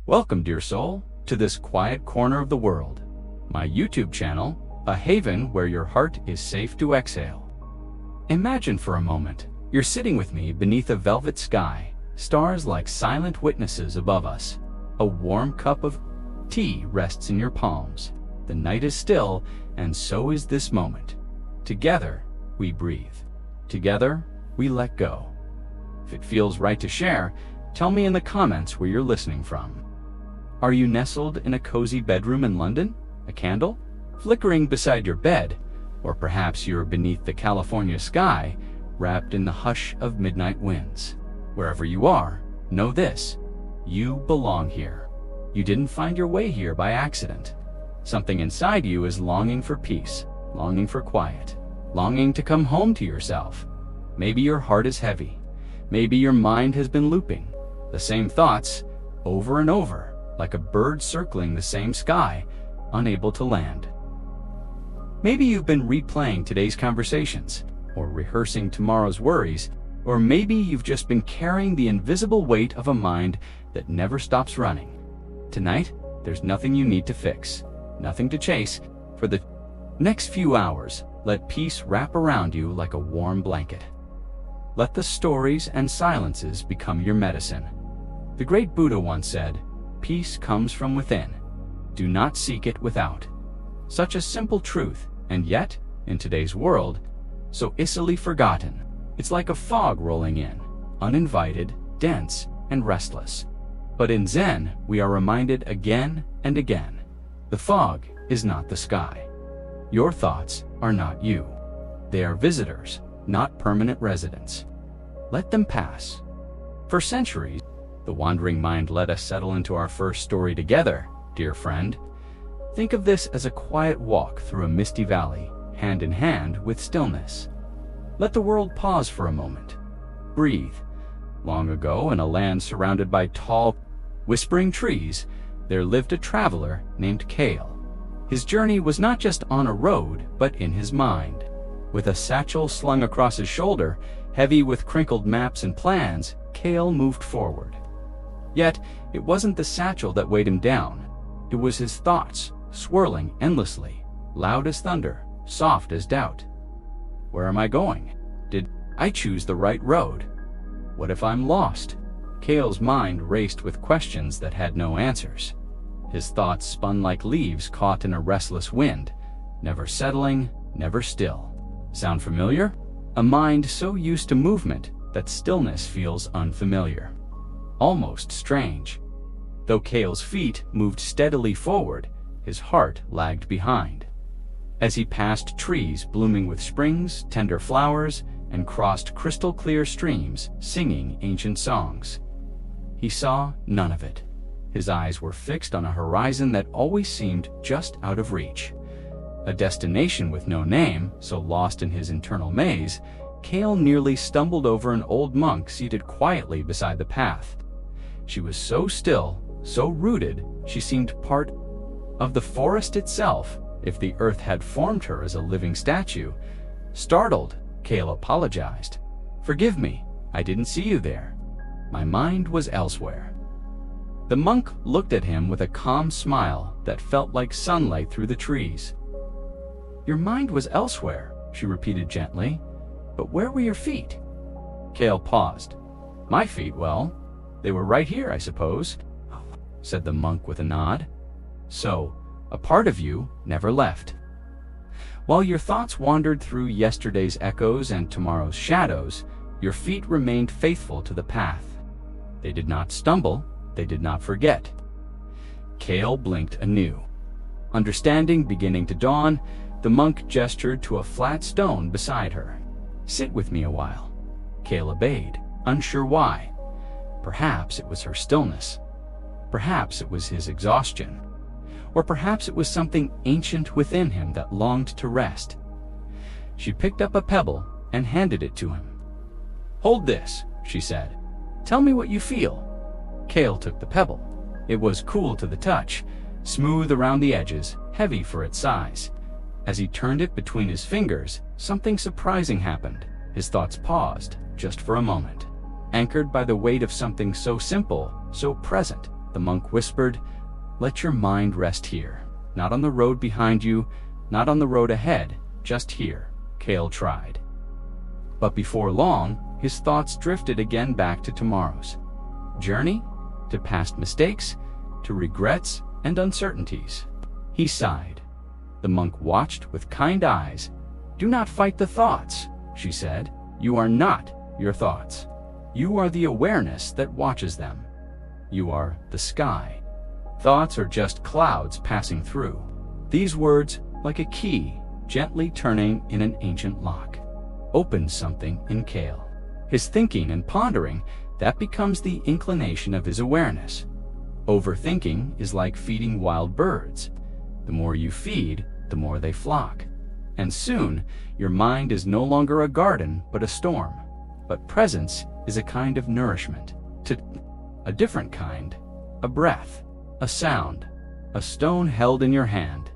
Welcome, dear soul, to this quiet corner of the world, my YouTube channel, a haven where your heart is safe to exhale. Imagine for a moment, you're sitting with me beneath a velvet sky, stars like silent witnesses above us. A warm cup of tea rests in your palms. The night is still, and so is this moment. Together, we breathe. Together, we let go. If it feels right to share, tell me in the comments where you're listening from. Are you nestled in a cozy bedroom in London? A candle flickering beside your bed? Or perhaps you're beneath the California sky, wrapped in the hush of midnight winds. Wherever you are, know this: you belong here. You didn't find your way here by accident. Something inside you is longing for peace, longing for quiet, longing to come home to yourself. Maybe your heart is heavy. Maybe your mind has been looping the same thoughts over and over, like a bird circling the same sky, unable to land. Maybe you've been replaying today's conversations, or rehearsing tomorrow's worries, or maybe you've just been carrying the invisible weight of a mind that never stops running. Tonight, there's nothing you need to fix, nothing to chase. For the next few hours, let peace wrap around you like a warm blanket. Let the stories and silences become your medicine. The great Buddha once said, "Peace comes from within. Do not seek it without." Such a simple truth, and yet, in today's world, so easily forgotten. It's like a fog rolling in, uninvited, dense, and restless. But in Zen, we are reminded again and again, the fog is not the sky. Your thoughts are not you. They are visitors, not permanent residents. Let them pass. For centuries, the wandering mind let us settle into our first story together, dear friend. Think of this as a quiet walk through a misty valley, hand in hand with stillness. Let the world pause for a moment. Breathe. Long ago, in a land surrounded by tall, whispering trees, there lived a traveler named Kale. His journey was not just on a road, but in his mind. With a satchel slung across his shoulder, heavy with crinkled maps and plans, Kale moved forward. Yet, it wasn't the satchel that weighed him down. It was his thoughts, swirling endlessly, loud as thunder, soft as doubt. Where am I going? Did I choose the right road? What if I'm lost? Kale's mind raced with questions that had no answers. His thoughts spun like leaves caught in a restless wind, never settling, never still. Sound familiar? A mind so used to movement that stillness feels unfamiliar. Almost strange. Though Kale's feet moved steadily forward, his heart lagged behind. As he passed trees blooming with spring's tender flowers and crossed crystal-clear streams singing ancient songs, he saw none of it. His eyes were fixed on a horizon that always seemed just out of reach. A destination with no name, so lost in his internal maze, Kale nearly stumbled over an old monk seated quietly beside the path. She was so still, so rooted, she seemed part of the forest itself, if the earth had formed her as a living statue. Startled, Kale apologized. "Forgive me, I didn't see you there. My mind was elsewhere." The monk looked at him with a calm smile that felt like sunlight through the trees. "Your mind was elsewhere," she repeated gently. "But where were your feet?" Kale paused. "My feet, well, they were right here, I suppose," said the monk with a nod. "So, a part of you never left. While your thoughts wandered through yesterday's echoes and tomorrow's shadows, your feet remained faithful to the path. They did not stumble, they did not forget." Kale blinked anew. Understanding beginning to dawn, the monk gestured to a flat stone beside her. "Sit with me a while." Kale obeyed, unsure why. Perhaps it was her stillness. Perhaps it was his exhaustion. Or perhaps it was something ancient within him that longed to rest. She picked up a pebble and handed it to him. "Hold this," she said. "Tell me what you feel." Kale took the pebble. It was cool to the touch, smooth around the edges, heavy for its size. As he turned it between his fingers, something surprising happened. His thoughts paused, just for a moment, anchored by the weight of something so simple, so present. The monk whispered, "Let your mind rest here. Not on the road behind you, not on the road ahead, just here." Kale tried. But before long, his thoughts drifted again back to tomorrow's journey, to past mistakes, to regrets and uncertainties. He sighed. The monk watched with kind eyes. "Do not fight the thoughts," she said. "You are not your thoughts. You are the awareness that watches them. You are the sky. Thoughts are just clouds passing through." These words, like a key, gently turning in an ancient lock, opened something in Kale. His thinking and pondering, that becomes the inclination of his awareness. Overthinking is like feeding wild birds. The more you feed, the more they flock. And soon, your mind is no longer a garden, but a storm. But presence is a kind of nourishment. A different kind. A breath. A sound. A stone held in your hand.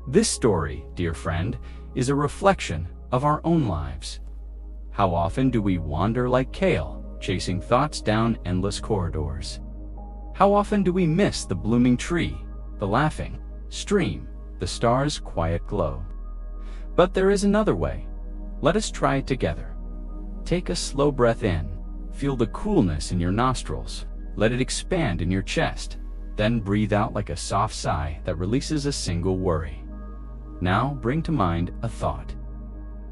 This story, dear friend, is a reflection of our own lives. How often do we wander like Kale, chasing thoughts down endless corridors? How often do we miss the blooming tree, the laughing stream, the stars' quiet glow? But there is another way. Let us try it together. Take a slow breath in. Feel the coolness in your nostrils. Let it expand in your chest. Then breathe out like a soft sigh that releases a single worry. Now bring to mind a thought.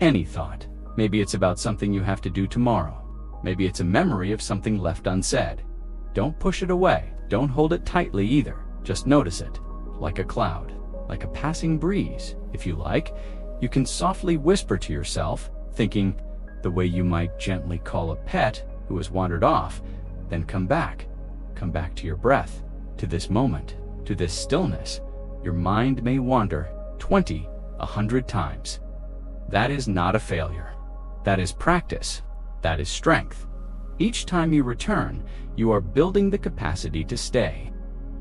Any thought. Maybe it's about something you have to do tomorrow. Maybe it's a memory of something left unsaid. Don't push it away. Don't hold it tightly either. Just notice it. Like a cloud. Like a passing breeze. If you like, you can softly whisper to yourself, thinking the way you might gently call a pet who has wandered off, then come back. Come back to your breath, to this moment, to this stillness. Your mind may wander 20, 100 times. That is not a failure. That is practice. That is strength. Each time you return, you are building the capacity to stay,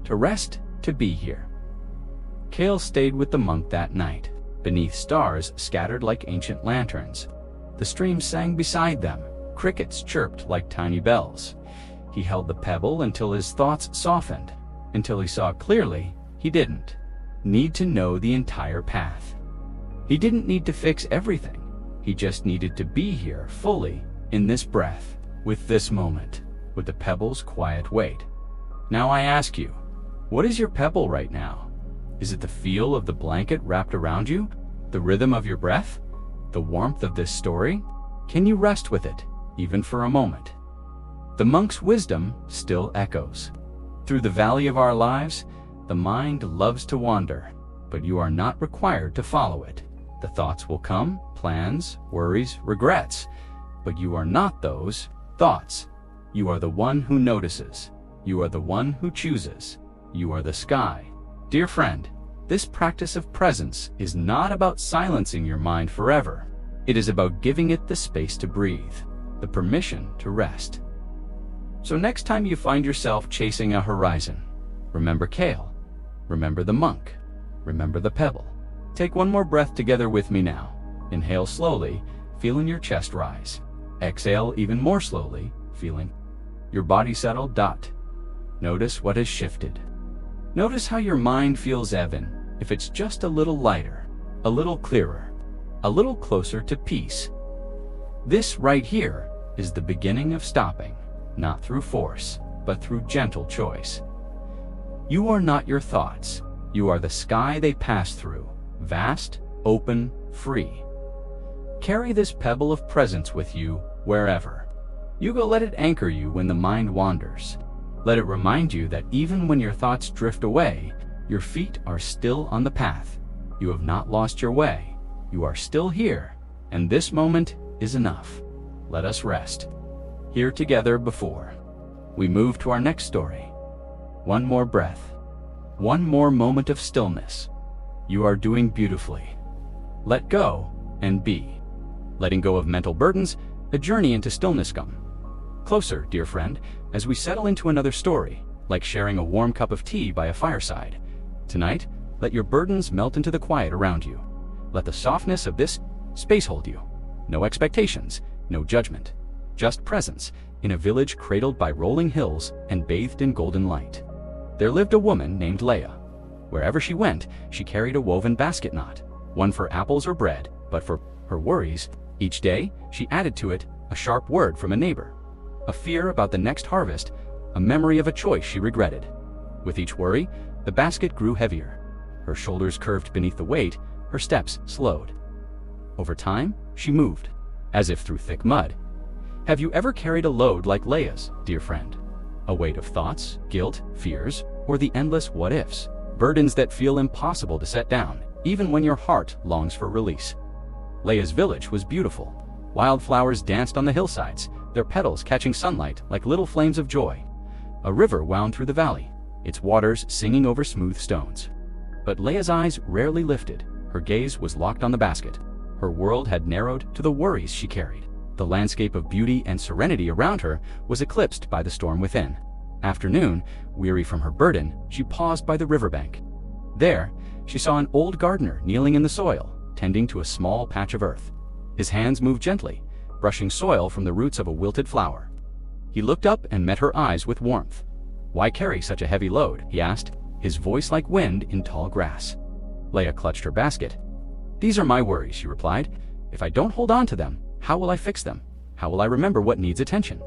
to rest, to be here. Kale stayed with the monk that night, beneath stars scattered like ancient lanterns. The stream sang beside them. Crickets chirped like tiny bells. He held the pebble until his thoughts softened. Until he saw clearly, he didn't need to know the entire path. He didn't need to fix everything. He just needed to be here fully, in this breath, with this moment, with the pebble's quiet weight. Now I ask you, what is your pebble right now? Is it the feel of the blanket wrapped around you? The rhythm of your breath? The warmth of this story? Can you rest with it, even for a moment? The monk's wisdom still echoes. Through the valley of our lives, the mind loves to wander, but you are not required to follow it. The thoughts will come, plans, worries, regrets, but you are not those thoughts. You are the one who notices. You are the one who chooses. You are the sky. Dear friend, this practice of presence is not about silencing your mind forever. It is about giving it the space to breathe, the permission to rest. So next time you find yourself chasing a horizon, remember Kale, remember the monk, remember the pebble. Take one more breath together with me now. Inhale slowly, feeling your chest rise. Exhale even more slowly, feeling your body settle. Notice what has shifted. Notice how your mind feels even if it's just a little lighter, a little clearer, a little closer to peace. This right here is the beginning of stopping, not through force, but through gentle choice. You are not your thoughts. You are the sky they pass through, vast, open, free. Carry this pebble of presence with you wherever you go. Let it anchor you when the mind wanders. Let it remind you that even when your thoughts drift away, your feet are still on the path. You have not lost your way. You are still here, and this moment is enough. Let us rest here together before we move to our next story. One more breath, one more moment of stillness. You are doing beautifully. Let go and be. Letting go of mental burdens, a journey into stillness. Come closer, dear friend, as we settle into another story, like sharing a warm cup of tea by a fireside. Tonight, let your burdens melt into the quiet around you. Let the softness of this space hold you. No expectations, no judgment, just presence in a village cradled by rolling hills and bathed in golden light. there lived a woman named Leah. Wherever she went, she carried a woven basket knot, one for apples or bread, but for her worries, each day she added to it a sharp word from a neighbor, a fear about the next harvest, a memory of a choice she regretted. With each worry, the basket grew heavier. Her shoulders curved beneath the weight, her steps slowed. Over time, she moved, as if through thick mud. Have you ever carried a load like Leah's, dear friend? A weight of thoughts, guilt, fears, or the endless what-ifs? Burdens that feel impossible to set down, even when your heart longs for release. Leah's village was beautiful. Wildflowers danced on the hillsides, their petals catching sunlight like little flames of joy. A river wound through the valley, its waters singing over smooth stones. But Leah's eyes rarely lifted. Her gaze was locked on the basket. Her world had narrowed to the worries she carried. The landscape of beauty and serenity around her was eclipsed by the storm within. Afternoon, weary from her burden, she paused by the riverbank. There, she saw an old gardener kneeling in the soil, tending to a small patch of earth. His hands moved gently, brushing soil from the roots of a wilted flower. He looked up and met her eyes with warmth. "Why carry such a heavy load?" he asked, his voice like wind in tall grass. Leah clutched her basket. "These are my worries," she replied. "If I don't hold on to them, how will I fix them? How will I remember what needs attention?"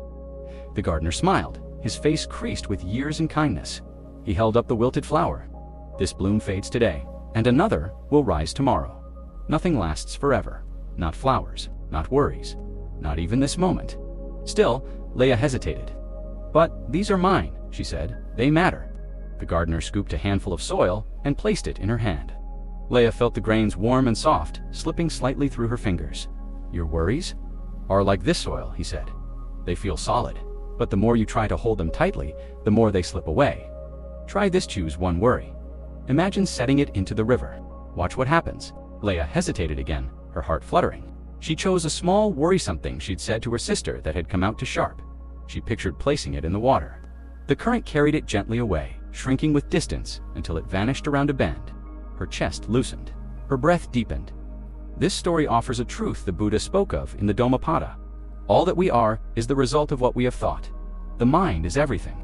The gardener smiled, his face creased with years and kindness. He held up the wilted flower. "This bloom fades today, and another will rise tomorrow. Nothing lasts forever. Not flowers, not worries, not even this moment." Still, Leah hesitated. "But these are mine," she said. "They matter." The gardener scooped a handful of soil and placed it in her hand. Leah felt the grains warm and soft, slipping slightly through her fingers. "Your worries are like this soil," he said. "They feel solid, but the more you try to hold them tightly, the more they slip away. Try this. Choose one worry. Imagine setting it into the river. Watch what happens." Leah hesitated again, her heart fluttering. She chose a small worrisome thing she'd said to her sister that had come out to sharp. She pictured placing it in the water. The current carried it gently away, shrinking with distance until it vanished around a bend. Her chest loosened. Her breath deepened. This story offers a truth the Buddha spoke of in the Dhammapada. All that we are is the result of what we have thought. The mind is everything.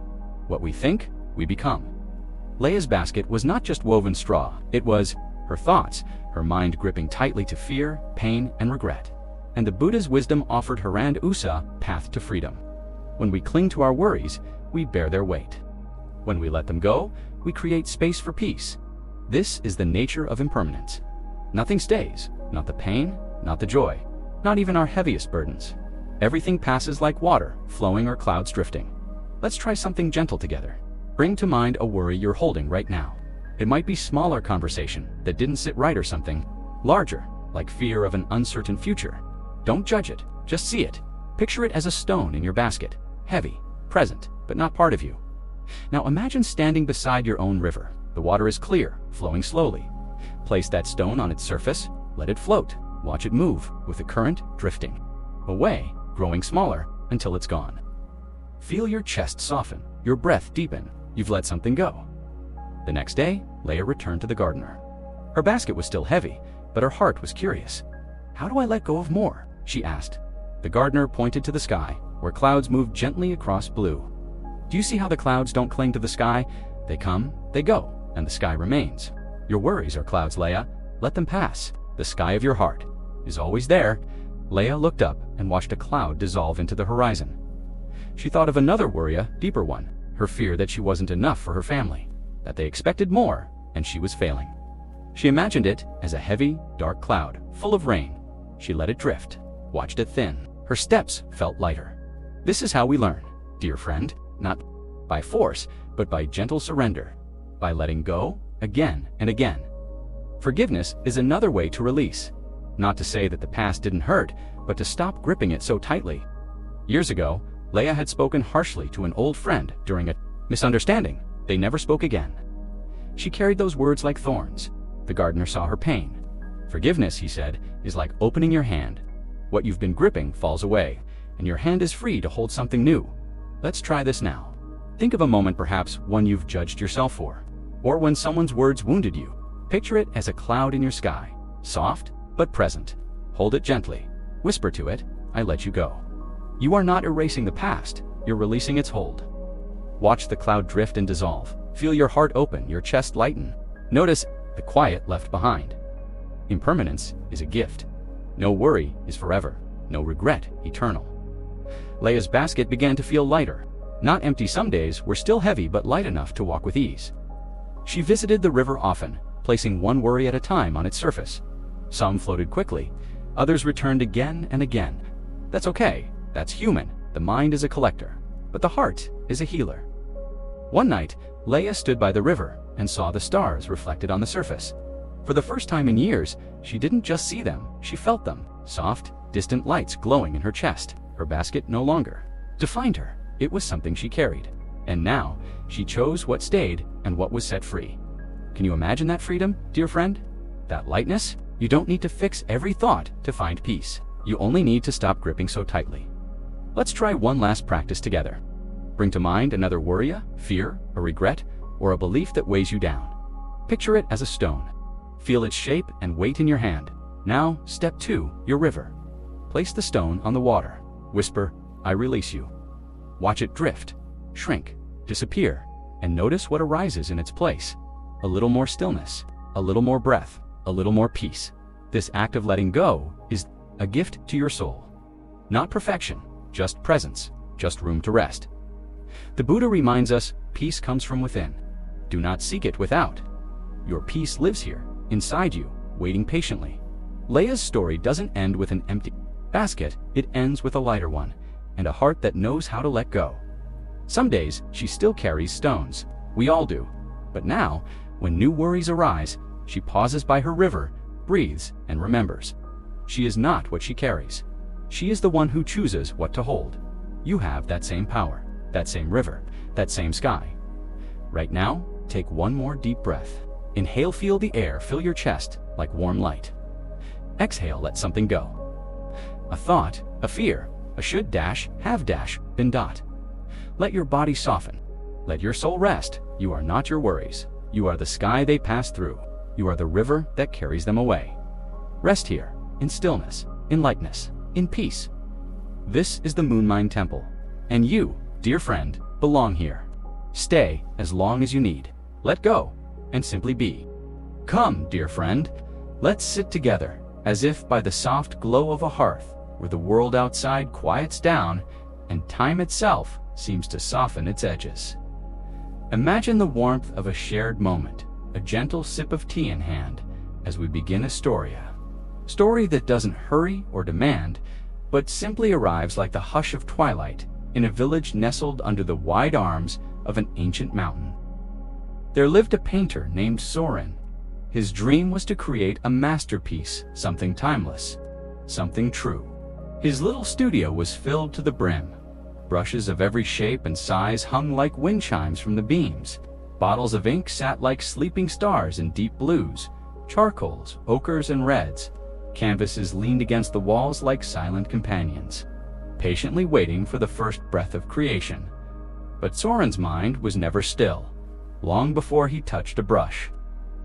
What we think, we become. Leah's basket was not just woven straw, it was her thoughts, her mind gripping tightly to fear, pain, and regret. And the Buddha's wisdom offered her and Usa path to freedom. When we cling to our worries, we bear their weight. When we let them go, we create space for peace. This is the nature of impermanence. Nothing stays, not the pain, not the joy, not even our heaviest burdens. Everything passes like water, flowing or clouds drifting. Let's try something gentle together. Bring to mind a worry you're holding right now. It might be smaller conversation that didn't sit right or something larger, like fear of an uncertain future. Don't judge it, just see it. Picture it as a stone in your basket, heavy, present, but not part of you. Now imagine standing beside your own river. The water is clear, flowing slowly. Place that stone on its surface, let it float. Watch it move, with the current drifting away, growing smaller until it's gone. Feel your chest soften, your breath deepen. You've let something go. The next day, Leah returned to the gardener. Her basket was still heavy, but her heart was curious. "How do I let go of more?" she asked. The gardener pointed to the sky, where clouds moved gently across blue. "Do you see how the clouds don't cling to the sky? They come, they go, and the sky remains. Your worries are clouds, Leah. Let them pass. The sky of your heart is always there." Leah looked up and watched a cloud dissolve into the horizon. She thought of another worry, a deeper one, her fear that she wasn't enough for her family, that they expected more, and she was failing. She imagined it as a heavy, dark cloud, full of rain. She let it drift, watched it thin. Her steps felt lighter. This is how we learn, dear friend, not by force, but by gentle surrender, by letting go again and again. Forgiveness is another way to release. Not to say that the past didn't hurt, but to stop gripping it so tightly. Years ago, Leah had spoken harshly to an old friend during a misunderstanding. They never spoke again. She carried those words like thorns. The gardener saw her pain. "Forgiveness," he said, "is like opening your hand. What you've been gripping falls away, and your hand is free to hold something new. Let's try this now." Think of a moment, perhaps one you've judged yourself for, or when someone's words wounded you. Picture it as a cloud in your sky, soft but present. Hold it gently. Whisper to it, "I let you go." You are not erasing the past, you're releasing its hold. Watch the cloud drift and dissolve. Feel your heart open, your chest lighten. Notice the quiet left behind. Impermanence is a gift. No worry is forever. No regret eternal. Leia's basket began to feel lighter. Not empty some days, were still heavy but light enough to walk with ease. She visited the river often, placing one worry at a time on its surface. Some floated quickly, others returned again and again. That's okay, that's human. The mind is a collector, but the heart is a healer. One night, Leia stood by the river and saw the stars reflected on the surface. For the first time in years, she didn't just see them, she felt them. Soft, distant lights glowing in her chest, her basket no longer defined her. It was something she carried. And now, she chose what stayed and what was set free. Can you imagine that freedom, dear friend? That lightness? You don't need to fix every thought to find peace. You only need to stop gripping so tightly. Let's try one last practice together. Bring to mind another worry, fear, a regret, or a belief that weighs you down. Picture it as a stone. Feel its shape and weight in your hand. Now, step 2, your river. Place the stone on the water. Whisper, I release you. Watch it drift, shrink, disappear, and notice what arises in its place. A little more stillness, a little more breath, a little more peace. This act of letting go is a gift to your soul. Not perfection, just presence, just room to rest. The Buddha reminds us, peace comes from within. Do not seek it without. Your peace lives here, inside you, waiting patiently. Leia's story doesn't end with an empty basket, it ends with a lighter one, and a heart that knows how to let go. Some days, she still carries stones. We all do. But now, when new worries arise, she pauses by her river, breathes, and remembers. She is not what she carries. She is the one who chooses what to hold. You have that same power, that same river, that same sky. Right now, take one more deep breath. Inhale, feel the air fill your chest like warm light. Exhale, let something go. A thought, a fear, a should dash, have dash, been dot. Let your body soften. Let your soul rest. You are not your worries. You are the sky they pass through. You are the river that carries them away. Rest here, in stillness, in lightness, in peace. This is the Moonlight Temple. And you, dear friend, belong here. Stay as long as you need. Let go, and simply be. Come, dear friend, let's sit together, as if by the soft glow of a hearth, where the world outside quiets down, and time itself seems to soften its edges. Imagine the warmth of a shared moment, a gentle sip of tea in hand, as we begin a story that doesn't hurry or demand, but simply arrives like the hush of twilight in a village nestled under the wide arms of an ancient mountain. There lived a painter named Soren. His dream was to create a masterpiece, something timeless, something true. His little studio was filled to the brim. Brushes of every shape and size hung like wind chimes from the beams. Bottles of ink sat like sleeping stars in deep blues, charcoals, ochres, and reds. Canvases leaned against the walls like silent companions, patiently waiting for the first breath of creation. But Soren's mind was never still. Long before he touched a brush,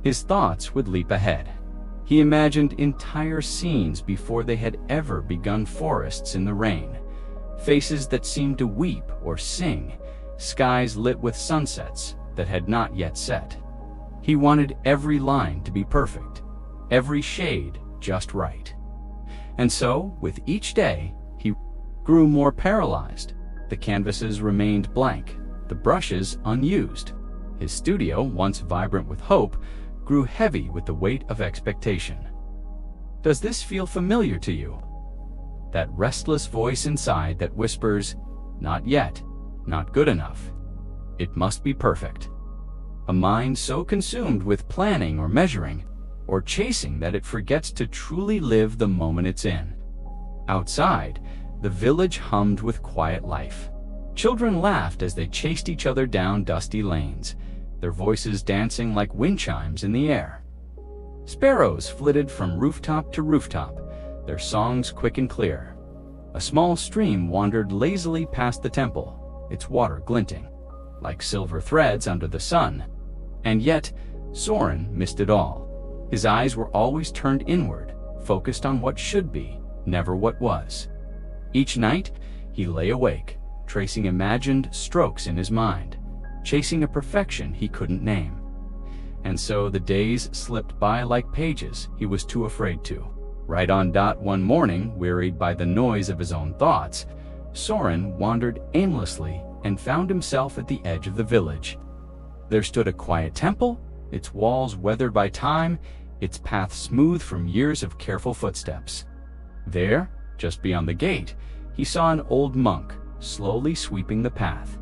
his thoughts would leap ahead. He imagined entire scenes before they had ever begun, forests in the rain, faces that seemed to weep or sing, skies lit with sunsets that had not yet set. He wanted every line to be perfect, every shade just right. And so, with each day, he grew more paralyzed. The canvases remained blank, the brushes unused. His studio, once vibrant with hope, grew heavy with the weight of expectation. Does this feel familiar to you? That restless voice inside that whispers, not yet, not good enough. It must be perfect. A mind so consumed with planning or measuring, or chasing that it forgets to truly live the moment it's in. Outside, the village hummed with quiet life. Children laughed as they chased each other down dusty lanes, their voices dancing like wind chimes in the air. Sparrows flitted from rooftop to rooftop, their songs quick and clear. A small stream wandered lazily past the temple, its water glinting like silver threads under the sun. And yet, Soren missed it all. His eyes were always turned inward, focused on what should be, never what was. Each night, he lay awake, tracing imagined strokes in his mind, chasing a perfection he couldn't name. And so the days slipped by like pages he was too afraid to. Right on dot one morning, wearied by the noise of his own thoughts, Soren wandered aimlessly and found himself at the edge of the village. There stood a quiet temple, its walls weathered by time, its path smooth from years of careful footsteps. There, just beyond the gate, he saw an old monk slowly sweeping the path.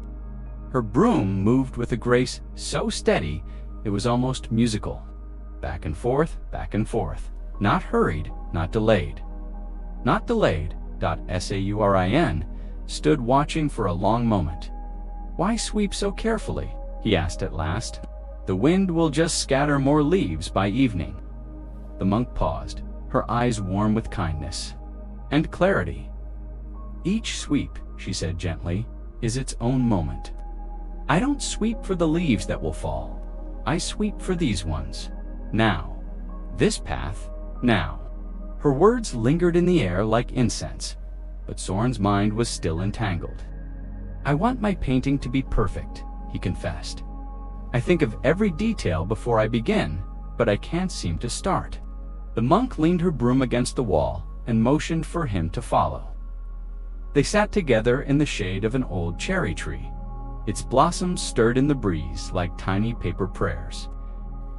Her broom moved with a grace so steady it was almost musical. Back and forth, not hurried, not delayed. Not delayed, Saurin stood watching for a long moment. "Why sweep so carefully?" he asked at last. "The wind will just scatter more leaves by evening." The monk paused, her eyes warm with kindness and clarity. "Each sweep," she said gently, "is its own moment. I don't sweep for the leaves that will fall. I sweep for these ones. Now. This path, now." Her words lingered in the air like incense, but Soren's mind was still entangled. "I want my painting to be perfect," he confessed. "I think of every detail before I begin, but I can't seem to start." The monk leaned her broom against the wall and motioned for him to follow. They sat together in the shade of an old cherry tree. Its blossoms stirred in the breeze like tiny paper prayers.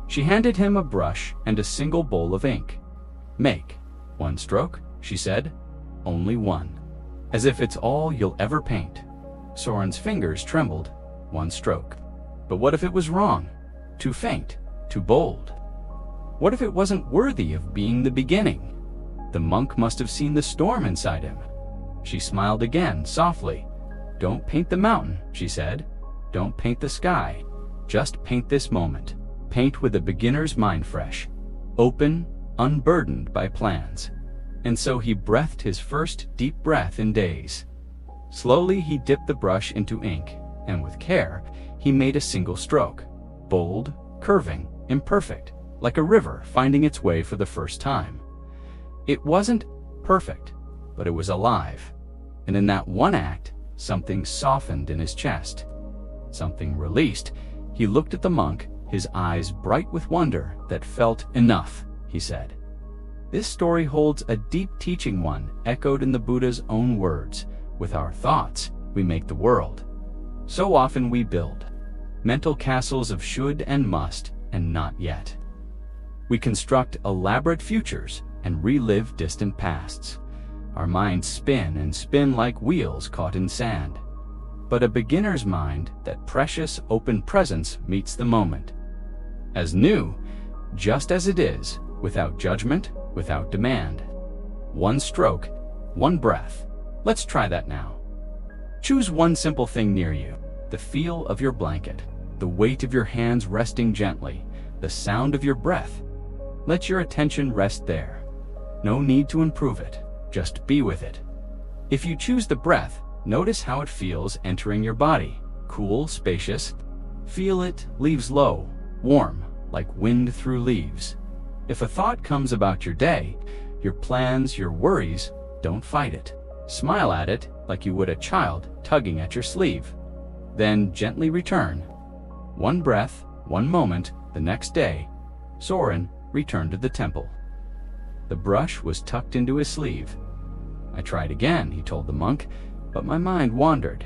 She handed him a brush and a single bowl of ink. "Make one stroke," she said. "Only one. As if it's all you'll ever paint." Soren's fingers trembled. One stroke. But what if it was wrong? Too faint? Too bold? What if it wasn't worthy of being the beginning? The monk must have seen the storm inside him. She smiled again, softly. "Don't paint the mountain," she said. "Don't paint the sky. Just paint this moment. Paint with a beginner's mind fresh, open, unburdened by plans." And so he breathed his first deep breath in days. Slowly he dipped the brush into ink, and with care, he made a single stroke. Bold, curving, imperfect, like a river finding its way for the first time. It wasn't perfect, but it was alive. And in that one act, something softened in his chest. Something released. He looked at the monk, his eyes bright with wonder that felt enough, he said. This story holds a deep teaching, one echoed in the Buddha's own words. With our thoughts, we make the world. So often we build mental castles of should and must and not yet. We construct elaborate futures and relive distant pasts. Our minds spin and spin like wheels caught in sand. But a beginner's mind, that precious open presence, meets the moment. As new, just as it is, without judgment, without demand. One stroke, one breath. Let's try that now. Choose one simple thing near you. The feel of your blanket, the weight of your hands resting gently, the sound of your breath. Let your attention rest there. No need to improve it, just be with it. If you choose the breath, notice how it feels entering your body. Cool, spacious. Feel it, leaves low, warm, like wind through leaves. If a thought comes about your day, your plans, your worries, don't fight it. Smile at it like you would a child tugging at your sleeve. Then gently return. One breath, one moment, the next day, Soren returned to the temple. The brush was tucked into his sleeve. I tried again, he told the monk, but my mind wandered.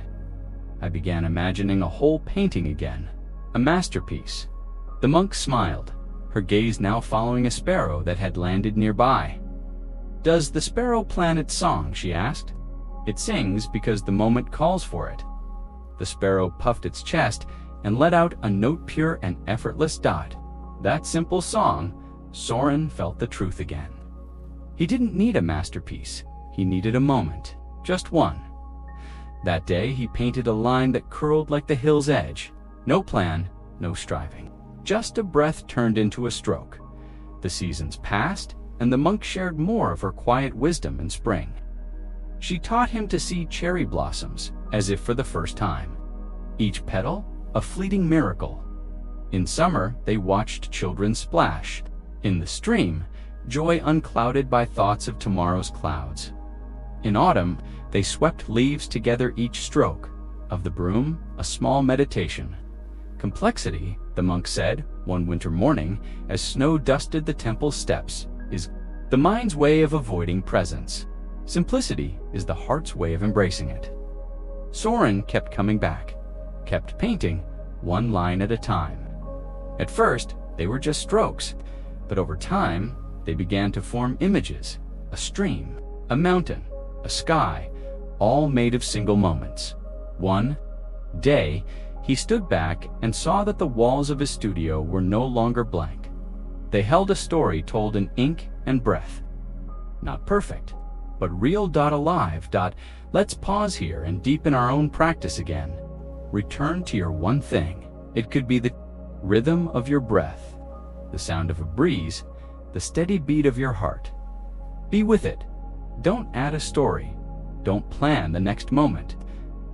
I began imagining a whole painting again, a masterpiece. The monk smiled, her gaze now following a sparrow that had landed nearby. "Does the sparrow plan its song?" she asked. "It sings because the moment calls for it." The sparrow puffed its chest and let out a note pure and effortless. That simple song, Soren felt the truth again. He didn't need a masterpiece. He needed a moment, just one. That day he painted a line that curled like the hill's edge. No plan, no striving. Just a breath turned into a stroke. The seasons passed, and the monk shared more of her quiet wisdom in spring. She taught him to see cherry blossoms as if for the first time. Each petal, a fleeting miracle. In summer, they watched children splash. In the stream, joy unclouded by thoughts of tomorrow's clouds. In autumn, they swept leaves together, each stroke of the broom a small meditation. Complexity, the monk said one winter morning as snow dusted the temple steps, is the mind's way of avoiding presence. Simplicity is the heart's way of embracing it. Soren kept coming back, kept painting, one line at a time. At first, they were just strokes, but over time, they began to form images, a stream, a mountain, a sky, all made of single moments. One day, he stood back and saw that the walls of his studio were no longer blank. They held a story told in ink and breath. Not perfect, but real. Alive. Let's pause here and deepen our own practice again. Return to your one thing. It could be the rhythm of your breath, the sound of a breeze, the steady beat of your heart. Be with it. Don't add a story. Don't plan the next moment.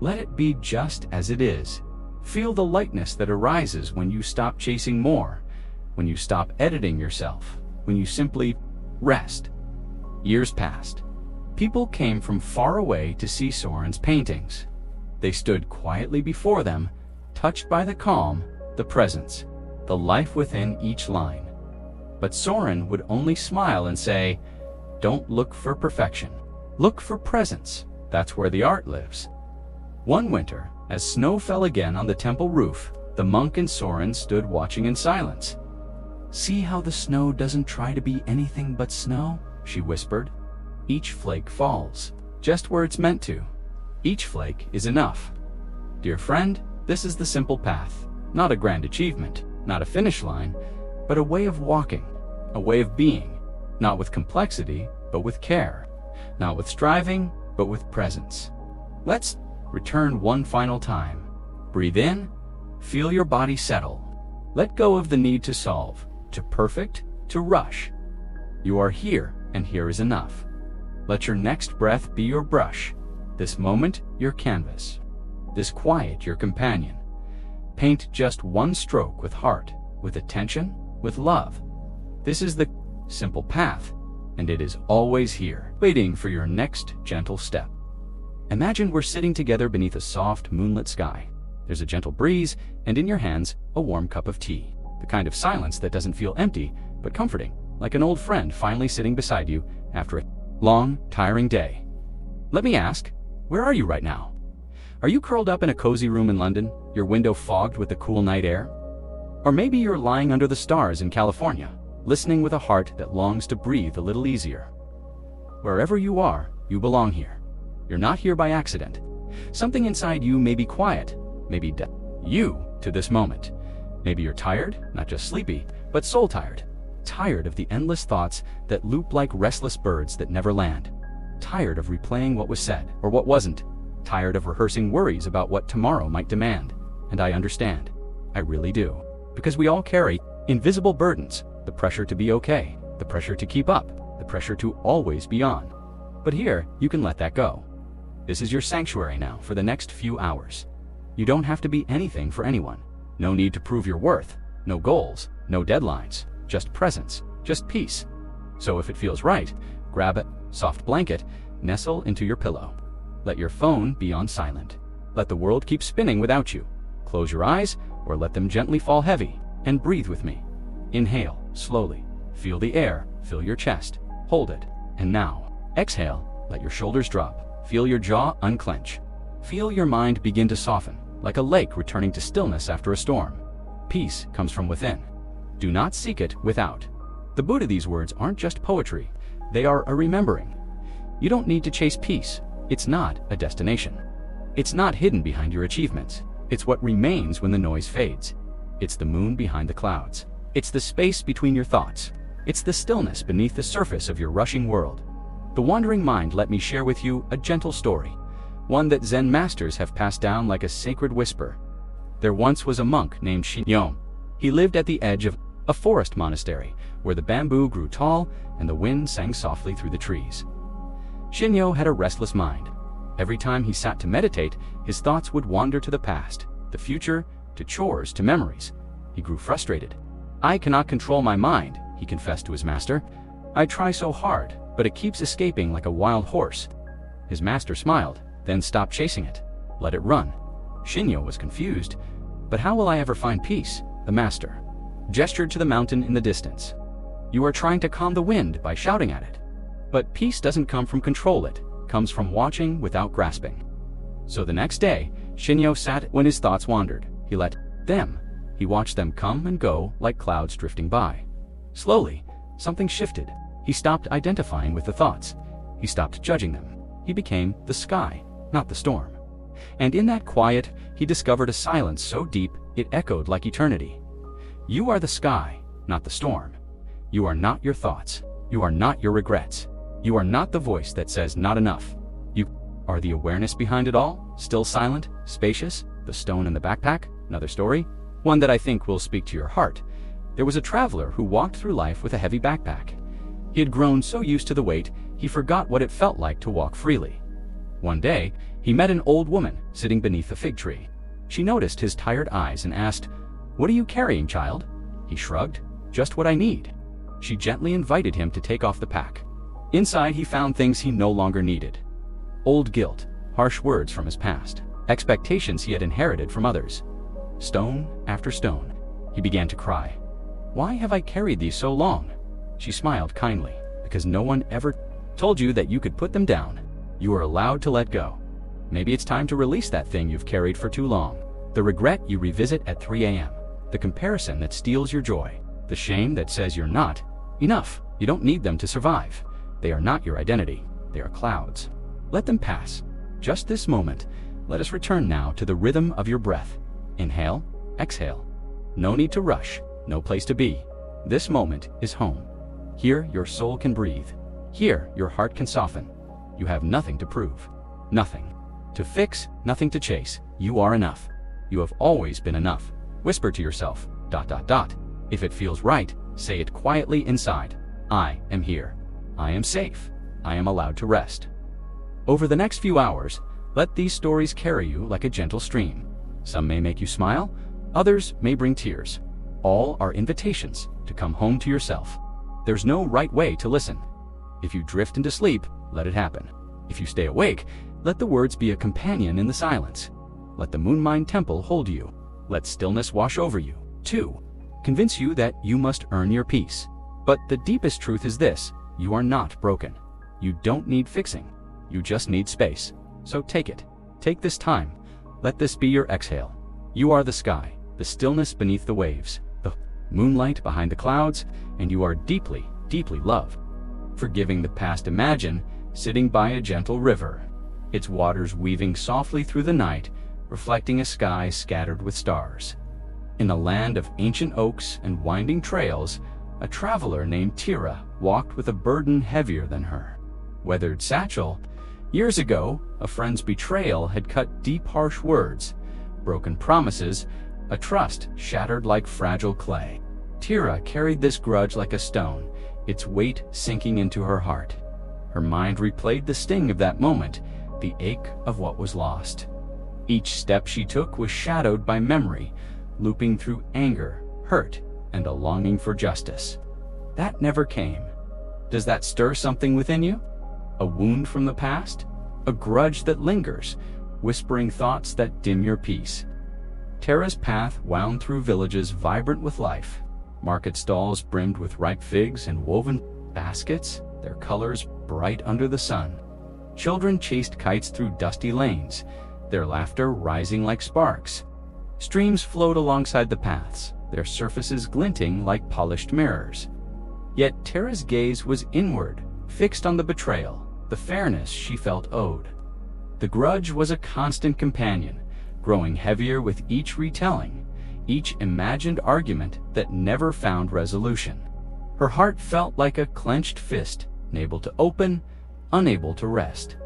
Let it be just as it is. Feel the lightness that arises when you stop chasing more, when you stop editing yourself, when you simply rest. Years passed. People came from far away to see Soren's paintings. They stood quietly before them, touched by the calm, the presence, the life within each line. But Soren would only smile and say, "Don't look for perfection. Look for presence. That's where the art lives." One winter, as snow fell again on the temple roof, the monk and Soren stood watching in silence. "See how the snow doesn't try to be anything but snow?" she whispered. "Each flake falls, just where it's meant to. Each flake is enough." Dear friend, this is the simple path, not a grand achievement, not a finish line, but a way of walking, a way of being, not with complexity, but with care, not with striving, but with presence. Let's return one final time. Breathe in, feel your body settle. Let go of the need to solve, to perfect, to rush. You are here, and here is enough. Let your next breath be your brush, this moment your canvas, this quiet your companion. Paint just one stroke with heart, with attention, with love. This is the simple path, and it is always here, waiting for your next gentle step. Imagine we're sitting together beneath a soft, moonlit sky. There's a gentle breeze, and in your hands, a warm cup of tea. The kind of silence that doesn't feel empty, but comforting, like an old friend finally sitting beside you after a long, tiring day. Let me ask, where are you right now? Are you curled up in a cozy room in London, your window fogged with the cool night air? Or maybe you're lying under the stars in California, listening with a heart that longs to breathe a little easier. Wherever you are, you belong here. You're not here by accident. Something inside you may be quiet, maybe dead. You to this moment. Maybe you're tired, not just sleepy, but soul tired. Tired of the endless thoughts that loop like restless birds that never land. Tired of replaying what was said or what wasn't. Tired of rehearsing worries about what tomorrow might demand. And I understand. I really do. Because we all carry invisible burdens, the pressure to be okay, the pressure to keep up, the pressure to always be on. But here, you can let that go. This is your sanctuary now for the next few hours. You don't have to be anything for anyone. No need to prove your worth. No goals, no deadlines. Just presence, just peace. So if it feels right, grab a soft blanket, nestle into your pillow. Let your phone be on silent. Let the world keep spinning without you. Close your eyes, or let them gently fall heavy, and breathe with me. Inhale, slowly. Feel the air, fill your chest. Hold it. And now, exhale, let your shoulders drop. Feel your jaw unclench. Feel your mind begin to soften, like a lake returning to stillness after a storm. Peace comes from within. Do not seek it without. The Buddha, these words aren't just poetry. They are a remembering. You don't need to chase peace. It's not a destination. It's not hidden behind your achievements. It's what remains when the noise fades. It's the moon behind the clouds. It's the space between your thoughts. It's the stillness beneath the surface of your rushing world. The wandering mind, let me share with you a gentle story, one that Zen masters have passed down like a sacred whisper. There once was a monk named Shinyo. He lived at the edge of a forest monastery, where the bamboo grew tall and the wind sang softly through the trees. Shinyo had a restless mind. Every time he sat to meditate, his thoughts would wander to the past, the future, to chores, to memories. He grew frustrated. "I cannot control my mind," he confessed to his master. "I try so hard, but it keeps escaping like a wild horse." His master smiled, then stopped chasing it. Let it run. Shinyo was confused. But how will I ever find peace? The master gestured to the mountain in the distance. You are trying to calm the wind by shouting at it. But peace doesn't come from control, it comes from watching without grasping. So the next day, Shinyo sat when his thoughts wandered. He let them. He watched them come and go like clouds drifting by. Slowly, something shifted. He stopped identifying with the thoughts. He stopped judging them. He became the sky, not the storm. And in that quiet, he discovered a silence so deep it echoed like eternity. You are the sky, not the storm. You are not your thoughts. You are not your regrets. You are not the voice that says not enough. You are the awareness behind it all, still silent, spacious, the stone in the backpack, another story, one that I think will speak to your heart. There was a traveler who walked through life with a heavy backpack. He had grown so used to the weight, he forgot what it felt like to walk freely. One day, he met an old woman sitting beneath a fig tree. She noticed his tired eyes and asked, "What are you carrying, child?" He shrugged, "Just what I need." She gently invited him to take off the pack. Inside, he found things he no longer needed. Old guilt, harsh words from his past, expectations he had inherited from others. Stone after stone. He began to cry. "Why have I carried these so long?" She smiled kindly, "Because no one ever told you that you could put them down. You are allowed to let go. Maybe it's time to release that thing you've carried for too long. The regret you revisit at 3 a.m. The comparison that steals your joy. The shame that says you're not enough. You don't need them to survive. They are not your identity. They are clouds. Let them pass. Just this moment, let us return now to the rhythm of your breath. Inhale, exhale. No need to rush, no place to be. This moment is home. Here your soul can breathe. Here your heart can soften. You have nothing to prove. Nothing to fix, nothing to chase. You are enough. You have always been enough. Whisper to yourself, ... If it feels right, say it quietly inside. I am here. I am safe. I am allowed to rest. Over the next few hours, let these stories carry you like a gentle stream. Some may make you smile, others may bring tears. All are invitations to come home to yourself. There's no right way to listen. If you drift into sleep, let it happen. If you stay awake, let the words be a companion in the silence. Let the Moonlight temple hold you. Let stillness wash over you. 2. Convince you that you must earn your peace. But the deepest truth is this: you are not broken. You don't need fixing. You just need space. So take it. Take this time. Let this be your exhale. You are the sky, the stillness beneath the waves, the moonlight behind the clouds, and you are deeply, deeply loved. Forgiving the past, imagine sitting by a gentle river, its waters weaving softly through the night, reflecting a sky scattered with stars. In a land of ancient oaks and winding trails, a traveler named Tira walked with a burden heavier than her weathered satchel. Years ago, a friend's betrayal had cut deep, harsh words, broken promises, a trust shattered like fragile clay. Tira carried this grudge like a stone, its weight sinking into her heart. Her mind replayed the sting of that moment, the ache of what was lost. Each step she took was shadowed by memory, looping through anger, hurt, and a longing for justice. That never came. Does that stir something within you? A wound from the past? A grudge that lingers, whispering thoughts that dim your peace? Tara's path wound through villages vibrant with life. Market stalls brimmed with ripe figs and woven baskets, their colors bright under the sun. Children chased kites through dusty lanes, their laughter rising like sparks. Streams flowed alongside the paths, their surfaces glinting like polished mirrors. Yet Tara's gaze was inward, fixed on the betrayal, the fairness she felt owed. The grudge was a constant companion, growing heavier with each retelling, each imagined argument that never found resolution. Her heart felt like a clenched fist, unable to open, unable to rest.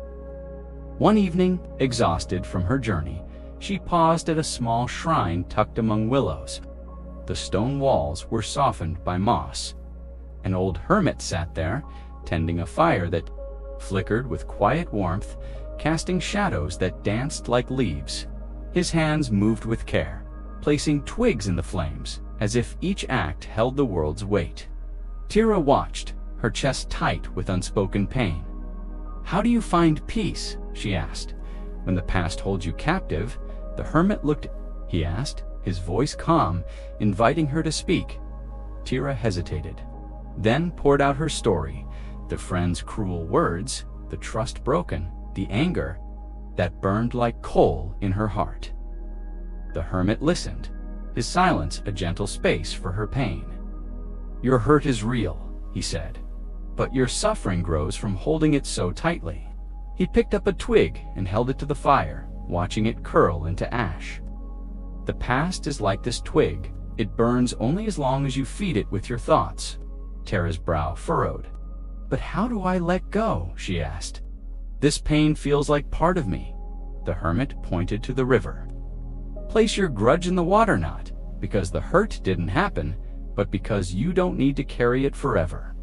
One evening, exhausted from her journey, she paused at a small shrine tucked among willows. The stone walls were softened by moss. An old hermit sat there, tending a fire that flickered with quiet warmth, casting shadows that danced like leaves. His hands moved with care, placing twigs in the flames, as if each act held the world's weight. Tira watched, her chest tight with unspoken pain. "How do you find peace?" she asked. "When the past holds you captive." The hermit looked. He asked, his voice calm, inviting her to speak. Tira hesitated, then poured out her story, the friend's cruel words, the trust broken, the anger that burned like coal in her heart. The hermit listened, his silence a gentle space for her pain. "Your hurt is real," he said, "but your suffering grows from holding it so tightly." He picked up a twig and held it to the fire, watching it curl into ash. "The past is like this twig. It burns only as long as you feed it with your thoughts." Tara's brow furrowed. "But how do I let go?" she asked. "This pain feels like part of me." The hermit pointed to the river. "Place your grudge in the water, not because the hurt didn't happen, but because you don't need to carry it forever."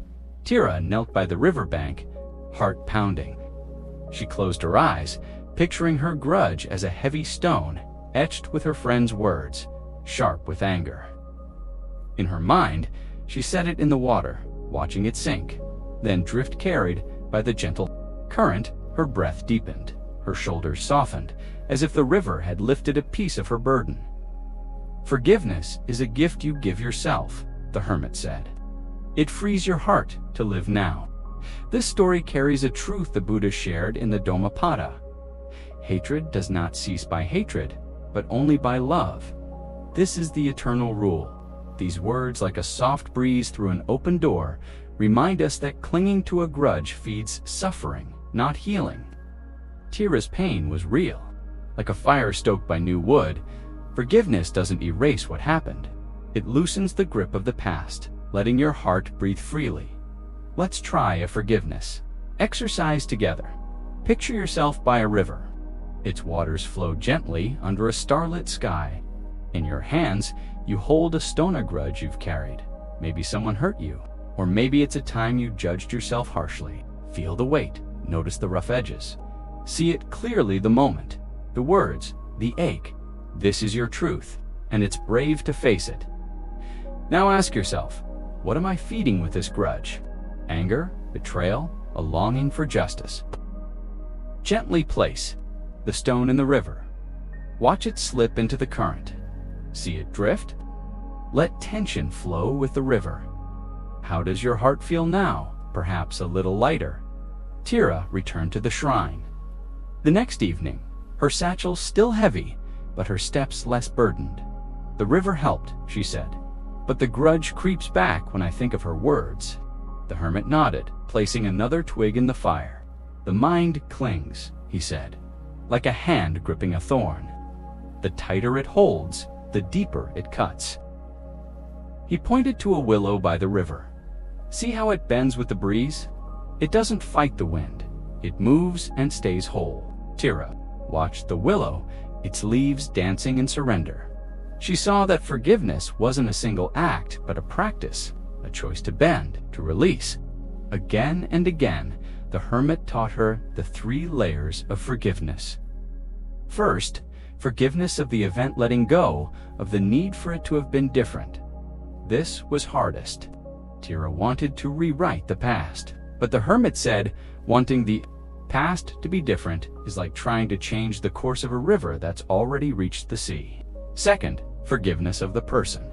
Tira knelt by the riverbank, heart pounding. She closed her eyes, picturing her grudge as a heavy stone, etched with her friend's words, sharp with anger. In her mind, she set it in the water, watching it sink, then drift carried by the gentle current. Her breath deepened, her shoulders softened, as if the river had lifted a piece of her burden. "Forgiveness is a gift you give yourself," the hermit said. "It frees your heart to live now." This story carries a truth the Buddha shared in the Dhammapada. Hatred does not cease by hatred, but only by love. This is the eternal rule. These words, like a soft breeze through an open door, remind us that clinging to a grudge feeds suffering, not healing. Tira's pain was real. Like a fire stoked by new wood, forgiveness doesn't erase what happened. It loosens the grip of the past, letting your heart breathe freely. Let's try a forgiveness exercise together. Picture yourself by a river. Its waters flow gently under a starlit sky. In your hands, you hold a stone of grudge you've carried. Maybe someone hurt you, or maybe it's a time you judged yourself harshly. Feel the weight, notice the rough edges. See it clearly the moment, the words, the ache. This is your truth, and it's brave to face it. Now ask yourself, what am I feeding with this grudge? Anger, betrayal, a longing for justice? Gently place the stone in the river. Watch it slip into the current. See it drift? Let tension flow with the river. How does your heart feel now? Perhaps a little lighter. Tira returned to the shrine. The next evening, her satchel still heavy, but her steps less burdened. "The river helped," she said, "but the grudge creeps back when I think of her words." The hermit nodded, placing another twig in the fire. "The mind clings," he said, "like a hand gripping a thorn. The tighter it holds, the deeper it cuts." He pointed to a willow by the river. "See how it bends with the breeze? It doesn't fight the wind. It moves and stays whole." Tira watched the willow, its leaves dancing in surrender. She saw that forgiveness wasn't a single act, but a practice, a choice to bend, to release. Again and again, the hermit taught her the 3 layers of forgiveness. First, forgiveness of the event, letting go of the need for it to have been different. This was hardest. Tira wanted to rewrite the past, but the hermit said, wanting the past to be different is like trying to change the course of a river that's already reached the sea. Second, forgiveness of the person.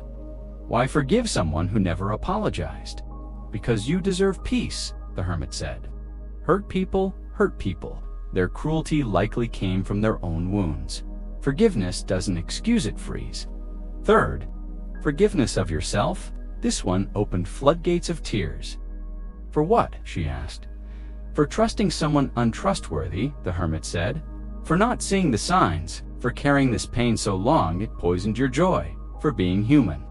Why forgive someone who never apologized? Because you deserve peace, the hermit said. Hurt people hurt people. Their cruelty likely came from their own wounds. Forgiveness doesn't excuse it, freeze. Third, forgiveness of yourself. This one opened floodgates of tears. For what? She asked. For trusting someone untrustworthy, the hermit said. For not seeing the signs. For carrying this pain so long it poisoned your joy. For being human.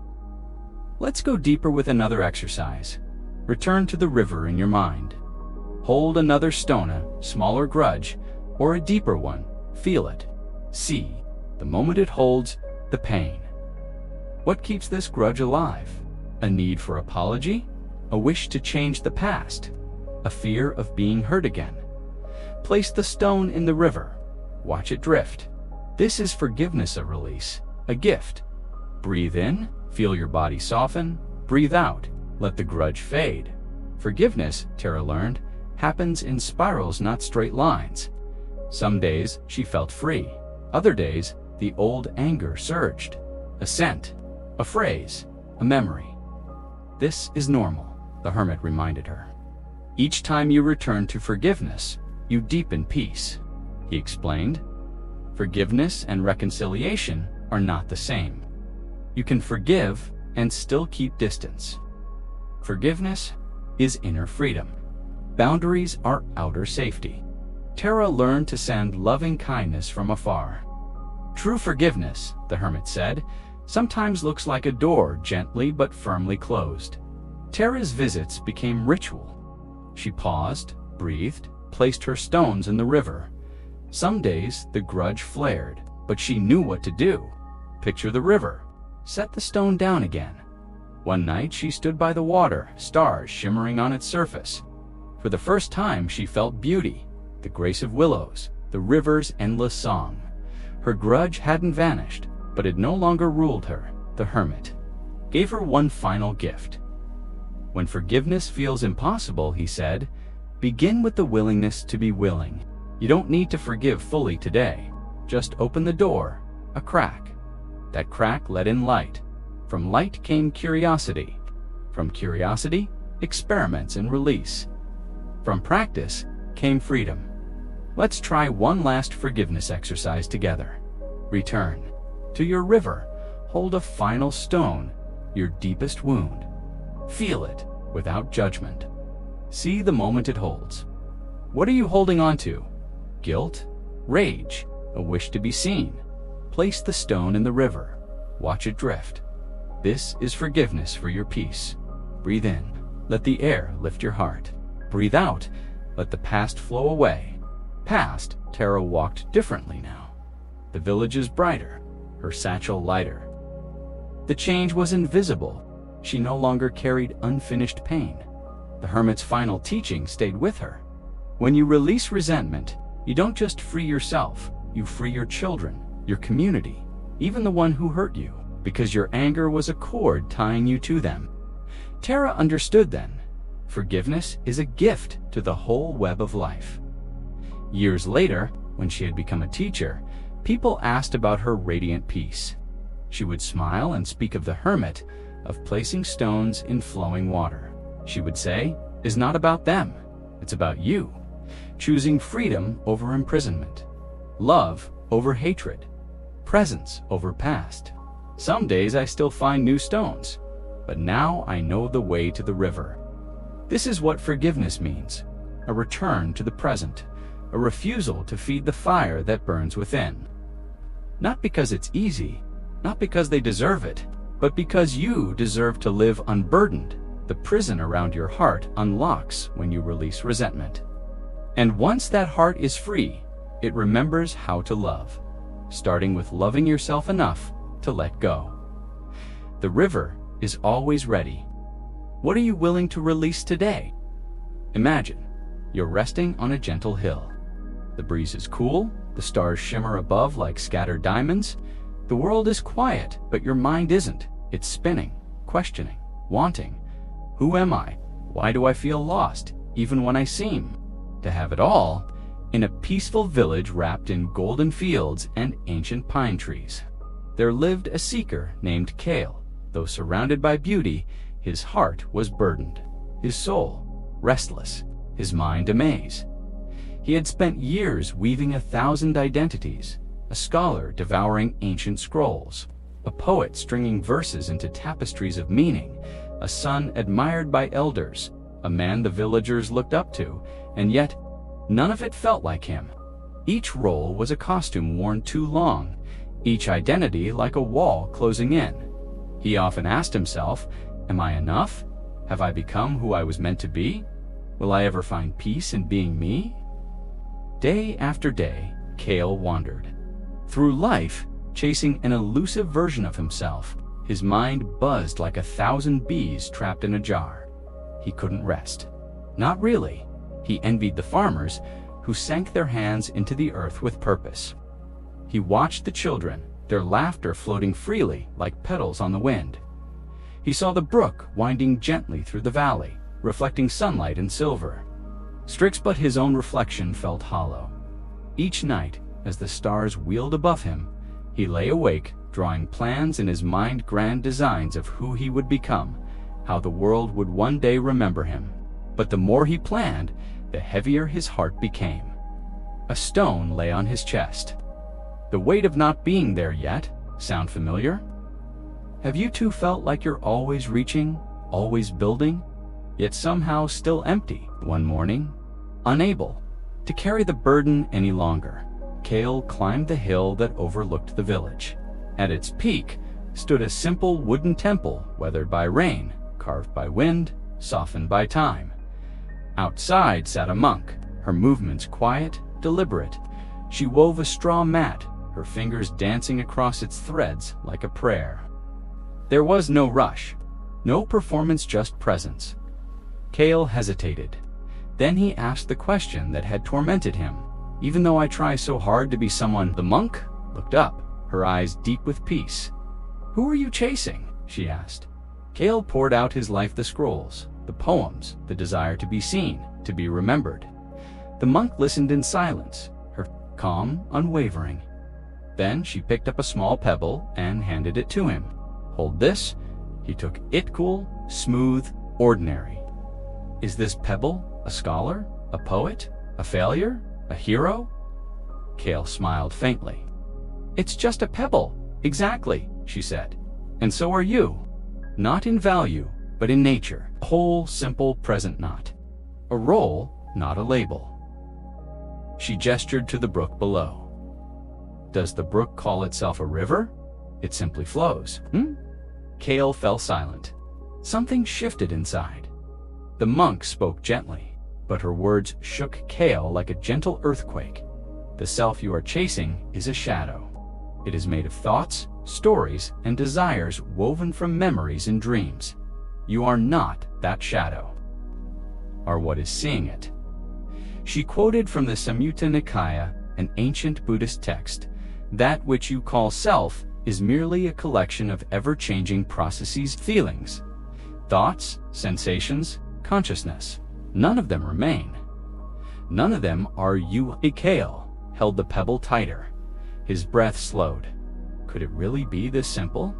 Let's go deeper with another exercise. Return to the river in your mind. Hold another stone, a smaller grudge, or a deeper one. Feel it. See, the moment it holds, the pain. What keeps this grudge alive? A need for apology? A wish to change the past? A fear of being hurt again? Place the stone in the river. Watch it drift. This is forgiveness, a release, a gift. Breathe in, feel your body soften. Breathe out, let the grudge fade. Forgiveness, Tara learned, happens in spirals, not straight lines. Some days she felt free. Other days, the old anger surged. a scent, a phrase, a memory. This is normal, the hermit reminded her. Each time you return to forgiveness, you deepen peace, he explained. Forgiveness and reconciliation are not the same. You can forgive and still keep distance. Forgiveness is inner freedom. Boundaries are outer safety. Tara learned to send loving kindness from afar. True forgiveness, the hermit said, sometimes looks like a door gently but firmly closed. Tara's visits became ritual. She paused, breathed, placed her stones in the river. Some days the grudge flared, but she knew what to do. Picture the river. Set the stone down again. One night she stood by the water, stars shimmering on its surface. For the first time she felt beauty, the grace of willows, the river's endless song. Her grudge hadn't vanished, but it no longer ruled her. The hermit gave her one final gift. When forgiveness feels impossible, he said, begin with the willingness to be willing. You don't need to forgive fully today. Just open the door, a crack. That crack let in light. From light came curiosity. From curiosity, experiments and release. From practice came freedom. Let's try one last forgiveness exercise together. Return to your river. Hold a final stone, your deepest wound. Feel it without judgment. See the moment it holds. What are you holding on to? Guilt? Rage? A wish to be seen? Place the stone in the river. Watch it drift. This is forgiveness for your peace. Breathe in. Let the air lift your heart. Breathe out. Let the past flow away. Past, Tara walked differently now. The village is brighter, her satchel lighter. The change was invisible. She no longer carried unfinished pain. The hermit's final teaching stayed with her. When you release resentment, you don't just free yourself, you free your children, your community, even the one who hurt you, because your anger was a cord tying you to them. Tara understood then. Forgiveness is a gift to the whole web of life. Years later, when she had become a teacher, people asked about her radiant peace. She would smile and speak of the hermit, of placing stones in flowing water. She would say, "It's not about them, it's about you." Choosing freedom over imprisonment, love over hatred, presence over past. Some days I still find new stones, but now I know the way to the river. This is what forgiveness means, a return to the present, a refusal to feed the fire that burns within. Not because it's easy, not because they deserve it, but because you deserve to live unburdened. The prison around your heart unlocks when you release resentment. And once that heart is free, it remembers how to love, starting with loving yourself enough to let go. The river is always ready. What are you willing to release today? Imagine you're resting on a gentle hill. The breeze is cool, the stars shimmer above like scattered diamonds. The world is quiet, but your mind isn't. It's spinning, questioning, wanting. Who am I? Why do I feel lost, even when I seem to have it all? In a peaceful village wrapped in golden fields and ancient pine trees, there lived a seeker named Kale. Though surrounded by beauty, his heart was burdened, his soul restless, his mind a maze. He had spent years weaving 1,000 identities, a scholar devouring ancient scrolls, a poet stringing verses into tapestries of meaning, a son admired by elders, a man the villagers looked up to, and yet none of it felt like him. Each role was a costume worn too long, each identity like a wall closing in. He often asked himself, am I enough? Have I become who I was meant to be? Will I ever find peace in being me? Day after day, Kale wandered through life, chasing an elusive version of himself. His mind buzzed like 1,000 bees trapped in a jar. He couldn't rest. Not really. He envied the farmers who sank their hands into the earth with purpose. He watched the children, their laughter floating freely like petals on the wind. He saw the brook winding gently through the valley, reflecting sunlight and silver. Strix, but his own reflection felt hollow. Each night, as the stars wheeled above him, He lay awake, drawing plans in his mind, grand designs of who he would become, how the world would one day remember him. But the more he planned, the heavier his heart became. A stone lay on his chest. The weight of not being there yet. Sound familiar? Have you too felt like you're always reaching, always building, yet somehow still empty one morning? Unable to carry the burden any longer, Cale climbed the hill that overlooked the village. At its peak stood a simple wooden temple, weathered by rain, carved by wind, softened by time. Outside sat a monk, her movements quiet, deliberate. She wove a straw mat, her fingers dancing across its threads like a prayer. There was no rush, no performance, just presence. Cale hesitated. Then he asked the question that had tormented him. Even though I try so hard to be someone, the monk looked up, her eyes deep with peace. Who are you chasing? She asked. Cale poured out his life, the scrolls, the poems, the desire to be seen, to be remembered. The monk listened in silence, her calm unwavering. Then she picked up a small pebble and handed it to him. Hold this. He took it, cool, smooth, ordinary. Is this pebble a scholar, a poet, a failure, a hero? Cale smiled faintly. It's just a pebble. Exactly, she said. And so are you. Not in value, but in nature. A whole, simple, present knot. A role, not a label. She gestured to the brook below. Does the brook call itself a river? It simply flows. Cale fell silent. Something shifted inside. The monk spoke gently, but her words shook Cale like a gentle earthquake. The self you are chasing is a shadow. It is made of thoughts, stories, and desires woven from memories and dreams. You are not that shadow, or what is seeing it. She quoted from the Samyutta Nikaya, an ancient Buddhist text. That which you call self is merely a collection of ever-changing processes, feelings, thoughts, sensations, consciousness. None of them remain. None of them are you. Cale held the pebble tighter. His breath slowed. Could it really be this simple?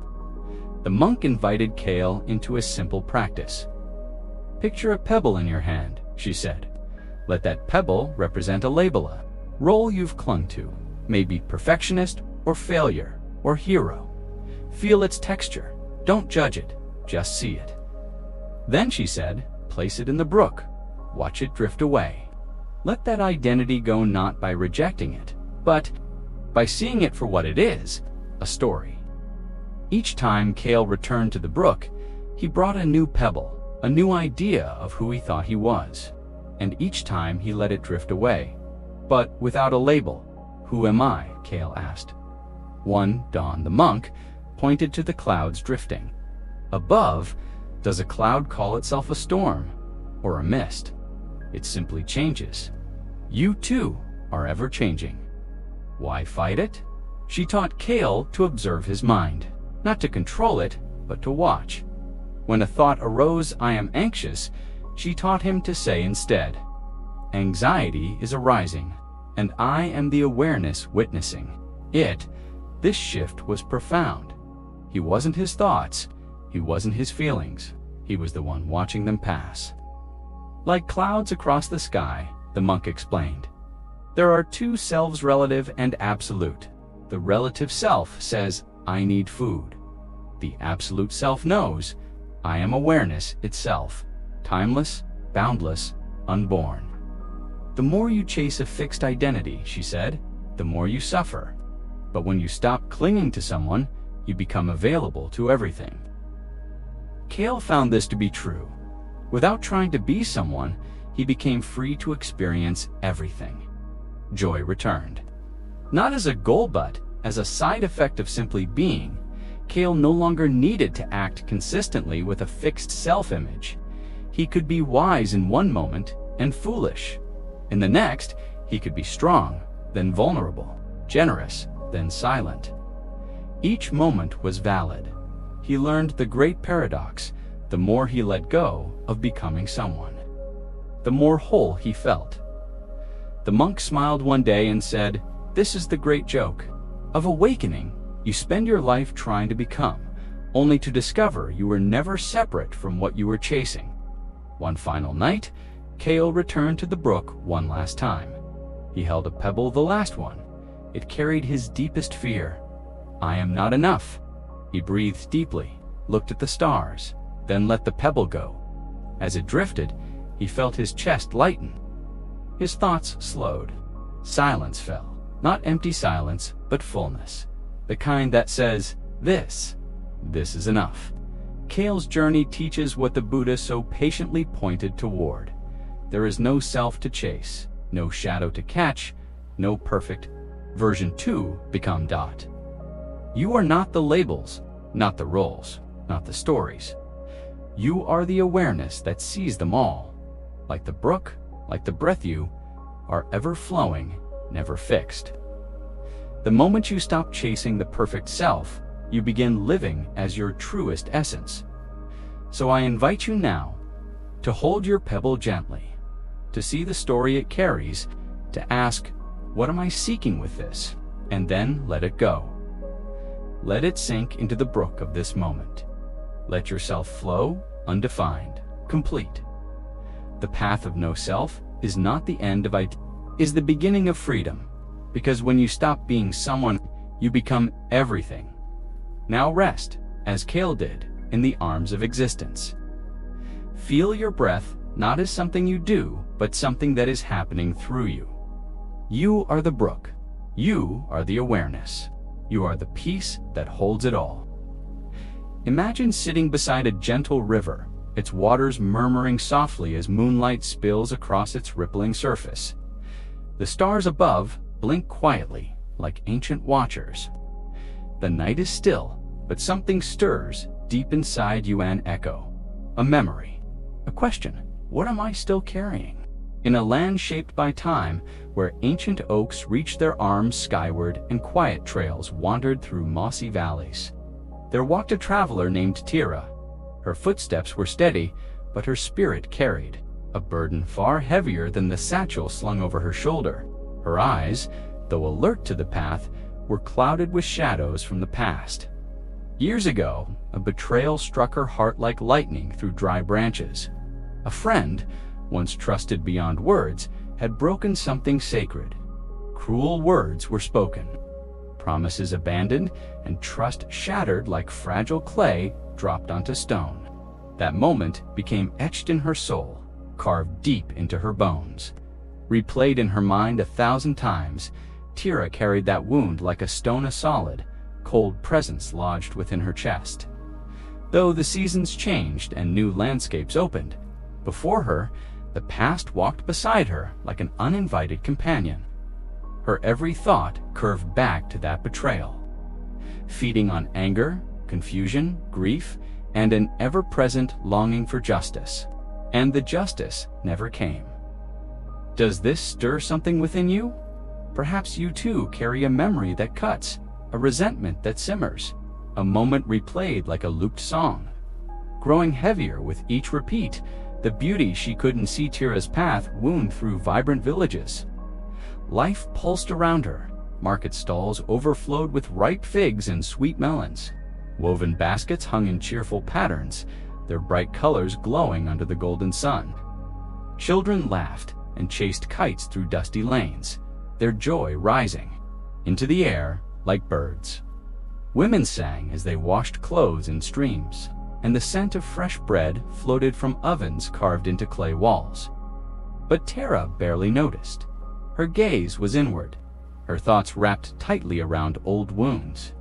The monk invited Cale into a simple practice. Picture a pebble in your hand, she said. Let that pebble represent a label, a role you've clung to, maybe perfectionist or failure or hero. Feel its texture. Don't judge it, just see it. Then, she said, place it in the brook. Watch it drift away. Let that identity go, not by rejecting it, but by seeing it for what it is, a story. Each time Cale returned to the brook, he brought a new pebble, a new idea of who he thought he was. And each time he let it drift away, but without a label. Who am I? Cale asked. One dawn, the monk pointed to the clouds drifting. Above, does a cloud call itself a storm or a mist? It simply changes. You too are ever changing. Why fight it? She taught Cale to observe his mind, not to control it, but to watch. When a thought arose, I am anxious, she taught him to say instead, anxiety is arising, and I am the awareness witnessing it. This shift was profound. He wasn't his thoughts, he wasn't his feelings, he was the one watching them pass. Like clouds across the sky, the monk explained. There are two selves, relative and absolute. The relative self says, I need food. The absolute self knows, I am awareness itself, timeless, boundless, unborn. The more you chase a fixed identity, she said, the more you suffer. But when you stop clinging to someone, you become available to everything. Cale found this to be true. Without trying to be someone, he became free to experience everything. Joy returned. Not as a goal, but as a side effect of simply being. Cale no longer needed to act consistently with a fixed self-image. He could be wise in one moment and foolish. In the next, he could be strong, then vulnerable, generous, then silent. Each moment was valid. He learned the great paradox: the more he let go of becoming someone, the more whole he felt. The monk smiled one day and said, this is the great joke of awakening You spend your life trying to become, only to discover you were never separate from what you were chasing. One final night, Kale returned to the brook one last time. He held a pebble the last one. It carried his deepest fear. I am not enough. He breathed deeply, looked at the stars, then let the pebble go. As it drifted, he felt his chest lighten. His thoughts slowed. Silence fell. Not empty silence, but fullness. The kind that says, this is enough. Kale's journey teaches what the Buddha so patiently pointed toward. There is no self to chase, no shadow to catch, no perfect version to become. You are not the labels, not the roles, not the stories. You are the awareness that sees them all. Like the brook, like the breath, you are ever flowing, never fixed. The moment you stop chasing the perfect self, you begin living as your truest essence. So I invite you now to hold your pebble gently, to see the story it carries, to ask, what am I seeking with this? And then let it go. Let it sink into the brook of this moment. Let yourself flow, undefined, complete. The path of no self is not the end of it, is the beginning of freedom, because when you stop being someone, you become everything. Now rest, as Kale did, in the arms of existence. Feel your breath not as something you do, but something that is happening through you. You are the brook. You are the awareness. You are the peace that holds it all. Imagine sitting beside a gentle river, its waters murmuring softly as moonlight spills across its rippling surface. The stars above blink quietly, like ancient watchers. The night is still, but something stirs deep inside you, an echo, a memory, a question. What am I still carrying? In a land shaped by time, where ancient oaks reached their arms skyward and quiet trails wandered through mossy valleys, there walked a traveler named Tira. Her footsteps were steady, but her spirit carried a burden far heavier than the satchel slung over her shoulder. Her eyes, though alert to the path, were clouded with shadows from the past. Years ago, a betrayal struck her heart like lightning through dry branches. A friend, once trusted beyond words, had broken something sacred. Cruel words were spoken, promises abandoned, and trust shattered like fragile clay dropped onto stone. That moment became etched in her soul, carved deep into her bones. Replayed in her mind 1,000 times, Tira carried that wound like a stone, a solid, cold presence lodged within her chest. Though the seasons changed and new landscapes opened, before her, the past walked beside her like an uninvited companion. Her every thought curved back to that betrayal, feeding on anger, confusion, grief, and an ever-present longing for justice. And the justice never came. Does this stir something within you? Perhaps you too carry a memory that cuts, a resentment that simmers, a moment replayed like a looped song. Growing heavier with each repeat, the beauty she couldn't see Tira's path wound through vibrant villages. Life pulsed around her. Market stalls overflowed with ripe figs and sweet melons. Woven baskets hung in cheerful patterns, their bright colors glowing under the golden sun. Children laughed and chased kites through dusty lanes, their joy rising into the air like birds. Women sang as they washed clothes in streams, and the scent of fresh bread floated from ovens carved into clay walls. But Tara barely noticed. Her gaze was inward, her thoughts wrapped tightly around old wounds.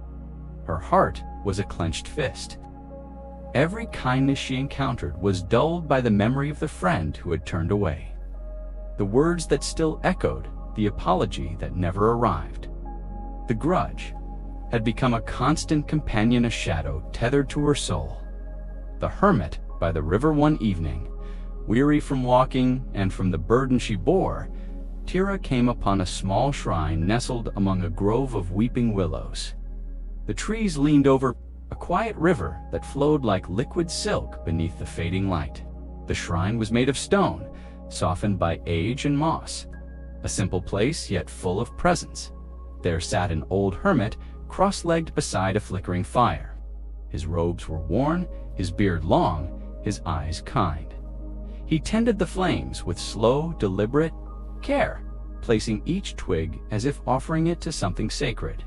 Her heart was a clenched fist. Every kindness she encountered was dulled by the memory of the friend who had turned away. The words that still echoed, the apology that never arrived. The grudge had become a constant companion, a shadow tethered to her soul. The hermit by the river one evening, weary from walking and from the burden she bore, Tira came upon a small shrine nestled among a grove of weeping willows. The trees leaned over a quiet river that flowed like liquid silk beneath the fading light. The shrine was made of stone, softened by age and moss. A simple place, yet full of presence. There sat an old hermit, cross-legged beside a flickering fire. His robes were worn, his beard long, his eyes kind. He tended the flames with slow, deliberate care, placing each twig as if offering it to something sacred.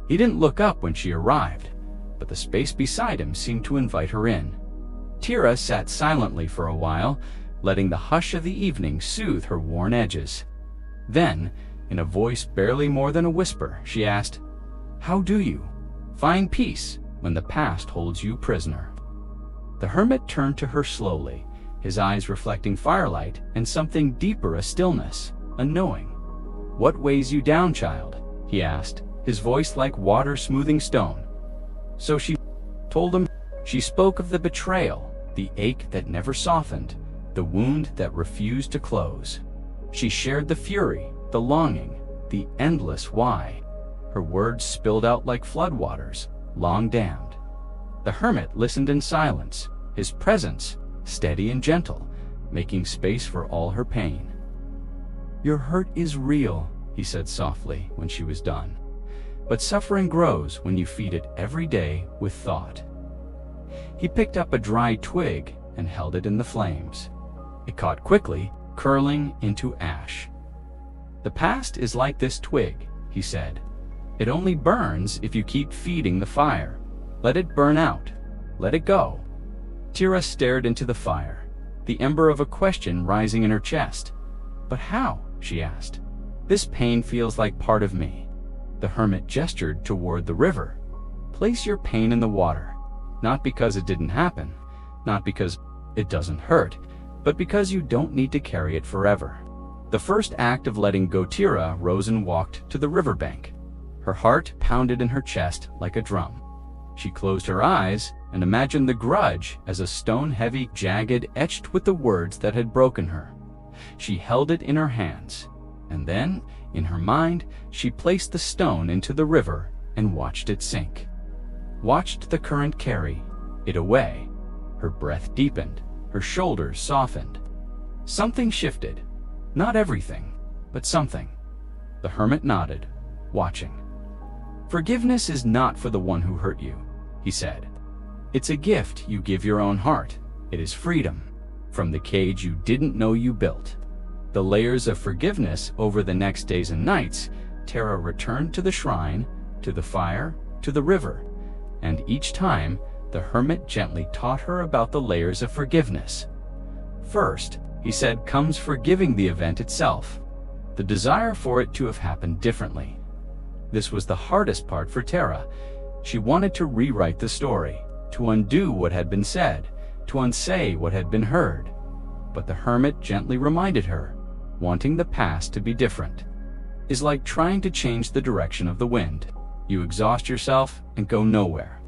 He didn't look up when she arrived, but the space beside him seemed to invite her in. Tira sat silently for a while, letting the hush of the evening soothe her worn edges. Then, in a voice barely more than a whisper, she asked, "How do you find peace when the past holds you prisoner?" The hermit turned to her slowly, his eyes reflecting firelight and something deeper, a stillness, a knowing. "What weighs you down, child?" he asked, his voice like water smoothing stone. So she told him. She spoke of the betrayal, the ache that never softened, the wound that refused to close. She shared the fury, the longing, the endless why. Her words spilled out like floodwaters, long dammed. The hermit listened in silence, his presence steady and gentle, making space for all her pain. "Your hurt is real," he said softly when she was done. "But suffering grows when you feed it every day with thought." He picked up a dry twig and held it in the flames. It caught quickly, curling into ash. "The past is like this twig," he said. "It only burns if you keep feeding the fire. Let it burn out. Let it go." Tira stared into the fire, the ember of a question rising in her chest. "But how?" she asked. "This pain feels like part of me." The hermit gestured toward the river. "Place your pain in the water, not because it didn't happen, not because it doesn't hurt, but because you don't need to carry it forever." The first act of letting go, Tira rose and walked to the riverbank. Her heart pounded in her chest like a drum. She closed her eyes and imagined the grudge as a stone-heavy, jagged, etched with the words that had broken her. She held it in her hands, and then, in her mind, she placed the stone into the river and watched it sink. Watched the current carry it away. Her breath deepened, her shoulders softened. Something shifted. Not everything, but something. The hermit nodded, watching. "Forgiveness is not for the one who hurt you," he said. "It's a gift you give your own heart. It is freedom from the cage you didn't know you built." The layers of forgiveness over the next days and nights, Tara returned to the shrine, to the fire, to the river, and each time the hermit gently taught her about the layers of forgiveness. First, he said, comes forgiving the event itself, the desire for it to have happened differently. This was the hardest part for Tara. She wanted to rewrite the story, to undo what had been said, to unsay what had been heard. But the hermit gently reminded her, wanting the past to be different is like trying to change the direction of the wind. You exhaust yourself and go nowhere.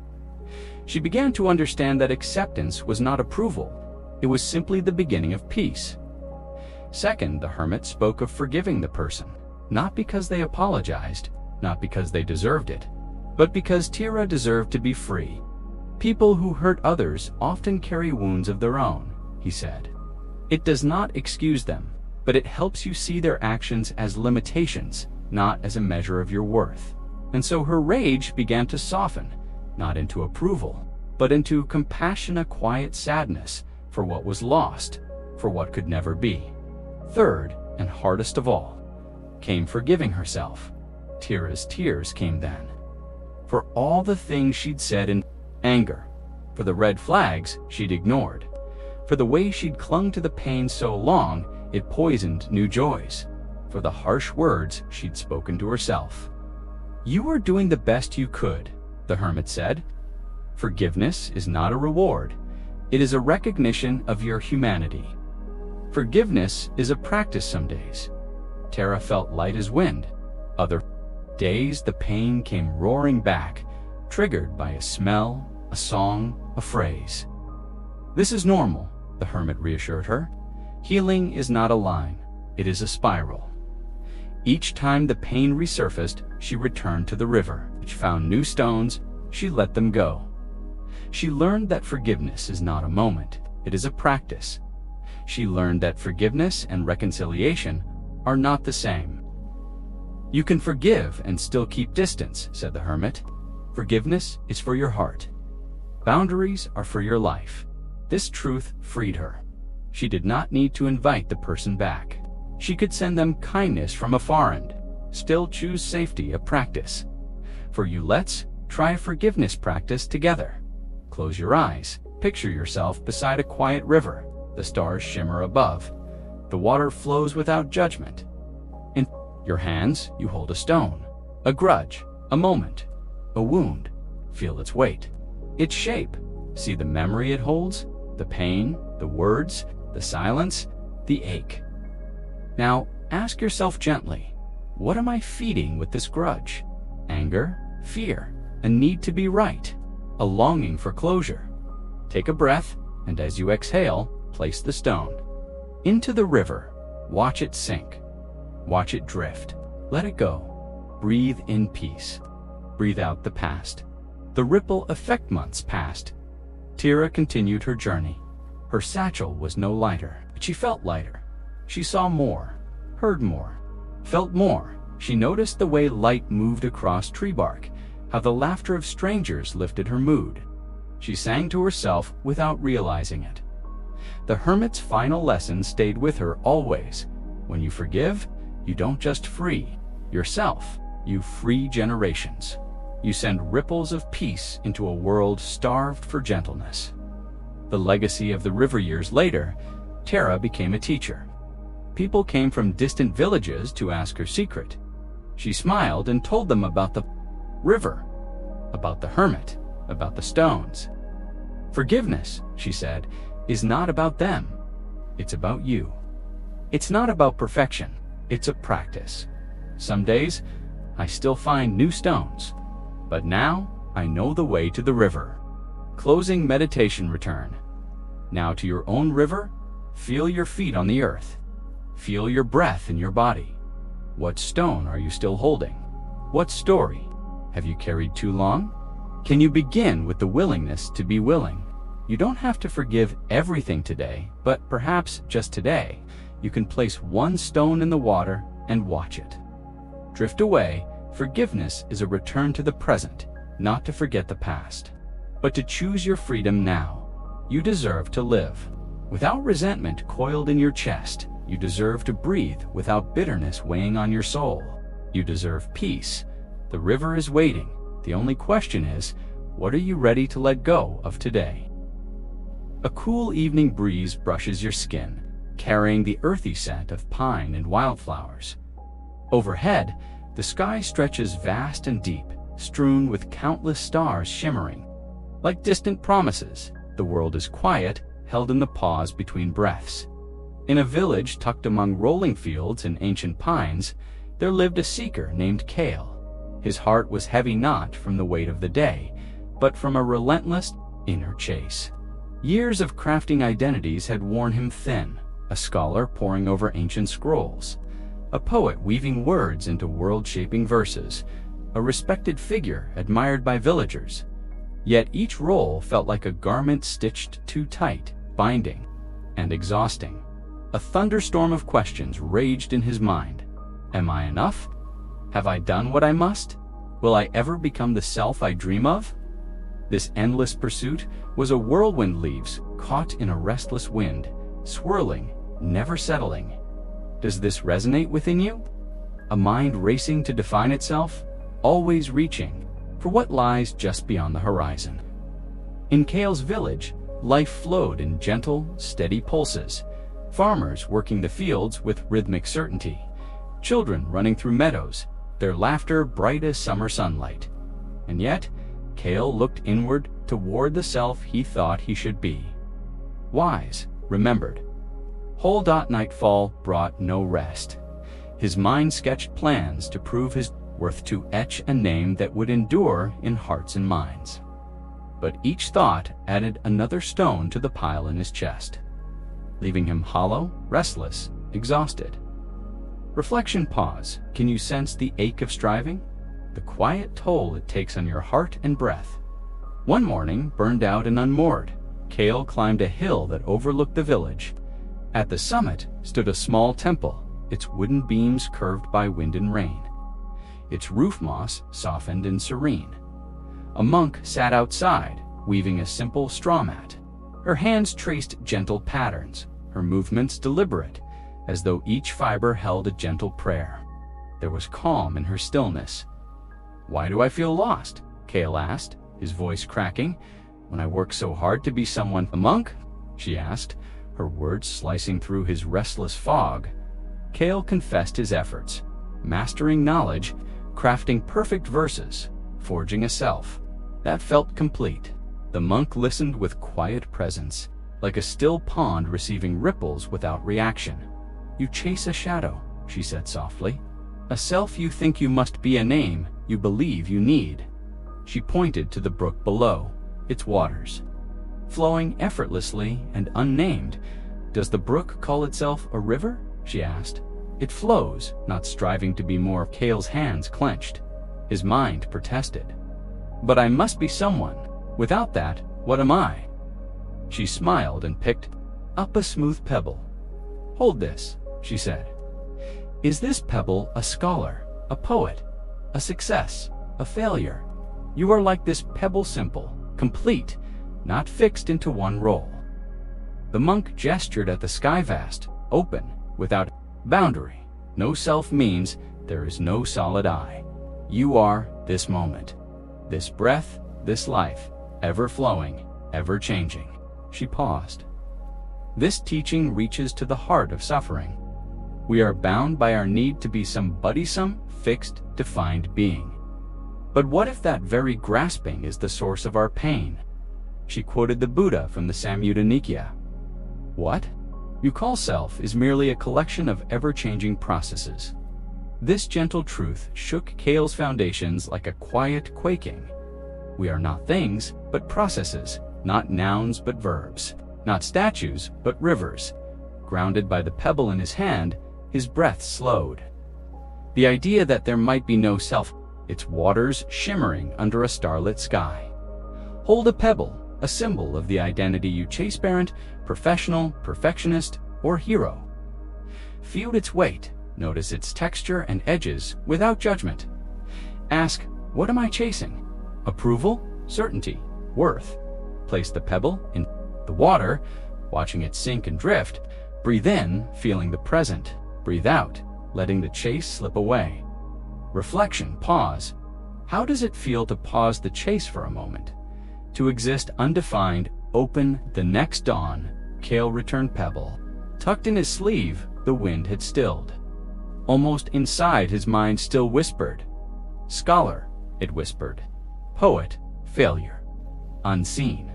She began to understand that acceptance was not approval. It was simply the beginning of peace. Second, the hermit spoke of forgiving the person, not because they apologized, not because they deserved it, but because Tira deserved to be free. People who hurt others often carry wounds of their own, he said. It does not excuse them, but it helps you see their actions as limitations, not as a measure of your worth. And so her rage began to soften, not into approval, but into compassion, a quiet sadness for what was lost, for what could never be. Third, and hardest of all, came forgiving herself. Tira's tears came then. For all the things she'd said in anger, for the red flags she'd ignored, for the way she'd clung to the pain so long it poisoned new joys, for the harsh words she'd spoken to herself. You were doing the best you could, the hermit said. Forgiveness is not a reward. It is a recognition of your humanity. Forgiveness is a practice some days. Tara felt light as wind. Other days the pain came roaring back, triggered by a smell, a song, a phrase. This is normal, the hermit reassured her. Healing is not a line, it is a spiral. Each time the pain resurfaced, she returned to the river. She found new stones, she let them go. She learned that forgiveness is not a moment, it is a practice. She learned that forgiveness and reconciliation are not the same. You can forgive and still keep distance, said the hermit. Forgiveness is for your heart. Boundaries are for your life. This truth freed her. She did not need to invite the person back. She could send them kindness from afar and still choose safety a practice. For you, let's try a forgiveness practice together. Close your eyes. Picture yourself beside a quiet river. The stars shimmer above. The water flows without judgment. In your hands, you hold a stone, a grudge, a moment, a wound. Feel its weight, its shape. See the memory it holds, the pain, the words, the silence, the ache. Now, ask yourself gently, what am I feeding with this grudge? Anger, fear, a need to be right, a longing for closure. Take a breath, and as you exhale, place the stone into the river. Watch it sink. Watch it drift. Let it go. Breathe in peace. Breathe out the past. The ripple effect. Months passed. Tira continued her journey. Her satchel was no lighter, but she felt lighter. She saw more, heard more, felt more. She noticed the way light moved across tree bark, how the laughter of strangers lifted her mood. She sang to herself without realizing it. The hermit's final lesson stayed with her always. When you forgive, you don't just free yourself, you free generations. You send ripples of peace into a world starved for gentleness. The legacy of the river. Years later, Tara became a teacher. People came from distant villages to ask her secret. She smiled and told them about the river, about the hermit, about the stones. Forgiveness, she said, is not about them. It's about you. It's not about perfection. It's a practice. Some days, I still find new stones, but now I know the way to the river. Closing meditation. Return now to your own river. Feel your feet on the earth. Feel your breath in your body. What stone are you still holding? What story have you carried too long? Can you begin with the willingness to be willing? You don't have to forgive everything today, but perhaps just today, you can place one stone in the water and watch it drift away. Forgiveness is a return to the present, not to forget the past, but to choose your freedom now. You deserve to live without resentment coiled in your chest. You deserve to breathe without bitterness weighing on your soul. You deserve peace. The river is waiting. The only question is, what are you ready to let go of today? A cool evening breeze brushes your skin, carrying the earthy scent of pine and wildflowers. Overhead, the sky stretches vast and deep, strewn with countless stars shimmering. Like distant promises, the world is quiet, held in the pause between breaths. In a village tucked among rolling fields and ancient pines, there lived a seeker named Kale. His heart was heavy not from the weight of the day, but from a relentless inner chase. Years of crafting identities had worn him thin, a scholar poring over ancient scrolls, a poet weaving words into world-shaping verses, a respected figure admired by villagers. Yet each role felt like a garment stitched too tight, binding and exhausting. A thunderstorm of questions raged in his mind. Am I enough? Have I done what I must? Will I ever become the self I dream of? This endless pursuit was a whirlwind, leaves caught in a restless wind, swirling, never settling. Does this resonate within you? A mind racing to define itself, always reaching for what lies just beyond the horizon. In Kale's village, life flowed in gentle, steady pulses. Farmers working the fields with rhythmic certainty. Children running through meadows, their laughter bright as summer sunlight. And yet, Kale looked inward toward the self he thought he should be. Wise, remembered. Whole. Nightfall brought no rest. His mind sketched plans to prove his worth, to etch a name that would endure in hearts and minds. But each thought added another stone to the pile in his chest, leaving him hollow, restless, exhausted. Reflection. Pause. Can you sense the ache of striving? The quiet toll it takes on your heart and breath. One morning, burned out and unmoored, Kale climbed a hill that overlooked the village. At the summit stood a small temple, its wooden beams curved by wind and rain, its roof moss softened and serene. A monk sat outside, weaving a simple straw mat. Her hands traced gentle patterns, her movements deliberate, as though each fiber held a gentle prayer. There was calm in her stillness. "Why do I feel lost?" Kale asked, his voice cracking. "When I work so hard to be someone." "A monk?" she asked, her words slicing through his restless fog. Kale confessed his efforts, mastering knowledge, crafting perfect verses, forging a self. That felt complete. The monk listened with quiet presence, like a still pond receiving ripples without reaction. "You chase a shadow," she said softly. "A self you think you must be, a name you believe you need." She pointed to the brook below, its waters flowing effortlessly and unnamed. "Does the brook call itself a river?" she asked. "It flows, not striving to be more." Kale's hands clenched. His mind protested. "But I must be someone. Without that, what am I?" She smiled and picked up a smooth pebble. "Hold this," she said. "Is this pebble a scholar, a poet, a success, a failure? You are like this pebble, simple, complete, not fixed into one role." The monk gestured at the sky, vast, open, without boundary. "No self means there is no solid I. You are this moment, this breath, this life, ever flowing, ever changing." She paused. This teaching reaches to the heart of suffering. We are bound by our need to be somebody, some fixed, defined being. But what if that very grasping is the source of our pain? She quoted the Buddha from the Samyutta Nikaya. "What you call self is merely a collection of ever-changing processes." This gentle truth shook Kale's foundations like a quiet quaking. We are not things, but processes, not nouns, but verbs, not statues, but rivers. Grounded by the pebble in his hand, his breath slowed. The idea that there might be no self, its waters shimmering under a starlit sky. Hold a pebble, a symbol of the identity you chase, parent, professional, perfectionist, or hero. Feel its weight, notice its texture and edges without judgment. Ask, what am I chasing? Approval, certainty, worth. Place the pebble in the water, watching it sink and drift. Breathe in, feeling the present. Breathe out, letting the chase slip away. Reflection, pause. How does it feel to pause the chase for a moment? To exist undefined, open, the next dawn. Kale returned pebble. Tucked in his sleeve, the wind had stilled. Almost inside, his mind still whispered. Scholar, it whispered. Poet, failure. Unseen.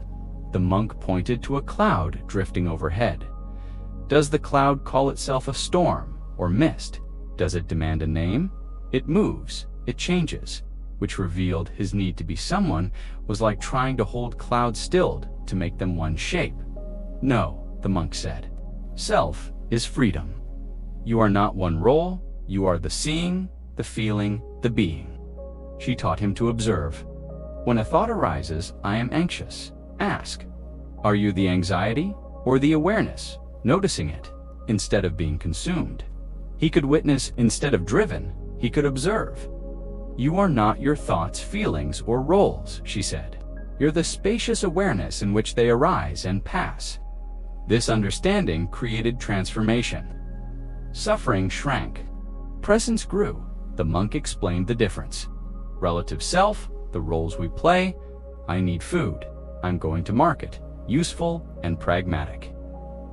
The monk pointed to a cloud drifting overhead. Does the cloud call itself a storm or mist? Does it demand a name? It moves, it changes, which revealed his need to be someone was like trying to hold clouds stilled to make them one shape. No, the monk said. Self is freedom. You are not one role, you are the seeing, the feeling, the being. She taught him to observe. When a thought arises, I am anxious. Ask, are you the anxiety or the awareness, noticing it instead of being consumed? He could witness instead of driven, he could observe. You are not your thoughts, feelings, or roles, she said. You're the spacious awareness in which they arise and pass. This understanding created transformation. Suffering shrank. Presence grew. The monk explained the difference. Relative self, the roles we play. I need food. I'm going to market. Useful and pragmatic.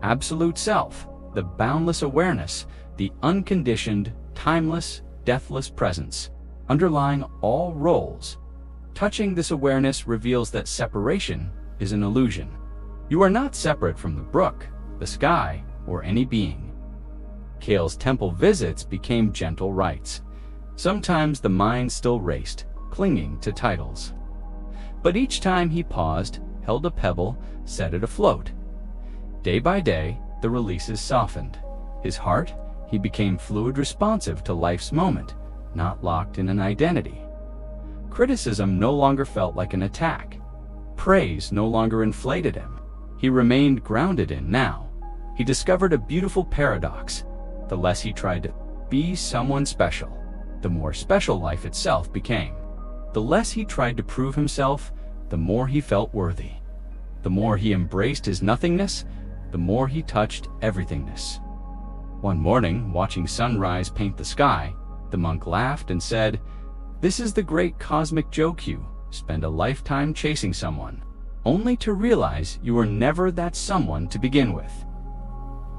Absolute self, the boundless awareness, the unconditioned, timeless, deathless presence, underlying all roles. Touching this awareness reveals that separation is an illusion. You are not separate from the brook, the sky, or any being. Kale's temple visits became gentle rites. Sometimes the mind still raced, clinging to titles. But each time he paused, held a pebble, set it afloat. Day by day, the releases softened. His heart, he became fluid, responsive to life's moment, not locked in an identity. Criticism no longer felt like an attack. Praise no longer inflated him. He remained grounded in now. He discovered a beautiful paradox. The less he tried to be someone special, the more special life itself became. The less he tried to prove himself, the more he felt worthy. The more he embraced his nothingness, the more he touched everythingness. One morning, watching sunrise paint the sky, the monk laughed and said, "This is the great cosmic joke. You spend a lifetime chasing someone, only to realize you were never that someone to begin with."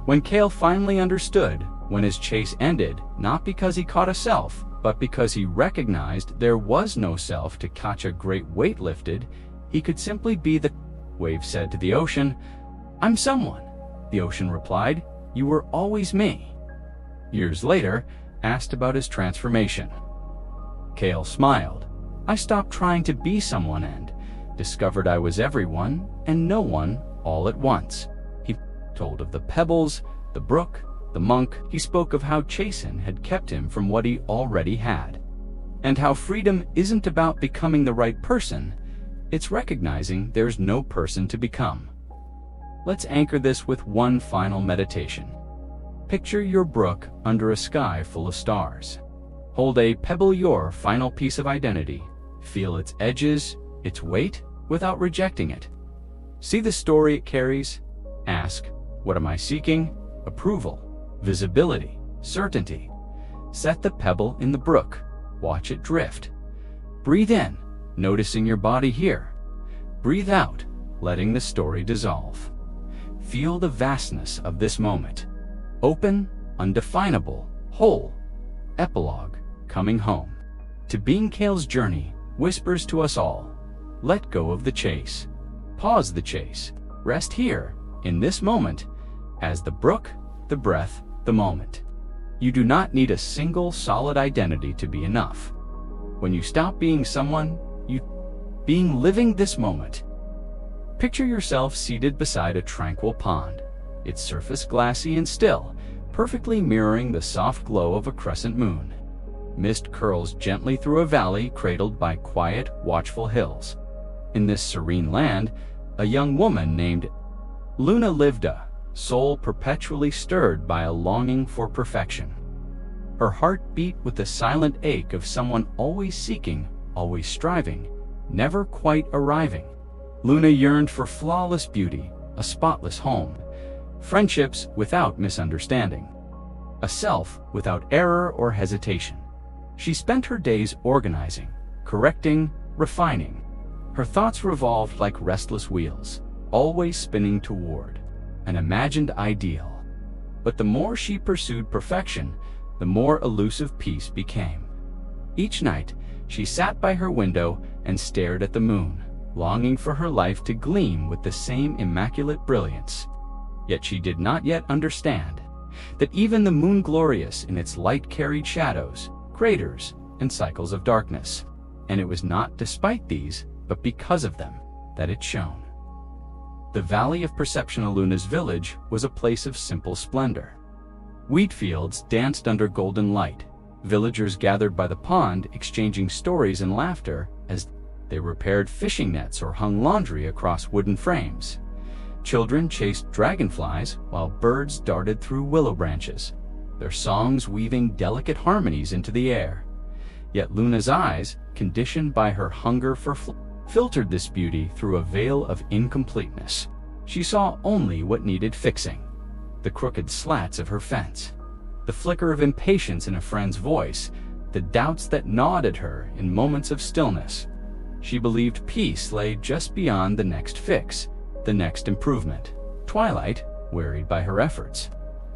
When Kale finally understood, when his chase ended, not because he caught a self, but because he recognized there was no self to catch a great weight lifted, he could simply be the wave said to the ocean, "I'm someone." The ocean replied, "You were always me." Years later, asked about his transformation. Kale smiled. "I stopped trying to be someone and discovered I was everyone and no one all at once." He told of the pebbles, the brook, the monk. He spoke of how chasing had kept him from what he already had, and how freedom isn't about becoming the right person, it's recognizing there's no person to become. Let's anchor this with one final meditation. Picture your brook under a sky full of stars. Hold a pebble, your final piece of identity. Feel its edges, its weight, without rejecting it. See the story it carries. Ask, what am I seeking? Approval, visibility, certainty. Set the pebble in the brook. Watch it drift. Breathe in, noticing your body here. Breathe out, letting the story dissolve. Feel the vastness of this moment. Open, undefinable, whole. Epilogue, coming home. To being Kale's journey whispers to us all, let go of the chase. Pause the chase. Rest here, in this moment, as the brook, the breath, the moment. You do not need a single solid identity to be enough. When you stop being someone, living this moment. Picture yourself seated beside a tranquil pond, its surface glassy and still, perfectly mirroring the soft glow of a crescent moon. Mist curls gently through a valley cradled by quiet, watchful hills. In this serene land, a young woman named Luna lived, a soul perpetually stirred by a longing for perfection. Her heart beat with the silent ache of someone always seeking, always striving, never quite arriving. Luna yearned for flawless beauty, a spotless home, friendships without misunderstanding, a self without error or hesitation. She spent her days organizing, correcting, refining. Her thoughts revolved like restless wheels, always spinning toward an imagined ideal. But the more she pursued perfection, the more elusive peace became. Each night, she sat by her window and stared at the moon, longing for her life to gleam with the same immaculate brilliance. Yet she did not yet understand that even the moon, glorious in its light, carried shadows, craters, and cycles of darkness. And it was not despite these, but because of them, that it shone. The Valley of Perception, Luna's village, was a place of simple splendor. Wheat fields danced under golden light. Villagers gathered by the pond, exchanging stories and laughter as they repaired fishing nets or hung laundry across wooden frames. Children chased dragonflies while birds darted through willow branches, their songs weaving delicate harmonies into the air. Yet Luna's eyes, conditioned by her hunger for filtered this beauty through a veil of incompleteness. She saw only what needed fixing: the crooked slats of her fence, the flicker of impatience in a friend's voice, the doubts that gnawed at her in moments of stillness. She believed peace lay just beyond the next fix, the next improvement. Twilight, wearied by her efforts,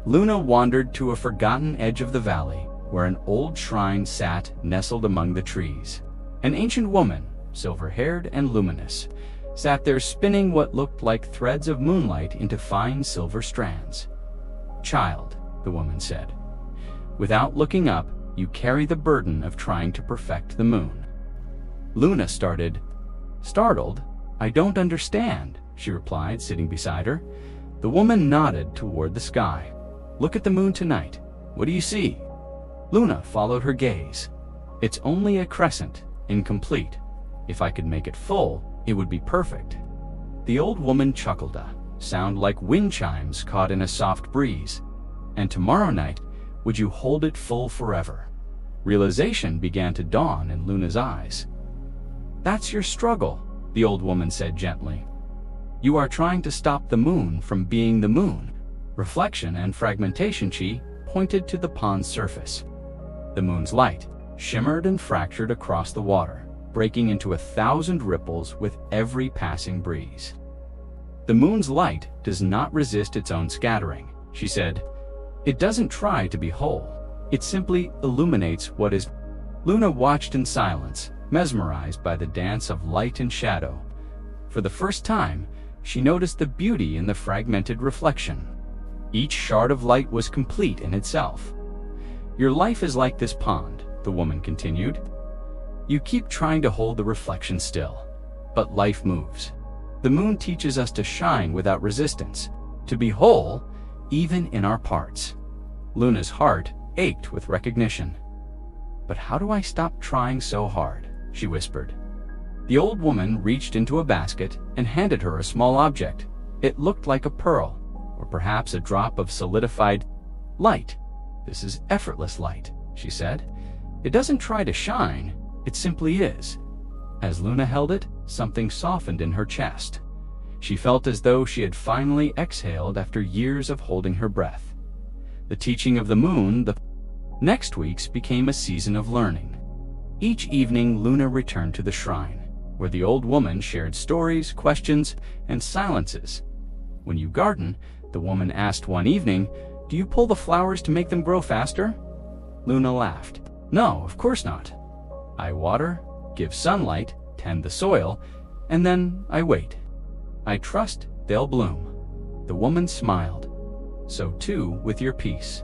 Luna wandered to a forgotten edge of the valley, where an old shrine sat nestled among the trees. An ancient woman, silver-haired and luminous, sat there spinning what looked like threads of moonlight into fine silver strands. "Child," the woman said, "without looking up, you carry the burden of trying to perfect the moon." Luna started. Startled, "I don't understand," she replied, sitting beside her. The woman nodded toward the sky. "Look at the moon tonight. What do you see?" Luna followed her gaze. "It's only a crescent, incomplete. If I could make it full, it would be perfect." The old woman chuckled, a sound like wind chimes caught in a soft breeze. "And tomorrow night, would you hold it full forever?" Realization began to dawn in Luna's eyes. That's your struggle, the old woman said gently. You are trying to stop the moon from being the moon. Reflection and fragmentation. She pointed to the pond's surface. The moon's light shimmered and fractured across the water, breaking into 1,000 ripples with every passing breeze. The moon's light does not resist its own scattering, she said. It doesn't try to be whole. It simply illuminates what is. Luna watched in silence, mesmerized by the dance of light and shadow. For the first time, she noticed the beauty in the fragmented reflection. Each shard of light was complete in itself. Your life is like this pond, the woman continued. You keep trying to hold the reflection still, but life moves. The moon teaches us to shine without resistance, to be whole, even in our parts. Luna's heart ached with recognition. But how do I stop trying so hard? She whispered. The old woman reached into a basket and handed her a small object. It looked like a pearl, or perhaps a drop of solidified light. This is effortless light, she said. It doesn't try to shine, it simply is. As Luna held it, something softened in her chest. She felt as though she had finally exhaled after years of holding her breath. The teaching of the moon, the next weeks became a season of learning. Each evening, Luna returned to the shrine, where the old woman shared stories, questions, and silences. When you garden, the woman asked one evening, do you pull the flowers to make them grow faster? Luna laughed. No, of course not. I water, give sunlight, tend the soil, and then I wait. I trust they'll bloom. The woman smiled. So too with your peace.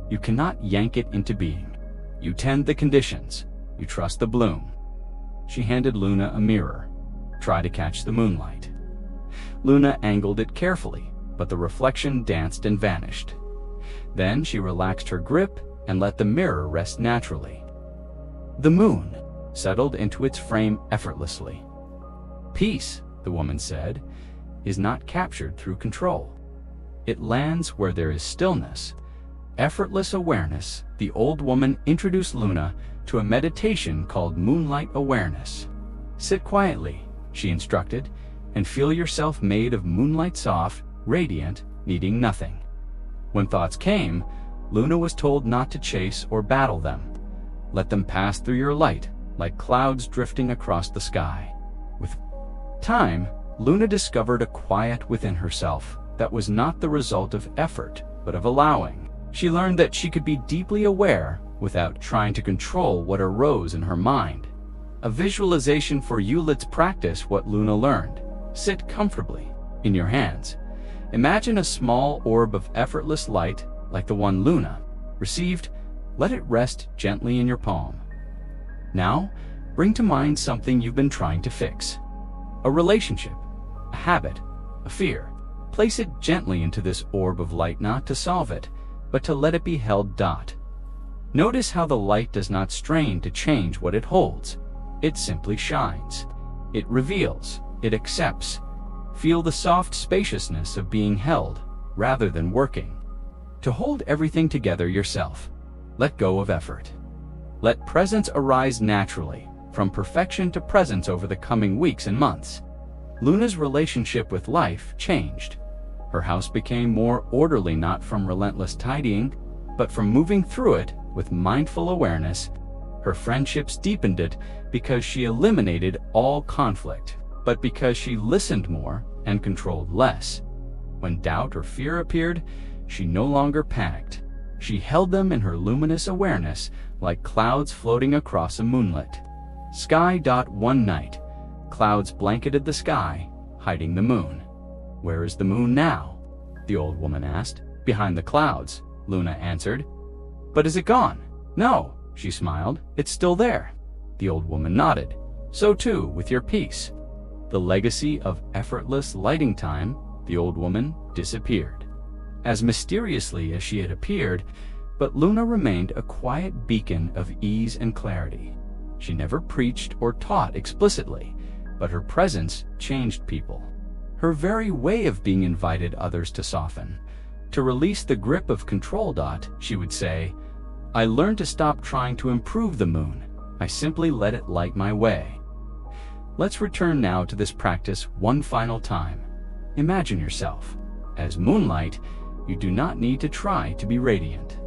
You cannot yank it into being. You tend the conditions. You trust the bloom. She handed Luna a mirror. Try to catch the moonlight. Luna angled it carefully, but the reflection danced and vanished. Then she relaxed her grip and let the mirror rest naturally. The moon settled into its frame effortlessly. Peace, the woman said, is not captured through control. It lands where there is stillness. Effortless awareness. The old woman introduced Luna to a meditation called Moonlight awareness. Sit quietly, she instructed, and feel yourself made of moonlight, soft, radiant, needing nothing. When thoughts came, Luna was told not to chase or battle them. Let them pass through your light, like clouds drifting across the sky. With time, Luna discovered a quiet within herself that was not the result of effort, but of allowing. She learned that she could be deeply aware without trying to control what arose in her mind. A visualization for you. Let's practice what Luna learned. Sit comfortably in your hands. Imagine a small orb of effortless light like the one Luna received. Let it rest gently in your palm. Now, bring to mind something you've been trying to fix. A relationship, a habit, a fear. Place it gently into this orb of light, not to solve it, but to let it be held. Notice how the light does not strain to change what it holds. It simply shines. It reveals. It accepts. Feel the soft spaciousness of being held, rather than working to hold everything together yourself. Let go of effort. Let presence arise naturally, from perfection to presence over the coming weeks and months. Luna's relationship with life changed. Her house became more orderly, not from relentless tidying, but from moving through it with mindful awareness. Her friendships deepened it because she eliminated all conflict, but because she listened more and controlled less. When doubt or fear appeared, she no longer panicked. She held them in her luminous awareness like clouds floating across a moonlit sky. One night, clouds blanketed the sky, hiding the moon. Where is the moon now? The old woman asked. Behind the clouds, Luna answered. But is it gone? No, she smiled. It's still there. The old woman nodded. So too with your peace. The legacy of effortless lighting time, the old woman disappeared. As mysteriously as she had appeared, but Luna remained a quiet beacon of ease and clarity. She never preached or taught explicitly, but her presence changed people. Her very way of being invited others to soften, to release the grip of control. She would say, I learned to stop trying to improve the moon. I simply let it light my way. Let's return now to this practice one final time. Imagine yourself. As moonlight, you do not need to try to be radiant.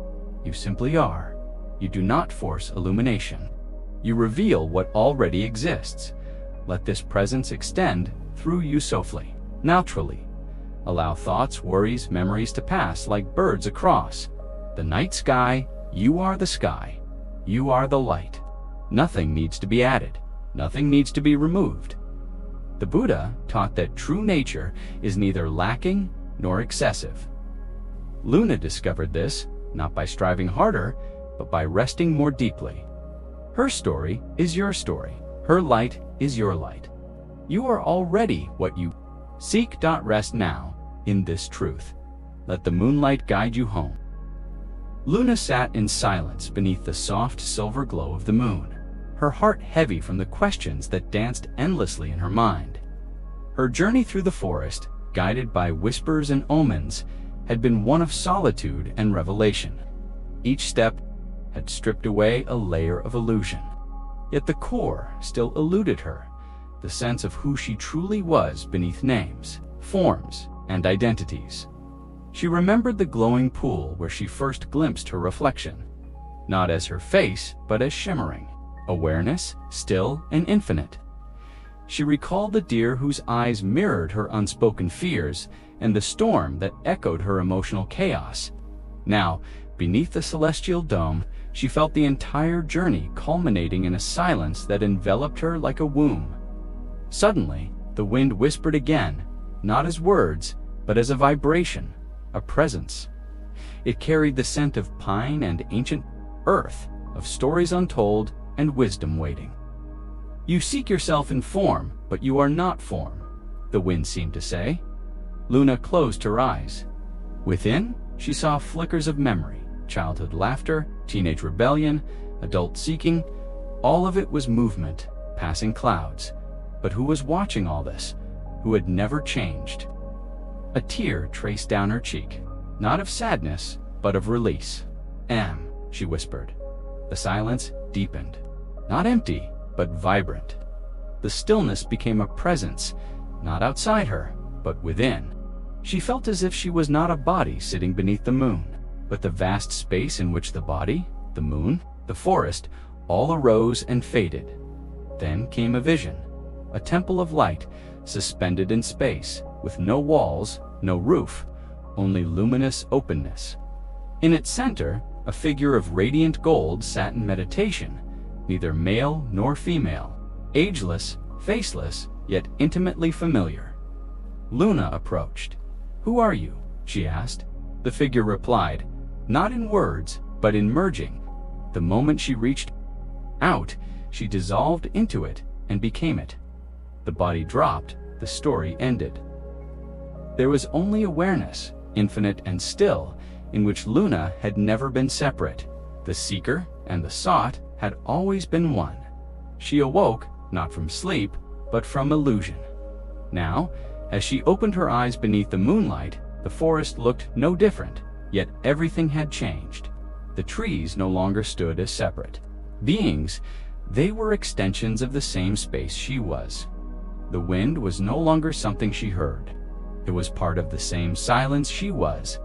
You simply are. You do not force illumination. You reveal what already exists. Let this presence extend through you softly, naturally. Allow thoughts, worries, memories to pass like birds across the night sky. You are the sky. You are the light. Nothing needs to be added. Nothing needs to be removed. The Buddha taught that true nature is neither lacking nor excessive. Luna discovered this not by striving harder, but by resting more deeply. Her story is your story. Her light is your light. You are already what you seek. Rest now in this truth. Let the moonlight guide you home. Luna sat in silence beneath the soft silver glow of the moon, her heart heavy from the questions that danced endlessly in her mind. Her journey through the forest, guided by whispers and omens, had been one of solitude and revelation. Each step had stripped away a layer of illusion. Yet the core still eluded her, the sense of who she truly was beneath names, forms, and identities. She remembered the glowing pool where she first glimpsed her reflection, not as her face, but as shimmering, awareness, still and infinite. She recalled the deer whose eyes mirrored her unspoken fears and the storm that echoed her emotional chaos. Now, beneath the celestial dome, she felt the entire journey culminating in a silence that enveloped her like a womb. Suddenly, the wind whispered again, not as words, but as a vibration, a presence. It carried the scent of pine and ancient earth, of stories untold and wisdom waiting. You seek yourself in form, but you are not form, the wind seemed to say. Luna closed her eyes. Within, she saw flickers of memory, childhood laughter, teenage rebellion, adult seeking. All of it was movement, passing clouds. But who was watching all this? Who had never changed? A tear traced down her cheek, not of sadness, but of release. She whispered. The silence deepened, not empty, but vibrant. The stillness became a presence, not outside her, but within. She felt as if she was not a body sitting beneath the moon, but the vast space in which the body, the moon, the forest, all arose and faded. Then came a vision, a temple of light, suspended in space, with no walls, no roof, only luminous openness. In its center, a figure of radiant gold sat in meditation, neither male nor female, ageless, faceless, yet intimately familiar. Luna approached. "Who are you?" she asked. The figure replied, not in words, but in merging. The moment she reached out, she dissolved into it and became it. The body dropped, the story ended. There was only awareness, infinite and still, in which Luna had never been separate. The seeker and the sought had always been one. She awoke, not from sleep, but from illusion. Now, as she opened her eyes beneath the moonlight, the forest looked no different, yet everything had changed. The trees no longer stood as separate beings. They were extensions of the same space she was. The wind was no longer something she heard. It was part of the same silence she was.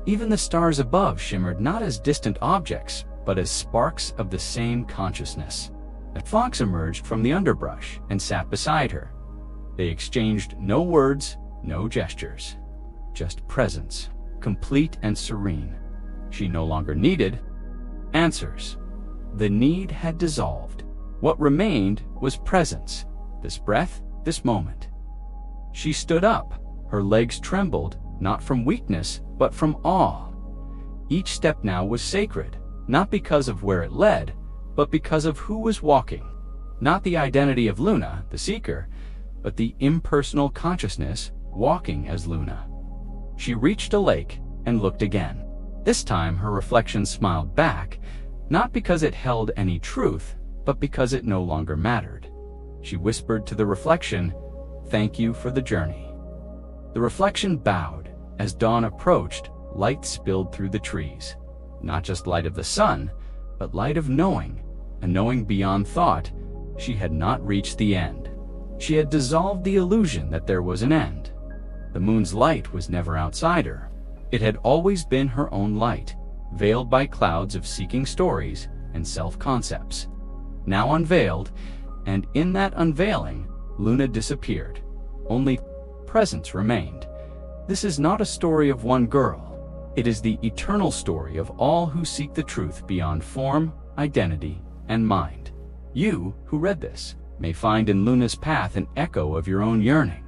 Even the stars above shimmered not as distant objects, but as sparks of the same consciousness. A fox emerged from the underbrush and sat beside her. They exchanged no words, no gestures, just presence, complete and serene. She no longer needed answers. The need had dissolved. What remained was presence, this breath, this moment. She stood up. Her legs trembled, not from weakness, but from awe. Each step now was sacred, not because of where it led, but because of who was walking. Not the identity of Luna, the seeker, but the impersonal consciousness walking as Luna. She reached a lake and looked again. This time her reflection smiled back, not because it held any truth, but because it no longer mattered. She whispered to the reflection, "Thank you for the journey." The reflection bowed. As dawn approached, light spilled through the trees. Not just light of the sun, but light of knowing, a knowing beyond thought. She had not reached the end. She had dissolved the illusion that there was an end. The moon's light was never outside her. It had always been her own light, veiled by clouds of seeking stories and self-concepts. Now unveiled, and in that unveiling, Luna disappeared. Only presence remained. This is not a story of one girl. It is the eternal story of all who seek the truth beyond form, identity, and mind. You, who read this, may find in Luna's path an echo of your own yearning.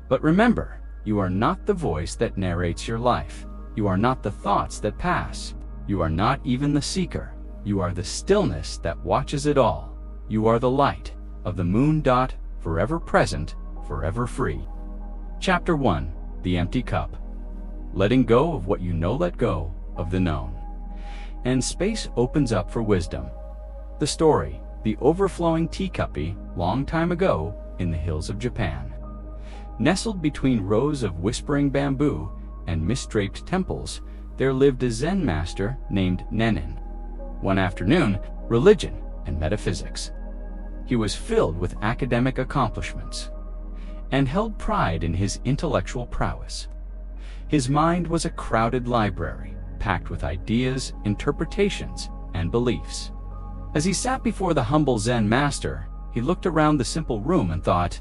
But remember, you are not the voice that narrates your life. You are not the thoughts that pass. You are not even the seeker. You are the stillness that watches it all. You are the light of the moon dot, forever present, forever free. Chapter 1. The Empty Cup. Letting go of what you know, let go of the known. And space opens up for wisdom. The story, the overflowing teacuppy, long time ago in the hills of Japan. Nestled between rows of whispering bamboo and mist-draped temples, there lived a Zen master named Nenin. One afternoon, religion and metaphysics. He was filled with academic accomplishments and held pride in his intellectual prowess. His mind was a crowded library, packed with ideas, interpretations, and beliefs. As he sat before the humble Zen master, he looked around the simple room and thought,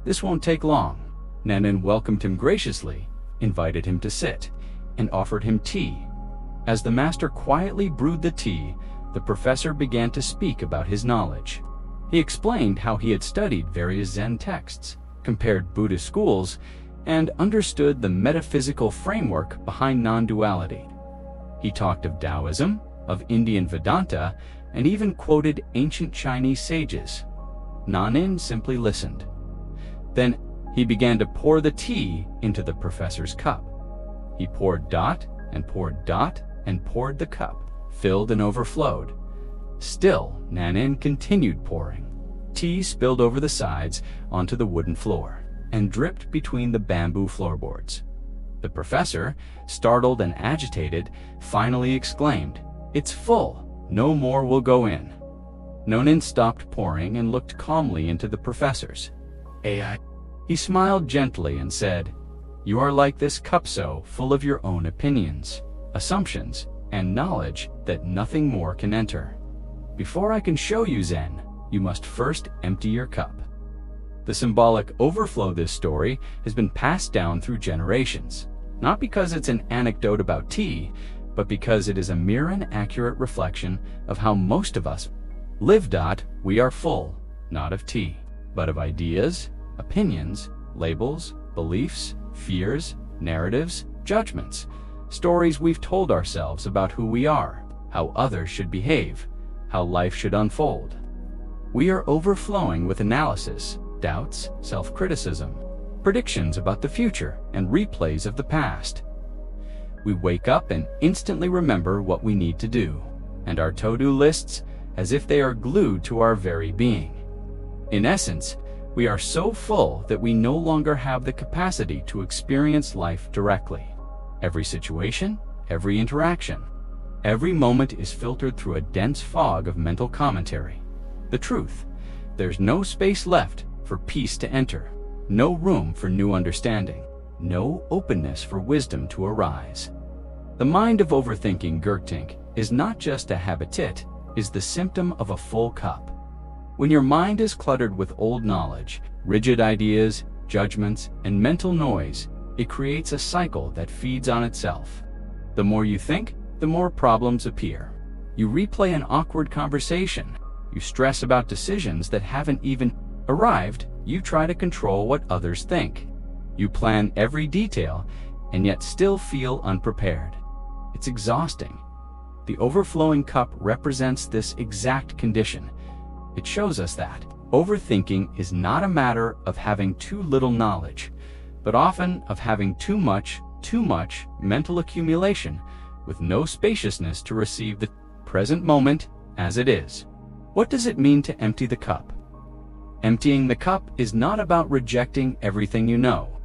"This won't take long." Nenin welcomed him graciously, invited him to sit, and offered him tea. As the master quietly brewed the tea, the professor began to speak about his knowledge. He explained how he had studied various Zen texts, compared Buddhist schools, and understood the metaphysical framework behind non-duality. He talked of Taoism, of Indian Vedanta, and even quoted ancient Chinese sages. Nenin simply listened. Then he began to pour the tea into the professor's cup. He poured dot and poured dot and poured the cup, filled and overflowed. Still, Nenin continued pouring. Tea spilled over the sides onto the wooden floor and dripped between the bamboo floorboards. The professor, startled and agitated, finally exclaimed, "It's full. No more will go in." Nenin stopped pouring and looked calmly into the professor's eye. He smiled gently and said, "You are like this cup, so full of your own opinions, assumptions, and knowledge that nothing more can enter. Before I can show you Zen, you must first empty your cup." The symbolic overflow of this story has been passed down through generations, not because it's an anecdote about tea, but because it is a mere and accurate reflection of how most of us live. We are full, not of tea, but of ideas, opinions, labels, beliefs, fears, narratives, judgments, stories we've told ourselves about who we are, how others should behave, how life should unfold. We are overflowing with analysis, doubts, self-criticism, predictions about the future, and replays of the past. We wake up and instantly remember what we need to do, and our to-do lists as if they are glued to our very being. In essence, we are so full that we no longer have the capacity to experience life directly. Every situation, every interaction, every moment is filtered through a dense fog of mental commentary. The truth, there's no space left for peace to enter, no room for new understanding, no openness for wisdom to arise. The mind of overthinking Gurtink is not just a habitat, is the symptom of a full cup. When your mind is cluttered with old knowledge, rigid ideas, judgments, and mental noise, it creates a cycle that feeds on itself. The more you think, the more problems appear. You replay an awkward conversation. You stress about decisions that haven't even arrived. You try to control what others think. You plan every detail and yet still feel unprepared. It's exhausting. The overflowing cup represents this exact condition. It shows us that overthinking is not a matter of having too little knowledge, but often of having too much mental accumulation with no spaciousness to receive the present moment as it is. What does it mean to empty the cup? Emptying the cup is not about rejecting everything you know.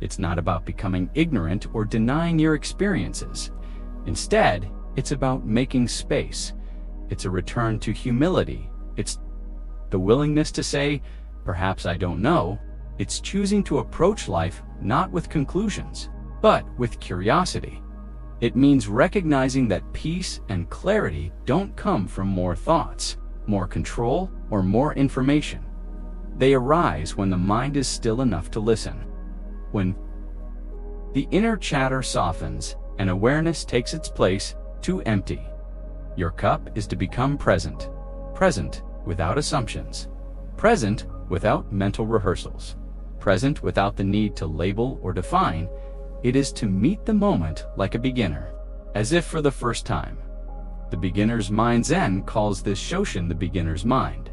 It's not about becoming ignorant or denying your experiences. Instead, it's about making space. It's a return to humility. It's the willingness to say, Perhaps I don't know. It's choosing to approach life not with conclusions, but with curiosity. It means recognizing that peace and clarity don't come from more thoughts, more control, or more information. They arise when the mind is still enough to listen. When the inner chatter softens and awareness takes its place to empty. Your cup is to become present. Present without assumptions. Present without mental rehearsals. Present without the need to label or define. It is to meet the moment like a beginner, as if for the first time. The beginner's mind Zen calls this Shoshin the beginner's mind.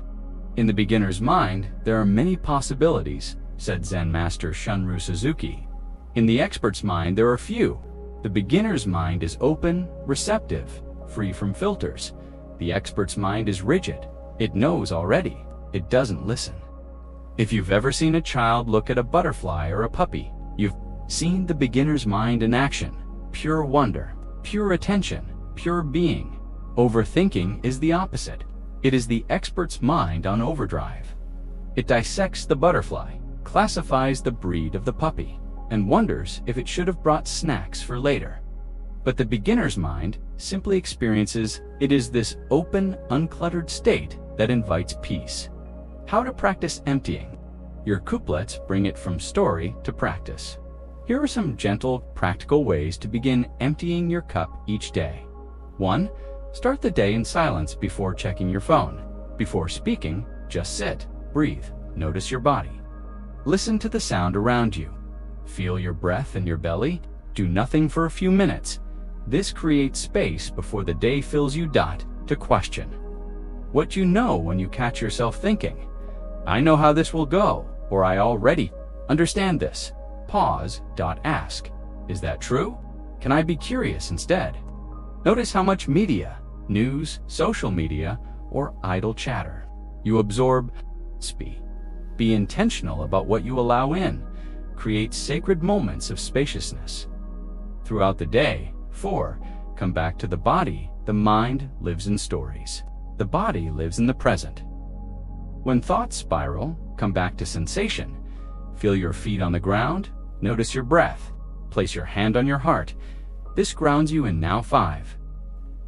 In the beginner's mind, there are many possibilities, said Zen master Shunryu Suzuki. In the expert's mind, there are few. The beginner's mind is open, receptive, free from filters. The expert's mind is rigid. It knows already. It doesn't listen. If you've ever seen a child look at a butterfly or a puppy, you've seen the beginner's mind in action. Pure wonder, pure attention, pure being. Overthinking is the opposite. It is the expert's mind on overdrive. It dissects the butterfly, classifies the breed of the puppy, and wonders if it should have brought snacks for later. But the beginner's mind simply experiences it is this open, uncluttered state that invites peace. How to practice emptying. Your couplets bring it from story to practice. Here are some gentle, practical ways to begin emptying your cup each day. 1. Start the day in silence before checking your phone. Before speaking, just sit, breathe, notice your body. Listen to the sound around you. Feel your breath in your belly. Do nothing for a few minutes. This creates space before the day fills you. To question. What you know when you catch yourself thinking, I know how this will go, or I already understand this. Pause. Ask. Is that true? Can I be curious instead? Notice how much media, news, social media, or idle chatter you absorb. Be intentional about what you allow in. Create sacred moments of spaciousness. Throughout the day. 4. Come back to the body. The mind lives in stories. The body lives in the present. When thoughts spiral, come back to sensation. Feel your feet on the ground. Notice your breath. Place your hand on your heart. This grounds you in now. 5.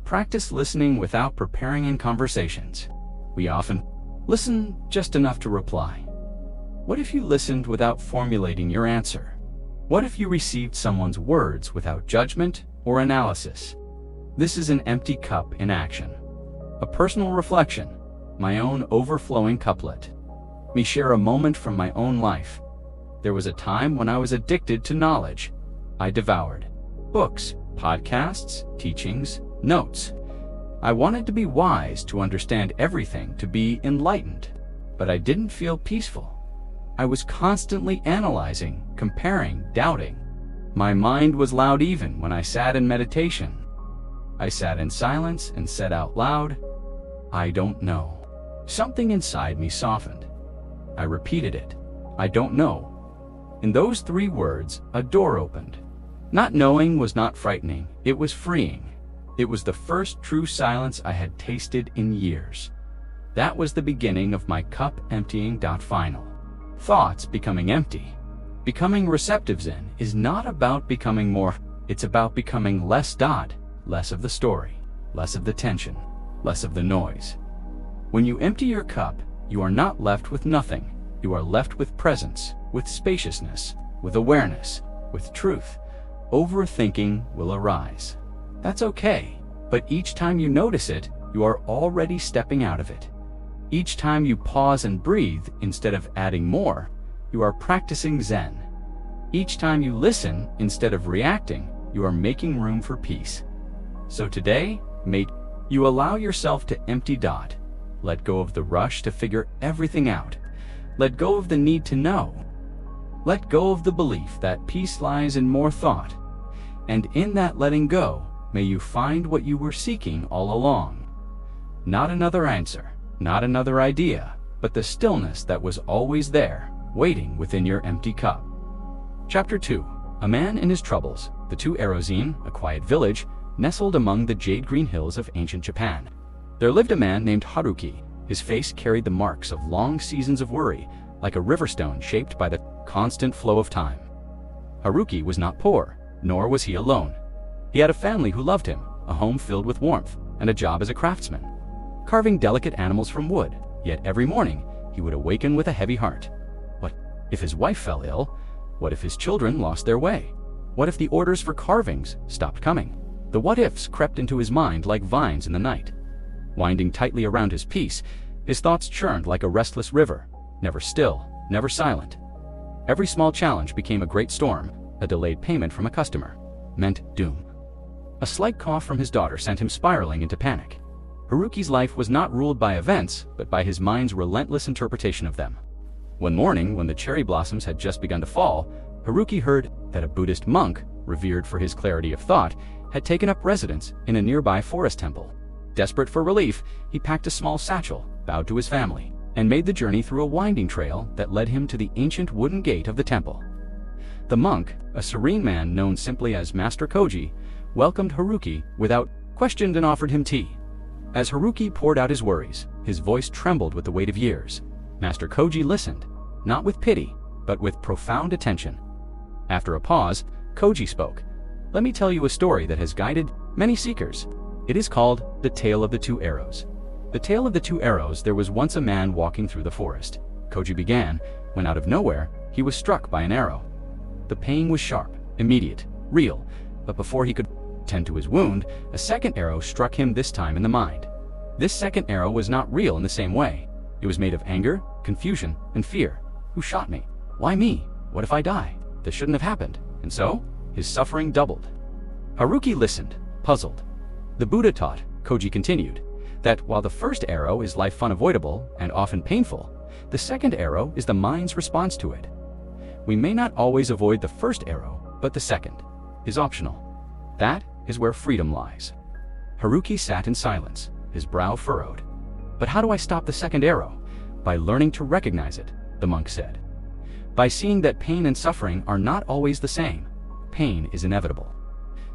Practice listening without preparing in conversations. We often listen just enough to reply. What if you listened without formulating your answer? What if you received someone's words without judgment or analysis? This is an empty cup in action. A personal reflection, my own overflowing couplet. Me share a moment from my own life. There was a time when I was addicted to knowledge. I devoured books, podcasts, teachings, notes. I wanted to be wise, to understand everything, to be enlightened, but I didn't feel peaceful. I was constantly analyzing, comparing, doubting. My mind was loud even when I sat in meditation. I sat in silence and said out loud, I don't know. Something inside me softened. I repeated it. I don't know. In those 3 words, a door opened. Not knowing was not frightening, it was freeing. It was the first true silence I had tasted in years. That was the beginning of my cup emptying. Final. Thoughts becoming empty. Becoming receptive Zen is not about becoming more, it's about becoming less. Less of the story, less of the tension, less of the noise. When you empty your cup, you are not left with nothing. You are left with presence, with spaciousness, with awareness, with truth. Overthinking will arise. That's okay, but each time you notice it, you are already stepping out of it. Each time you pause and breathe instead of adding more, you are practicing Zen. Each time you listen instead of reacting, you are making room for peace. So today, may you allow yourself to empty. Let go of the rush to figure everything out. Let go of the need to know. Let go of the belief that peace lies in more thought. And in that letting go, may you find what you were seeking all along. Not another answer, not another idea, but the stillness that was always there, waiting within your empty cup. Chapter 2. A Man in His Troubles. The 2 arrows in a quiet village nestled among the jade green hills of ancient Japan. There lived a man named Haruki. His face carried the marks of long seasons of worry, like a river stone shaped by the constant flow of time. Haruki was not poor, nor was he alone. He had a family who loved him, a home filled with warmth, and a job as a craftsman, carving delicate animals from wood. Yet every morning, he would awaken with a heavy heart. What if his wife fell ill? What if his children lost their way? What if the orders for carvings stopped coming? The what-ifs crept into his mind like vines in the night. Winding tightly around his peace, his thoughts churned like a restless river, never still, never silent. Every small challenge became a great storm. A delayed payment from a customer meant doom. A slight cough from his daughter sent him spiraling into panic. Haruki's life was not ruled by events, but by his mind's relentless interpretation of them. One morning, when the cherry blossoms had just begun to fall, Haruki heard that a Buddhist monk, revered for his clarity of thought, had taken up residence in a nearby forest temple. Desperate for relief, he packed a small satchel, bowed to his family, and made the journey through a winding trail that led him to the ancient wooden gate of the temple. The monk, a serene man known simply as Master Koji, welcomed Haruki without question and offered him tea. As Haruki poured out his worries, his voice trembled with the weight of years. Master Koji listened, not with pity, but with profound attention. After a pause, Koji spoke. "Let me tell you a story that has guided many seekers. It is called The Tale of the Two Arrows. The Tale of the Two Arrows. There was once a man walking through the forest," Koji began, when out of nowhere, he was struck by an arrow. The pain was sharp, immediate, real, but before he could tend to his wound, a second arrow struck him, this time in the mind. This second arrow was not real in the same way. It was made of anger, confusion, and fear. Who shot me? Why me? What if I die? This shouldn't have happened. And so, his suffering doubled. Haruki listened, puzzled. The Buddha taught, Koji continued, that while the first arrow is life unavoidable and often painful, the second arrow is the mind's response to it. We may not always avoid the first arrow, but the second is optional. That is where freedom lies. Haruki sat in silence, his brow furrowed. But how do I stop the second arrow? By learning to recognize it, the monk said. By seeing that pain and suffering are not always the same. Pain is inevitable.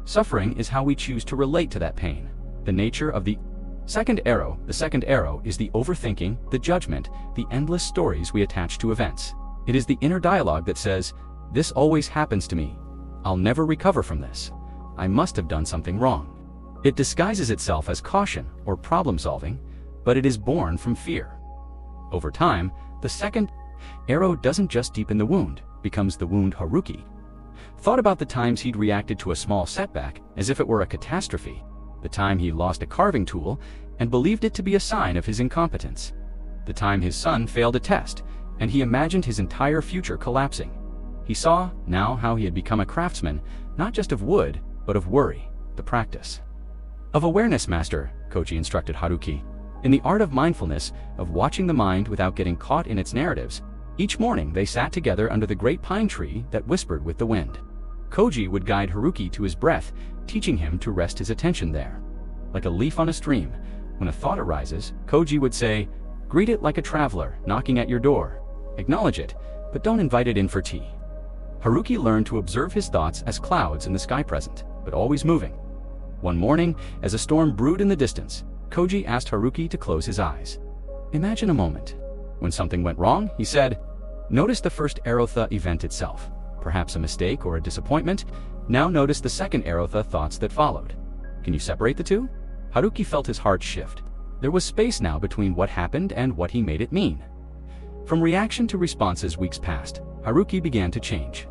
Suffering is how we choose to relate to that pain. The nature of the second arrow is the overthinking, the judgment, the endless stories we attach to events. It is the inner dialogue that says, "This always happens to me. I'll never recover from this. I must have done something wrong." It disguises itself as caution or problem solving, but it is born from fear. Over time, the second arrow doesn't just deepen the wound, becomes the wound. Haruki thought about the times he'd reacted to a small setback as if it were a catastrophe, the time he lost a carving tool and believed it to be a sign of his incompetence, the time his son failed a test and he imagined his entire future collapsing. He saw now how he had become a craftsman, not just of wood, but of worry, the practice of awareness. Master Koji instructed Haruki, in the art of mindfulness, of watching the mind without getting caught in its narratives. Each morning they sat together under the great pine tree that whispered with the wind. Koji would guide Haruki to his breath, teaching him to rest his attention there. Like a leaf on a stream, when a thought arises, Koji would say, "Greet it like a traveler knocking at your door. Acknowledge it, but don't invite it in for tea." Haruki learned to observe his thoughts as clouds in the sky, present, but always moving. One morning, as a storm brewed in the distance, Koji asked Haruki to close his eyes. "Imagine a moment when something went wrong," he said. "Notice the first arrow, the event itself, perhaps a mistake or a disappointment. Now notice the second arrow, the thoughts that followed. Can you separate the two?" Haruki felt his heart shift. There was space now between what happened and what he made it mean. From reaction to response as weeks passed, Haruki began to change.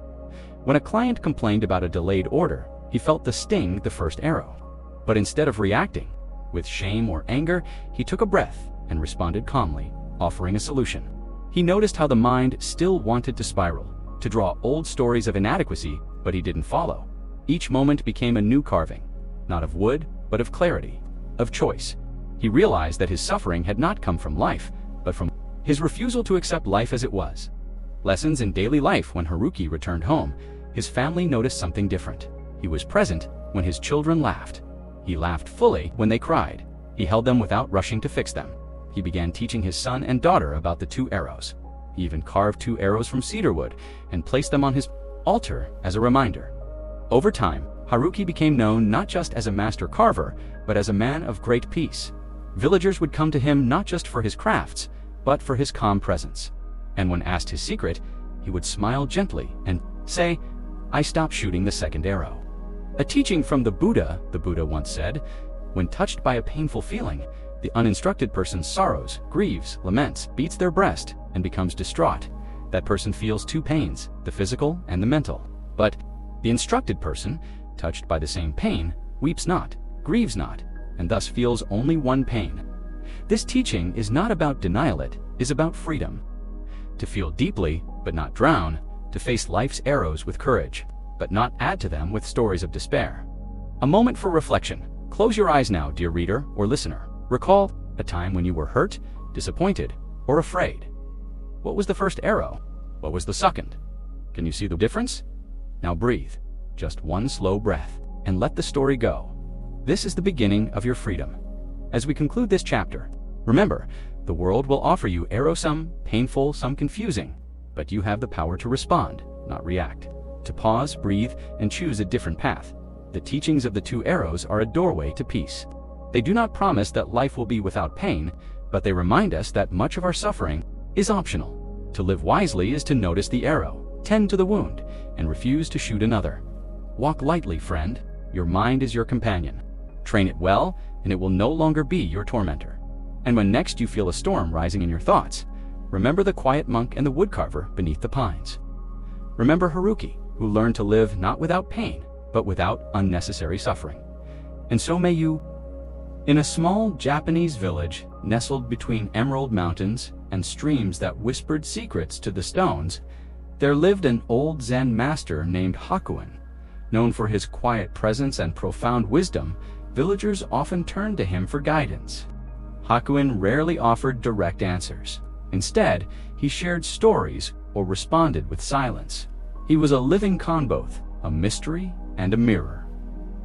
When a client complained about a delayed order, he felt the sting, the first arrow. But instead of reacting with shame or anger, he took a breath and responded calmly, offering a solution. He noticed how the mind still wanted to spiral, to draw old stories of inadequacy, but he didn't follow. Each moment became a new carving, not of wood, but of clarity, of choice. He realized that his suffering had not come from life, but from his refusal to accept life as it was. Lessons in daily life. When Haruki returned home, his family noticed something different. He was present when his children laughed. He laughed fully when they cried. He held them without rushing to fix them. He began teaching his son and daughter about the two arrows. He even carved two arrows from cedar wood and placed them on his altar as a reminder. Over time, Haruki became known not just as a master carver, but as a man of great peace. Villagers would come to him not just for his crafts, but for his calm presence. And when asked his secret, he would smile gently and say, "I stopped shooting the second arrow." A teaching from the Buddha once said, "When touched by a painful feeling, the uninstructed person sorrows, grieves, laments, beats their breast, and becomes distraught. That person feels two pains, the physical and the mental. But the instructed person, touched by the same pain, weeps not, grieves not, and thus feels only one pain." This teaching is not about denial, it is about freedom. To feel deeply, but not drown, to face life's arrows with courage, but not add to them with stories of despair. A moment for reflection. Close your eyes now, dear reader or listener. Recall a time when you were hurt, disappointed, or afraid. What was the first arrow? What was the second? Can you see the difference? Now breathe, just one slow breath, and let the story go. This is the beginning of your freedom. As we conclude this chapter, remember, the world will offer you arrows, some painful, some confusing, but you have the power to respond, not react. To pause, breathe, and choose a different path. The teachings of the two arrows are a doorway to peace. They do not promise that life will be without pain, but they remind us that much of our suffering is optional. To live wisely is to notice the arrow, tend to the wound, and refuse to shoot another. Walk lightly, friend. Your mind is your companion. Train it well, and it will no longer be your tormentor. And when next you feel a storm rising in your thoughts, remember the quiet monk and the woodcarver beneath the pines. Remember Haruki, who learned to live not without pain, but without unnecessary suffering. And so may you. In a small Japanese village, nestled between emerald mountains and streams that whispered secrets to the stones, there lived an old Zen master named Hakuin. Known for his quiet presence and profound wisdom, villagers often turned to him for guidance. Hakuin rarely offered direct answers. Instead, he shared stories or responded with silence. He was a living both a mystery and a mirror.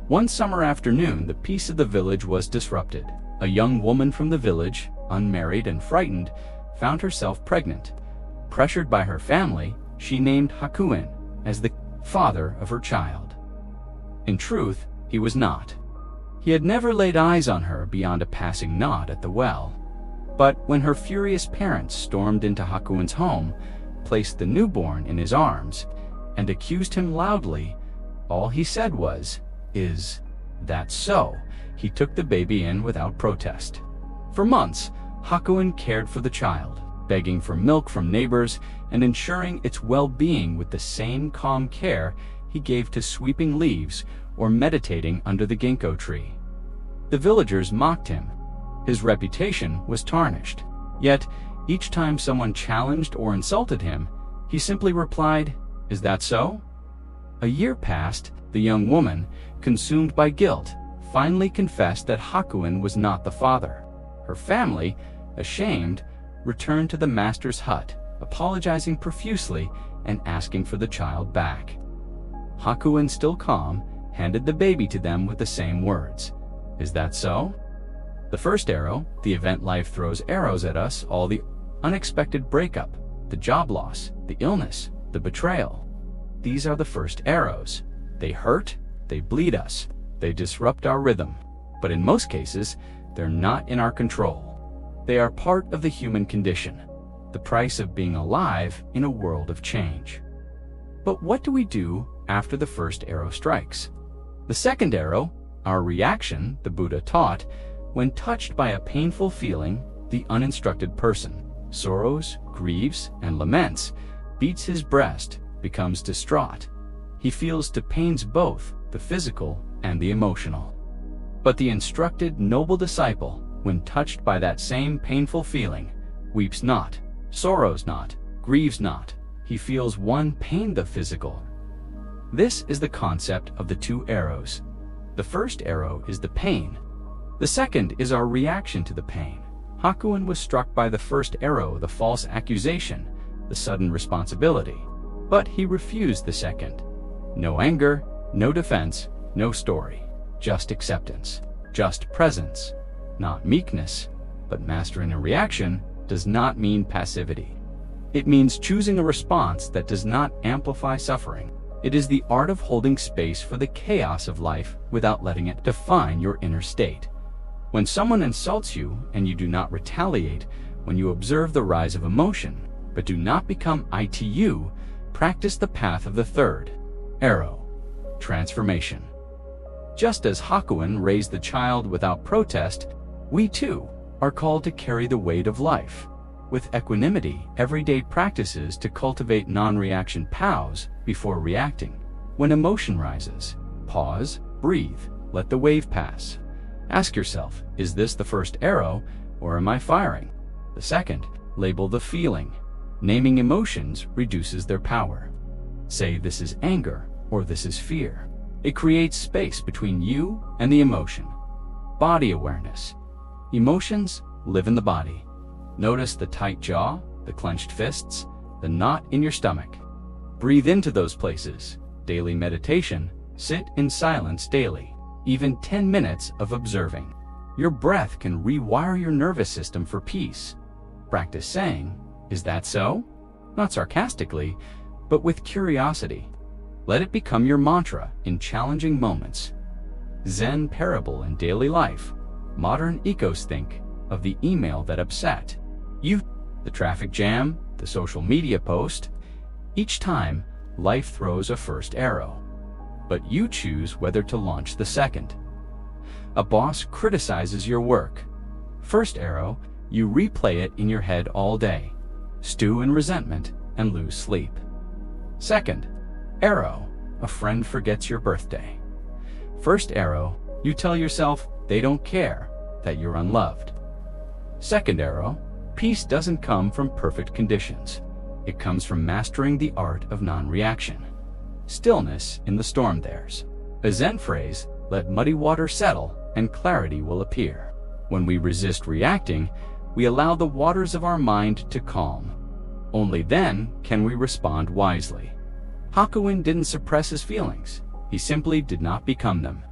One summer afternoon, the peace of the village was disrupted. A young woman from the village, unmarried and frightened, found herself pregnant. Pressured by her family, she named Hakuin as the father of her child. In truth, he was not. He had never laid eyes on her beyond a passing nod at the well. But when her furious parents stormed into Hakuin's home, placed the newborn in his arms, and accused him loudly, all he said was, "Is that so?" He took the baby in without protest. For months, Hakuin cared for the child, begging for milk from neighbors and ensuring its well-being with the same calm care he gave to sweeping leaves or meditating under the ginkgo tree. The villagers mocked him. His reputation was tarnished. Yet, each time someone challenged or insulted him, he simply replied, "Is that so?" A year passed. The young woman, consumed by guilt, finally confessed that Hakuin was not the father. Her family, ashamed, returned to the master's hut, apologizing profusely and asking for the child back. Hakuin, still calm, handed the baby to them with the same words, "Is that so?" The first arrow, the event life throws arrows at us, all the unexpected breakup, the job loss, the illness, the betrayal. These are the first arrows. They hurt, they bleed us, they disrupt our rhythm. But in most cases, they're not in our control. They are part of the human condition, the price of being alive in a world of change. But what do we do after the first arrow strikes? The second arrow, our reaction, the Buddha taught, when touched by a painful feeling, the uninstructed person sorrows, grieves, and laments, beats his breast, becomes distraught. He feels to pains both the physical and the emotional. But the instructed noble disciple, when touched by that same painful feeling, weeps not, sorrows not, grieves not. He feels one pain, the physical. This is the concept of the two arrows. The first arrow is the pain. The second is our reaction to the pain. Hakuin was struck by the first arrow, the false accusation, the sudden responsibility. But he refused the second. No anger, no defense, no story. Just acceptance, just presence. Not meekness, but mastering a reaction does not mean passivity. It means choosing a response that does not amplify suffering. It is the art of holding space for the chaos of life without letting it define your inner state. When someone insults you and you do not retaliate, when you observe the rise of emotion, But do not become ITU, practice the path of the third arrow, transformation. Just as Hakuin raised the child without protest, we too are called to carry the weight of life. With equanimity, everyday practices to cultivate non-reaction pause before reacting. When emotion rises, pause, breathe, let the wave pass. Ask yourself, is this the first arrow, or am I firing? The second, label the feeling. Naming emotions reduces their power. Say this is anger, or this is fear. It creates space between you and the emotion. Body awareness. Emotions live in the body. Notice the tight jaw, the clenched fists, the knot in your stomach. Breathe into those places. Daily meditation, sit in silence daily. Even 10 minutes of observing. Your breath can rewire your nervous system for peace. Practice saying, "Is that so?" Not sarcastically, but with curiosity. Let it become your mantra in challenging moments. Zen parable in daily life. Modern ecos think of the email that upset you, the traffic jam, the social media post. Each time, life throws a first arrow, but you choose whether to launch the second. A boss criticizes your work. First arrow, you replay it in your head all day, stew in resentment, and lose sleep. Second arrow, a friend forgets your birthday. First arrow, you tell yourself they don't care, that you're unloved. Second arrow, peace doesn't come from perfect conditions. It comes from mastering the art of non-reaction. Stillness in the storm there's a Zen phrase, let muddy water settle and clarity will appear. When we resist reacting, we allow the waters of our mind to calm. Only then can we respond wisely. Hakuin didn't suppress his feelings. He simply did not become them.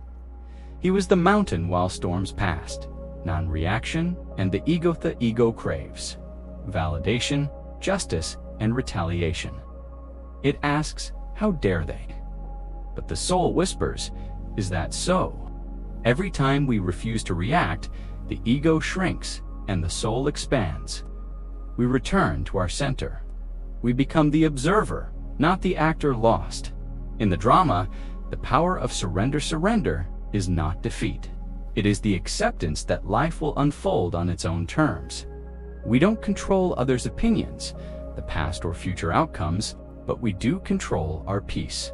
He was the mountain while storms passed. Non-reaction and the ego craves. Validation, justice, and retaliation. It asks, how dare they? But the soul whispers, is that so? Every time we refuse to react, the ego shrinks and the soul expands. We return to our center. We become the observer, not the actor lost. In the drama, the power of surrender is not defeat. It is the acceptance that life will unfold on its own terms. We don't control others' opinions, the past or future outcomes, but we do control our peace.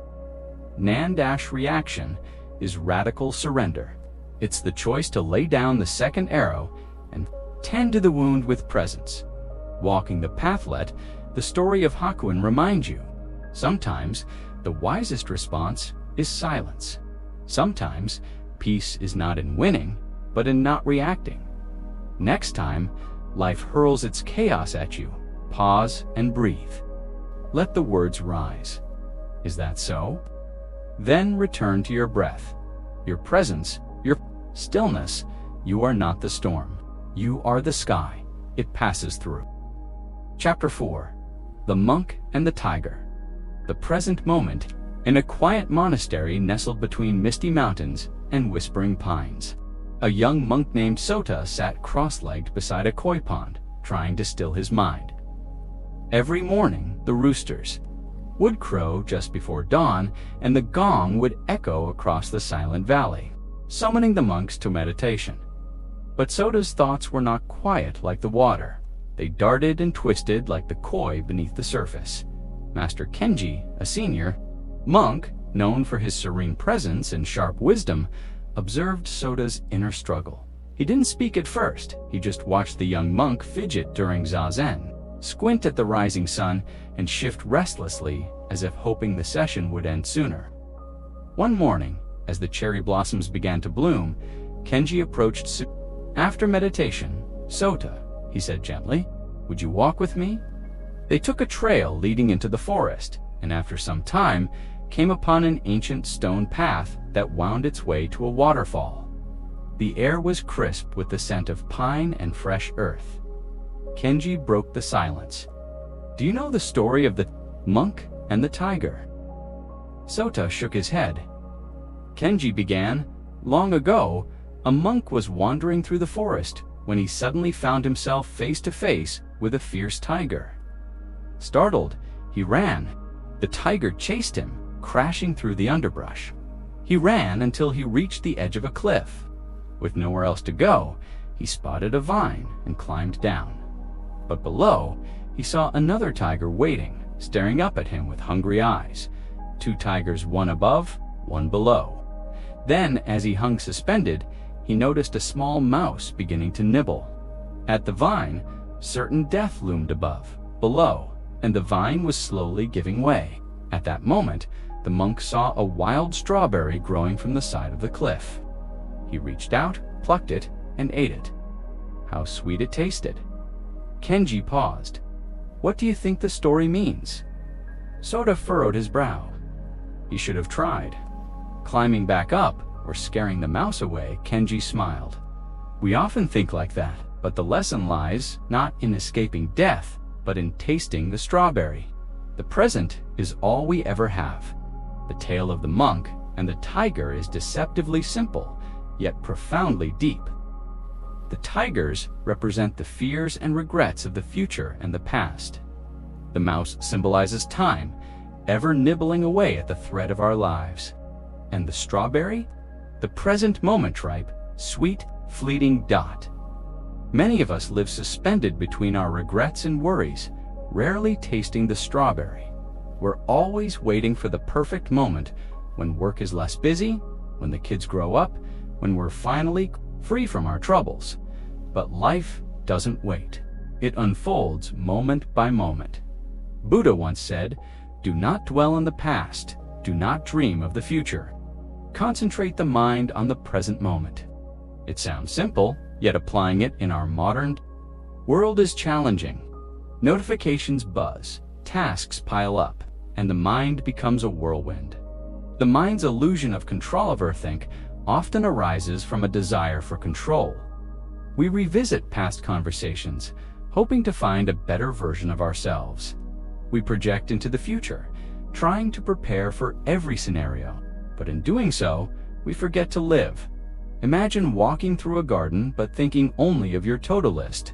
Reaction is radical surrender. It's the choice to lay down the second arrow and tend to the wound with presence. Walking the pathlet, the story of Hakuin reminds you, sometimes the wisest response is silence. Sometimes peace is not in winning, but in not reacting. Next time, life hurls its chaos at you. Pause and breathe. Let the words rise. Is that so? Then return to your breath, your presence, your stillness. You are not the storm. You are the sky. It passes through. Chapter 4. The Monk and the Tiger. The present moment, in a quiet monastery nestled between misty mountains and whispering pines. A young monk named Soothe sat cross-legged beside a koi pond, trying to still his mind. Every morning, the roosters would crow just before dawn, and the gong would echo across the silent valley, summoning the monks to meditation. But Sota's thoughts were not quiet like the water. They darted and twisted like the koi beneath the surface. Master Kenji, a senior monk, known for his serene presence and sharp wisdom, observed Sota's inner struggle. He didn't speak at first. He just watched the young monk fidget during zazen, squint at the rising sun, and shift restlessly as if hoping the session would end sooner. One morning, as the cherry blossoms began to bloom, Kenji approached Soothe. After meditation, Soothe, he said gently, would you walk with me? They took a trail leading into the forest, and after some time, came upon an ancient stone path that wound its way to a waterfall. The air was crisp with the scent of pine and fresh earth. Kenji broke the silence. Do you know the story of the monk and the tiger? Soothe shook his head. Kenji began, long ago, a monk was wandering through the forest when he suddenly found himself face to face with a fierce tiger. Startled, he ran. The tiger chased him, crashing through the underbrush. He ran until he reached the edge of a cliff. With nowhere else to go, he spotted a vine and climbed down. But below, he saw another tiger waiting, staring up at him with hungry eyes. Two tigers, one above, one below. Then, as he hung suspended, he noticed a small mouse beginning to nibble. At the vine, certain death loomed above, below, and the vine was slowly giving way. At that moment, the monk saw a wild strawberry growing from the side of the cliff. He reached out, plucked it, and ate it. How sweet it tasted. Kenji paused. What do you think the story means? Soda furrowed his brow. He should have tried. Climbing back up, or scaring the mouse away, Kenji smiled. We often think like that, but the lesson lies not in escaping death, but in tasting the strawberry. The present is all we ever have. The tale of the monk and the tiger is deceptively simple, yet profoundly deep. The tigers represent the fears and regrets of the future and the past. The mouse symbolizes time, ever nibbling away at the thread of our lives. And the strawberry? The present moment ripe, sweet, fleeting dot. Many of us live suspended between our regrets and worries, rarely tasting the strawberry. We're always waiting for the perfect moment, when work is less busy, when the kids grow up, when we're finally free from our troubles. But life doesn't wait. It unfolds moment by moment. Buddha once said, "Do not dwell on the past, do not dream of the future. Concentrate the mind on the present moment." It sounds simple, yet applying it in our modern world is challenging. Notifications buzz, tasks pile up, and the mind becomes a whirlwind. The mind's illusion of control of Overthink often arises from a desire for control. We revisit past conversations, hoping to find a better version of ourselves. We project into the future, trying to prepare for every scenario, but in doing so, we forget to live. Imagine walking through a garden but thinking only of your to-do list.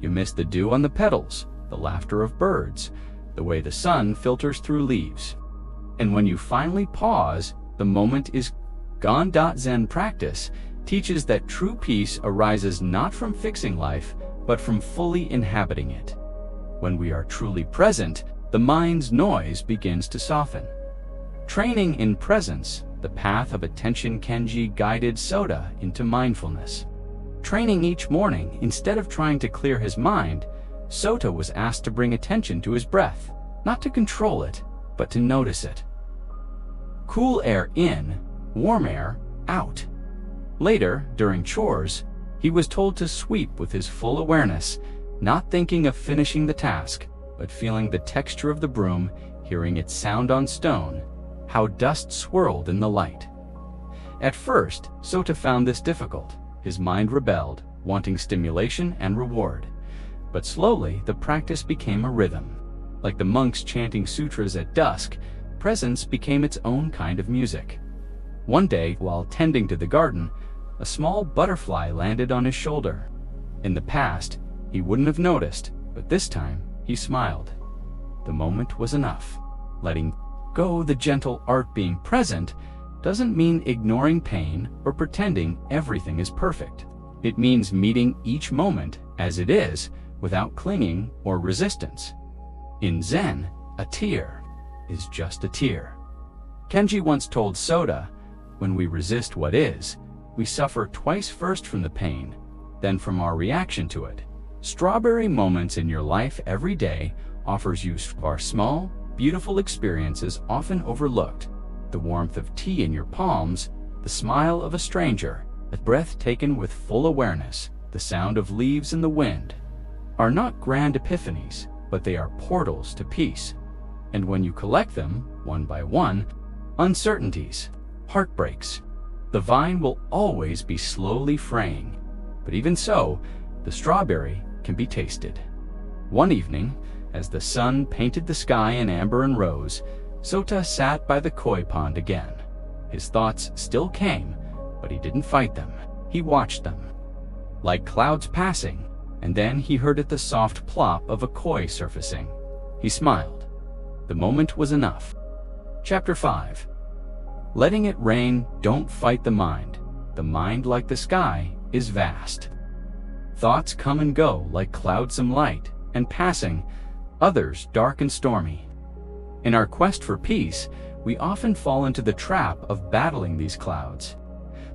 You miss the dew on the petals, the laughter of birds, the way the sun filters through leaves. And when you finally pause, the moment is gone. Zen practice teaches that true peace arises not from fixing life, but from fully inhabiting it. When we are truly present, the mind's noise begins to soften. Training in presence, the path of attention. Kenji guided Soda into mindfulness. Training each morning, instead of trying to clear his mind, Soda was asked to bring attention to his breath, not to control it, but to notice it. Cool air in, warm air out. Later, during chores, he was told to sweep with his full awareness, not thinking of finishing the task, but feeling the texture of the broom, hearing its sound on stone, how dust swirled in the light. At first, Soda found this difficult. His mind rebelled, wanting stimulation and reward. But slowly, the practice became a rhythm. Like the monks chanting sutras at dusk, presence became its own kind of music. One day, while tending to the garden, a small butterfly landed on his shoulder. In the past, he wouldn't have noticed, but this time, he smiled. The moment was enough. Letting go the gentle art. Being present doesn't mean ignoring pain or pretending everything is perfect. It means meeting each moment as it is without clinging or resistance. In Zen, a tear is just a tear. Kenji once told Soda, when we resist what is, we suffer twice, first from the pain, then from our reaction to it. Strawberry moments in your life every day offers you our small, beautiful experiences often overlooked. The warmth of tea in your palms, the smile of a stranger, a breath taken with full awareness, the sound of leaves in the wind, are not grand epiphanies, but they are portals to peace. And when you collect them, one by one, uncertainties, heartbreaks, the vine will always be slowly fraying. But even so, the strawberry can be tasted. One evening, as the sun painted the sky in amber and rose, Soda sat by the koi pond again. His thoughts still came, but he didn't fight them. He watched them, like clouds passing, and then he heard the soft plop of a koi surfacing. He smiled. The moment was enough. Chapter 5. Letting it rain, don't fight the mind. The mind, like the sky, is vast. Thoughts come and go like cloudsome light, and passing, others dark and stormy. In our quest for peace, we often fall into the trap of battling these clouds,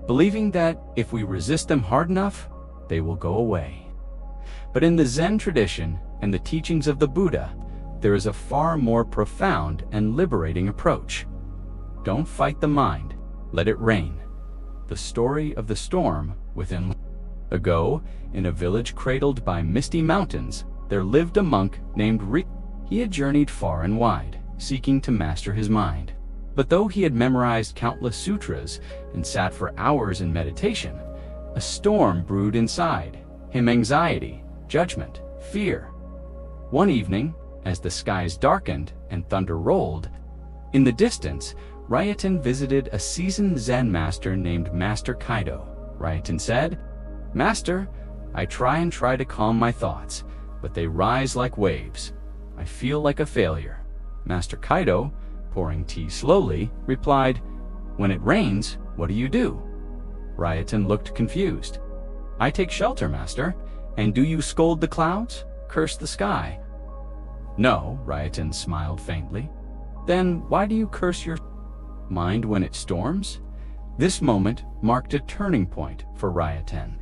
believing that if we resist them hard enough, they will go away. But in the Zen tradition and the teachings of the Buddha, there is a far more profound and liberating approach. Don't fight the mind, let it rain. The story of the storm within. Ago, in a village cradled by misty mountains, there lived a monk named Ri. He had journeyed far and wide, seeking to master his mind. But though he had memorized countless sutras and sat for hours in meditation, a storm brewed inside him: anxiety, judgment, fear. One evening, as the skies darkened and thunder rolled, in the distance, Ryoten visited a seasoned Zen master named Master Kaido. Ryoten said, "Master, I try to calm my thoughts, but they rise like waves. I feel like a failure." Master Kaido, pouring tea slowly, replied, "When it rains, what do?" Ryoten looked confused. "I take shelter, Master. And do you scold the clouds? Curse the sky?" "No," Ryoten smiled faintly. "Then why do you curse your mind when it storms?" This moment marked a turning point for Ryoten.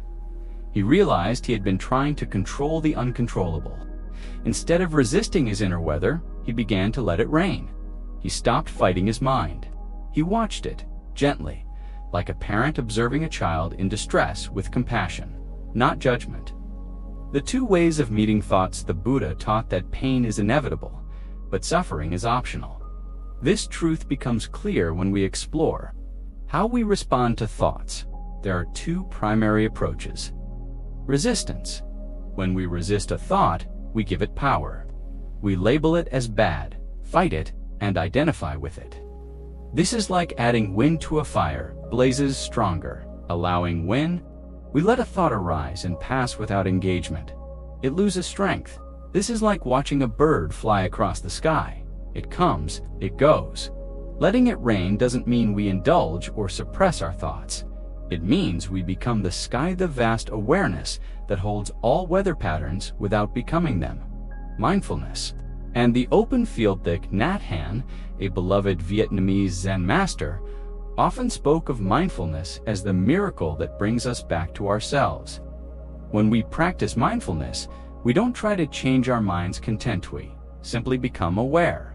He realized he had been trying to control the uncontrollable. Instead of resisting his inner weather, he began to let it rain. He stopped fighting his mind. He watched it, gently, like a parent observing a child in distress with compassion, not judgment. The two ways of meeting thoughts. The Buddha taught that pain is inevitable, but suffering is optional. This truth becomes clear when we explore how we respond to thoughts. There are two primary approaches. Resistance. When we resist a thought, we give it power. We label it as bad, fight it, and identify with it. This is like adding wind to a fire, blazes stronger. Allowing wind, we let a thought arise and pass without engagement. It loses strength. This is like watching a bird fly across the sky. It comes, it goes. Letting it rain doesn't mean we indulge or suppress our thoughts. It means we become the sky, the vast awareness that holds all weather patterns without becoming them. Mindfulness. And the open field. Thich Nhat Hanh, a beloved Vietnamese Zen master, often spoke of mindfulness as the miracle that brings us back to ourselves. When we practice mindfulness, we don't try to change our mind's content, we simply become aware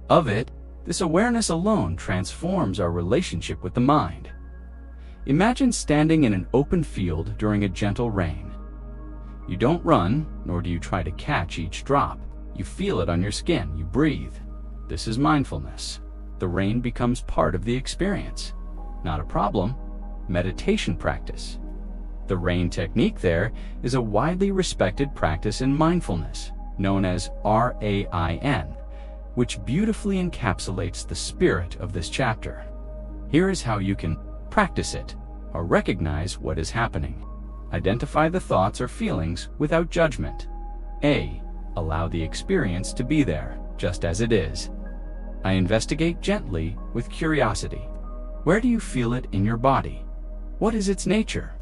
of it. This awareness alone transforms our relationship with the mind. Imagine standing in an open field during a gentle rain. You don't run, nor do you try to catch each drop. You feel it on your skin, you breathe. This is mindfulness. The rain becomes part of the experience, not a problem. Meditation practice. The rain technique there is a widely respected practice in mindfulness, known as RAIN, which beautifully encapsulates the spirit of this chapter. Here is how you can practice it, or recognize what is happening. Identify the thoughts or feelings without judgment. A. Allow the experience to be there, just as it is. I investigate gently with curiosity. Where do you feel it in your body? What is its nature?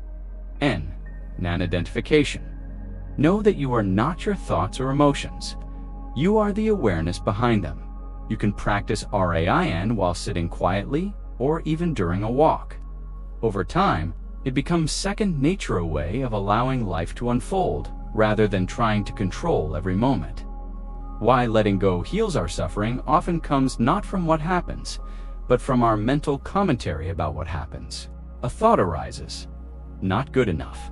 N. Non-identification. Know that you are not your thoughts or emotions. You are the awareness behind them. You can practice RAIN while sitting quietly or even during a walk. Over time, it becomes second nature, a way of allowing life to unfold rather than trying to control every moment. Why letting go heals our suffering often comes not from what happens, but from our mental commentary about what happens. A thought arises. Not good enough.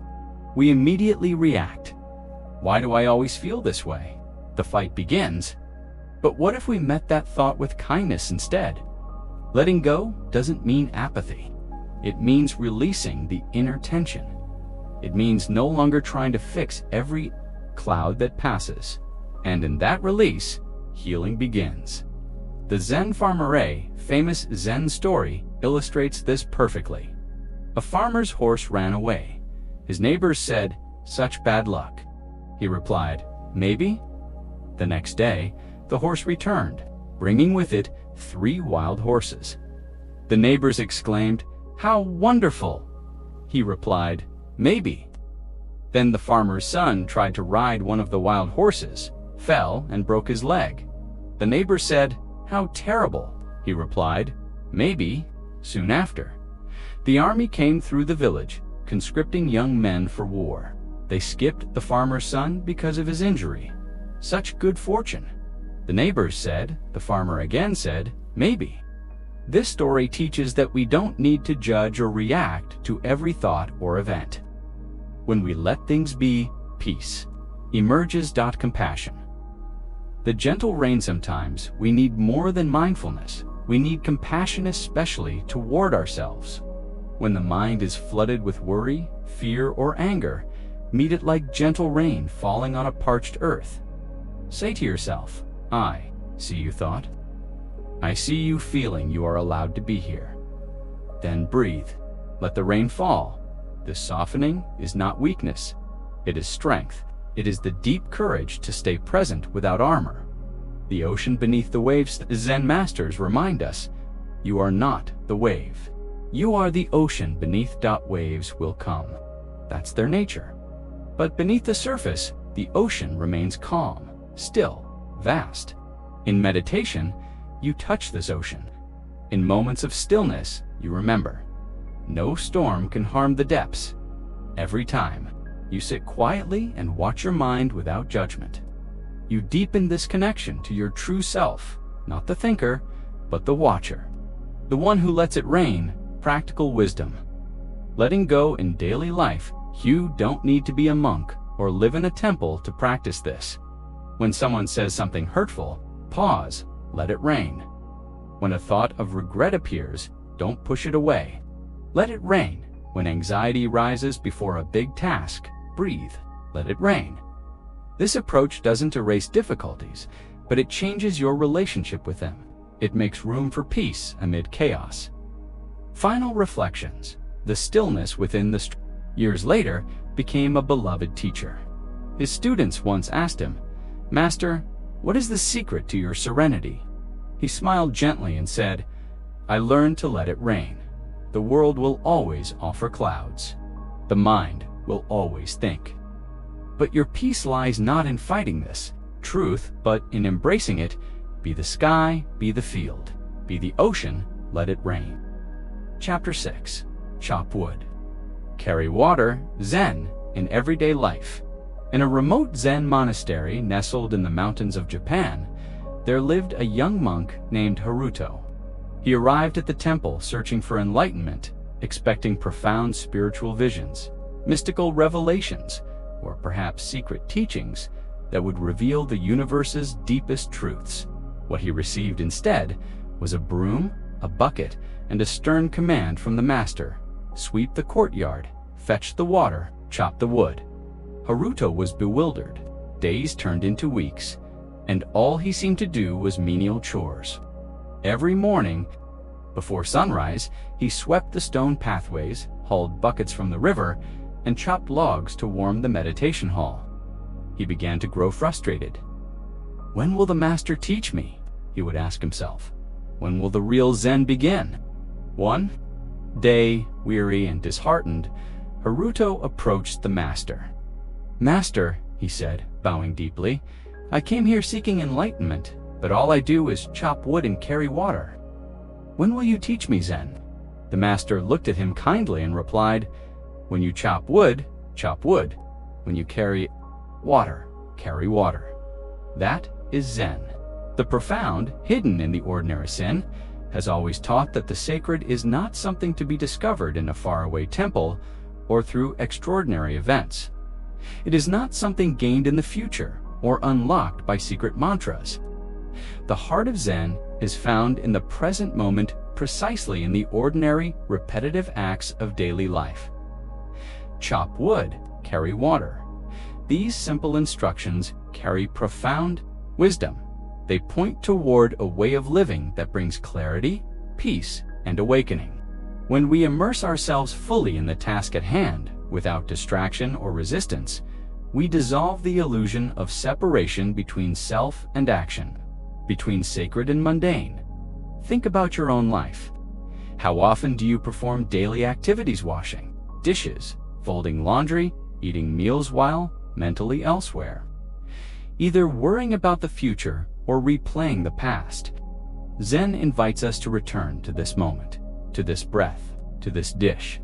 We immediately react. Why do I always feel this way? The fight begins. But what if we met that thought with kindness instead? Letting go doesn't mean apathy. It means releasing the inner tension. It means no longer trying to fix every cloud that passes. And in that release, healing begins. The Zen farmer, a famous Zen story, illustrates this perfectly. A farmer's horse ran away. His neighbors said, "Such bad luck." He replied, "Maybe." The next day, the horse returned, bringing with it 3 wild horses. The neighbors exclaimed, "How wonderful!" He replied, "Maybe." Then the farmer's son tried to ride one of the wild horses, fell, and broke his leg. The neighbor said, "How terrible!" He replied, "Maybe," soon after. The army came through the village, conscripting young men for war. They skipped the farmer's son because of his injury. Such good fortune. The neighbors said, the farmer again said, "Maybe." This story teaches that we don't need to judge or react to every thought or event. When we let things be, peace emerges. Compassion. The gentle rain. Sometimes we need more than mindfulness. We need compassion, especially toward ourselves. When the mind is flooded with worry, fear, or anger, meet it like gentle rain falling on a parched earth. Say to yourself, "I see you, thought. I see you, feeling. You are allowed to be here." Then breathe. Let the rain fall. This softening is not weakness. It is strength. It is the deep courage to stay present without armor. The ocean beneath the waves. The Zen masters remind us, you are not the wave. You are the ocean beneath. Waves will come. That's their nature. But beneath the surface, the ocean remains calm, still, vast. In meditation, you touch this ocean. In moments of stillness, you remember. No storm can harm the depths. Every time, you sit quietly and watch your mind without judgment. You deepen this connection to your true self, not the thinker, but the watcher. The one who lets it rain. Practical wisdom. Letting go in daily life. You don't need to be a monk or live in a temple to practice this. When someone says something hurtful, pause, let it rain. When a thought of regret appears, don't push it away. Let it rain. When anxiety rises before a big task, breathe, let it rain. This approach doesn't erase difficulties, but it changes your relationship with them. It makes room for peace amid chaos. Final reflections. The stillness within the years later became a beloved teacher. His students once asked him, "Master, what is the secret to your serenity?" He smiled gently and said, "I learned to let it rain. The world will always offer clouds. The mind will always think. But your peace lies not in fighting this truth, but in embracing it. Be the sky, be the field, be the ocean, let it rain." Chapter 6. Chop wood. Carry water. Zen in everyday life. In a remote Zen monastery nestled in the mountains of Japan, there lived a young monk named Haruto. He arrived at the temple searching for enlightenment, expecting profound spiritual visions, mystical revelations, or perhaps secret teachings that would reveal the universe's deepest truths. What he received instead was a broom, a bucket, and a stern command from the master: sweep the courtyard, fetch the water, chop the wood. Haruto was bewildered. Days turned into weeks, and all he seemed to do was menial chores. Every morning, before sunrise, he swept the stone pathways, hauled buckets from the river, and chopped logs to warm the meditation hall. He began to grow frustrated. "When will the master teach me?" he would ask himself. "When will the real Zen begin?" One day, weary and disheartened, Haruto approached the master. "Master," he said, bowing deeply, "I came here seeking enlightenment, but all I do is chop wood and carry water. When will you teach me Zen?" The master looked at him kindly and replied, "When you chop wood, chop wood. When you carry water, carry water. That is Zen." The profound, hidden in the ordinary Zen, has always taught that the sacred is not something to be discovered in a faraway temple or through extraordinary events. It is not something gained in the future or unlocked by secret mantras. The heart of Zen is found in the present moment, precisely in the ordinary, repetitive acts of daily life. Chop wood, carry water. These simple instructions carry profound wisdom. They point toward a way of living that brings clarity, peace, and awakening. When we immerse ourselves fully in the task at hand, without distraction or resistance, we dissolve the illusion of separation between self and action. between sacred and mundane. Think about your own life. How often do you perform daily activities, washing dishes, folding laundry, eating meals while mentally elsewhere? Either worrying about the future or replaying the past. Zen invites us to return to this moment, to this breath, to this dish,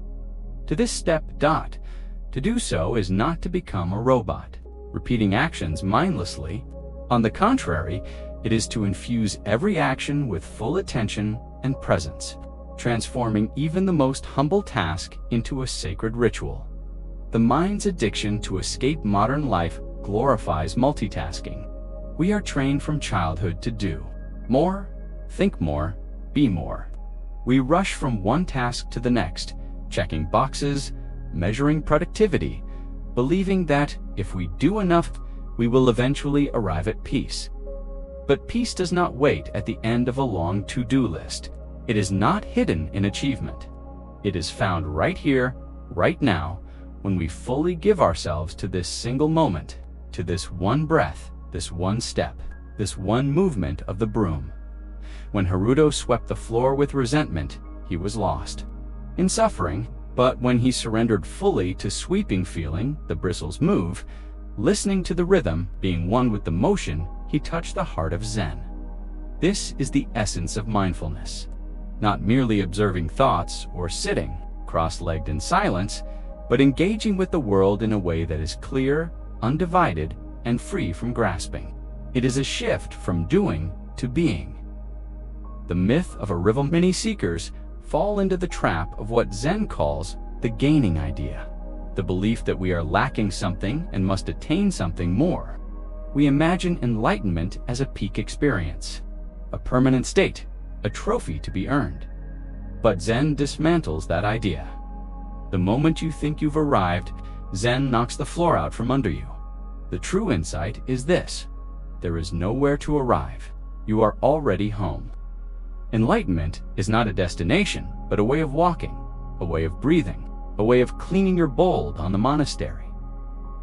to this step. To do so is not to become a robot, repeating actions mindlessly. On the contrary, it is to infuse every action with full attention and presence, transforming even the most humble task into a sacred ritual. The mind's addiction to escape modern life glorifies multitasking. We are trained from childhood to do more, think more, be more. We rush from one task to the next, checking boxes, measuring productivity, believing that if we do enough, we will eventually arrive at peace. But peace does not wait at the end of a long to-do list. It is not hidden in achievement. It is found right here, right now, when we fully give ourselves to this single moment, to this one breath, this one step, this one movement of the broom. When Haruto swept the floor with resentment, he was lost in suffering, but when he surrendered fully to sweeping, feeling the bristles move, listening to the rhythm, being one with the motion, he touched the heart of Zen. This is the essence of mindfulness. Not merely observing thoughts or sitting cross-legged in silence, but engaging with the world in a way that is clear, undivided, and free from grasping. It is a shift from doing to being. The myth of arrival. Many seekers fall into the trap of what Zen calls the gaining idea, the belief that we are lacking something and must attain something more. We imagine enlightenment as a peak experience, a permanent state, a trophy to be earned. But Zen dismantles that idea. The moment you think you've arrived, Zen knocks the floor out from under you. The true insight is this: there is nowhere to arrive. You are already home. Enlightenment is not a destination, but a way of walking, a way of breathing, a way of cleaning your bowl on the monastery.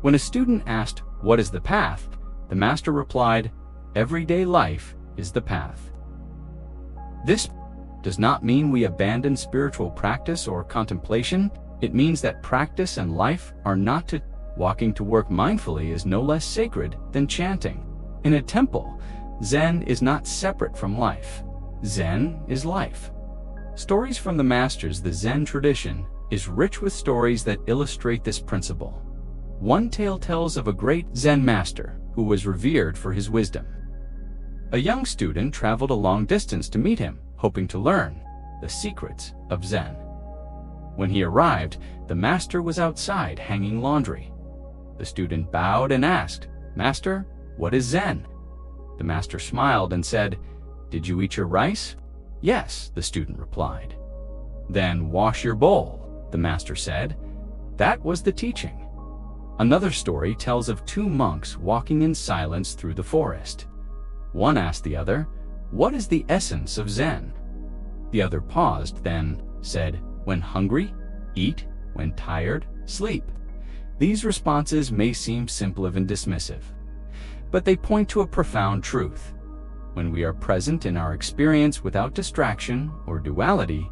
When a student asked, "What is the path?" the master replied, "Everyday life is the path." This does not mean we abandon spiritual practice or contemplation. It means that practice and life are not to. Walking to work mindfully is no less sacred than chanting. In a temple, Zen is not separate from life. Zen is life. Stories from the masters. The Zen tradition is rich with stories that illustrate this principle. One tale tells of a great Zen master who was revered for his wisdom. A young student traveled a long distance to meet him, hoping to learn the secrets of Zen. When he arrived, the master was outside hanging laundry. The student bowed and asked, "Master, what is Zen?" The master smiled and said, "Did you eat your rice?" "Yes," the student replied. "Then wash your bowl," the master said. That was the teaching. Another story tells of two monks walking in silence through the forest. One asked the other, "What is the essence of Zen?" The other paused, then said, "When hungry, eat; when tired, sleep." These responses may seem simple and dismissive, but they point to a profound truth. When we are present in our experience without distraction or duality,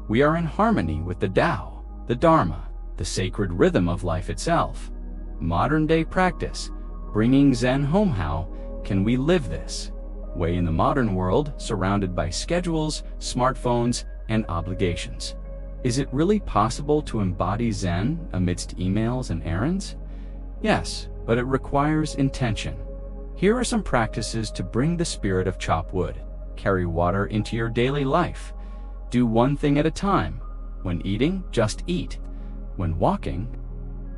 we are in harmony with the Tao, the Dharma, the sacred rhythm of life itself. Modern-day practice, bringing Zen home. How can we live this way in the modern world, surrounded by schedules, smartphones, and obligations? Is it really possible to embody Zen amidst emails and errands? Yes, but it requires intention. Here are some practices to bring the spirit of chop wood. Carry water into your daily life. Do one thing at a time. When eating, just eat. When walking,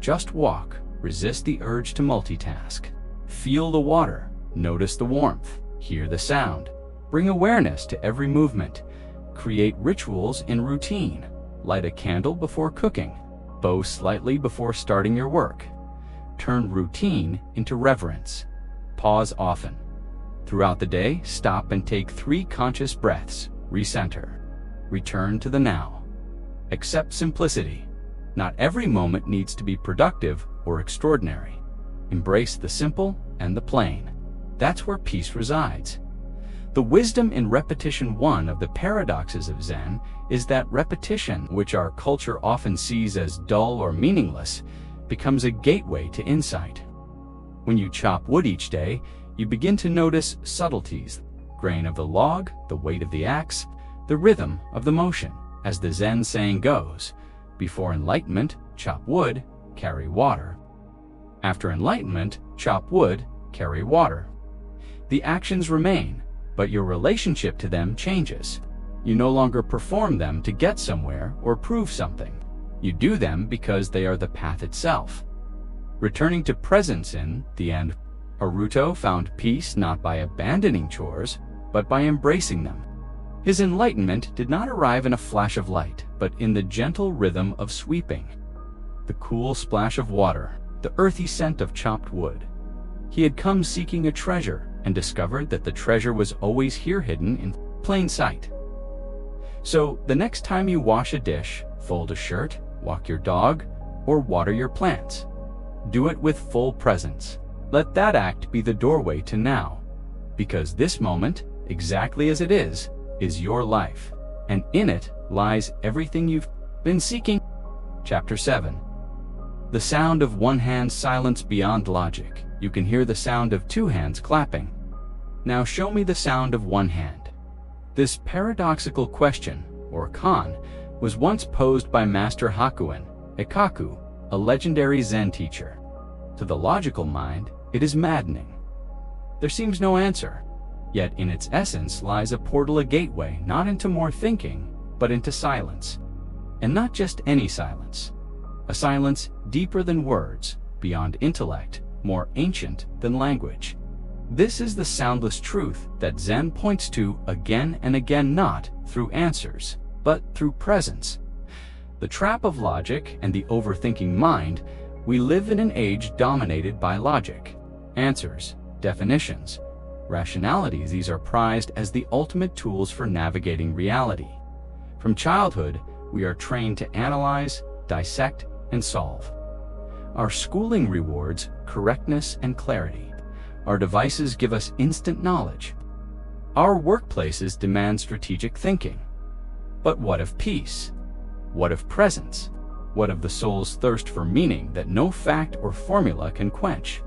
just walk. Resist the urge to multitask. Feel the water. Notice the warmth. Hear the sound. Bring awareness to every movement. Create rituals in routine. Light a candle before cooking. Bow slightly before starting your work. Turn routine into reverence. Pause often. Throughout the day, stop and take 3 conscious breaths. Recenter. Return to the now. Accept simplicity. Not every moment needs to be productive or extraordinary. Embrace the simple and the plain. That's where peace resides. The wisdom in repetition. One of the paradoxes of Zen is that repetition, which our culture often sees as dull or meaningless, becomes a gateway to insight. When you chop wood each day, you begin to notice subtleties: grain of the log, the weight of the axe, the rhythm of the motion. As the Zen saying goes, before enlightenment, chop wood, carry water. After enlightenment, chop wood, carry water. The actions remain, but your relationship to them changes. You no longer perform them to get somewhere or prove something. You do them because they are the path itself. Returning to presence. In the end, Haruto found peace not by abandoning chores, but by embracing them. His enlightenment did not arrive in a flash of light, but in the gentle rhythm of sweeping, the cool splash of water, the earthy scent of chopped wood. He had come seeking a treasure and discovered that the treasure was always here, hidden in plain sight. So the next time you wash a dish, fold a shirt, walk your dog, or water your plants, do it with full presence. Let that act be the doorway to now, because this moment, exactly as it is your life, and in it lies everything you've been seeking. Chapter 7. The sound of one hand. Silence beyond logic. You can hear the sound of two hands clapping. Now show me the sound of one hand. This paradoxical question, or kan, was once posed by Master Hakuin Ekaku, a legendary Zen teacher. To the logical mind, it is maddening. There seems no answer, yet in its essence lies a portal, a gateway, not into more thinking, but into silence. And not just any silence. A silence deeper than words, beyond intellect, more ancient than language. This is the soundless truth that Zen points to again and again, not through answers, but through presence. The trap of logic and the overthinking mind. We live in an age dominated by logic, answers, definitions, rationalities. These are prized as the ultimate tools for navigating reality. From childhood, we are trained to analyze, dissect, and solve. Our schooling rewards correctness and clarity. Our devices give us instant knowledge. Our workplaces demand strategic thinking. But what of peace? What of presence? What of the soul's thirst for meaning that no fact or formula can quench?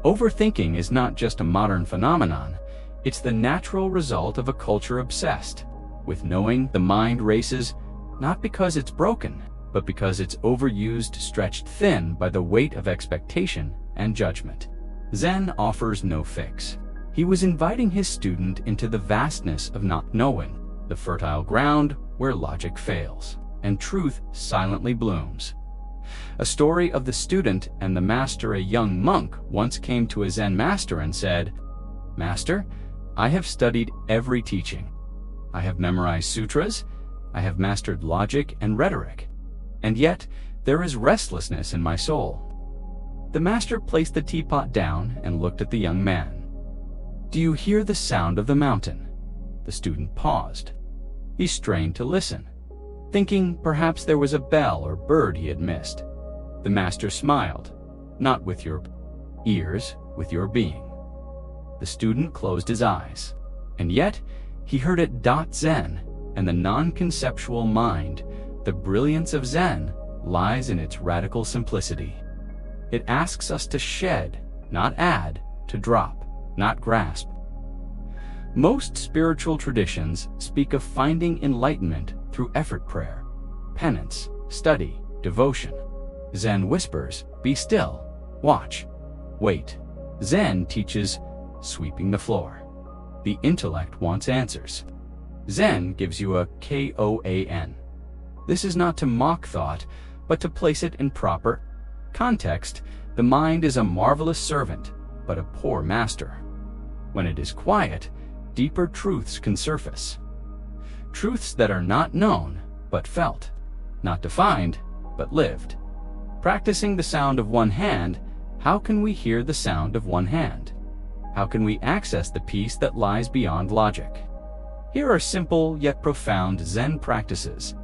Overthinking is not just a modern phenomenon. It's the natural result of a culture obsessed with knowing. The mind races not because it's broken, but because it's overused, stretched thin by the weight of expectation and judgment. Zen offers no fix. He was inviting his student into the vastness of not knowing, the fertile ground where logic fails and truth silently blooms. A story of the student and the master. A young monk once came to a Zen master and said, "Master, I have studied every teaching. I have memorized sutras. I have mastered logic and rhetoric. And yet, there is restlessness in my soul." The master placed the teapot down and looked at the young man. "Do you hear the sound of the mountain?" The student paused. He strained to listen, thinking perhaps there was a bell or bird he had missed. The master smiled. "Not with your ears, with your being." The student closed his eyes, and yet he heard it. Zen and the non-conceptual mind. The brilliance of Zen lies in its radical simplicity. It asks us to shed, not add, to drop, not grasp. Most spiritual traditions speak of finding enlightenment through effort, prayer, penance, study, devotion. Zen whispers, "Be still, watch, wait." Zen teaches sweeping the floor. The intellect wants answers. Zen gives you a KOAN. This is not to mock thought, but to place it in proper context. The mind is a marvelous servant, but a poor master. When it is quiet, deeper truths can surface. Truths that are not known, but felt. Not defined, but lived. Practicing the sound of one hand, how can we hear the sound of one hand? How can we access the peace that lies beyond logic? Here are simple yet profound Zen practices.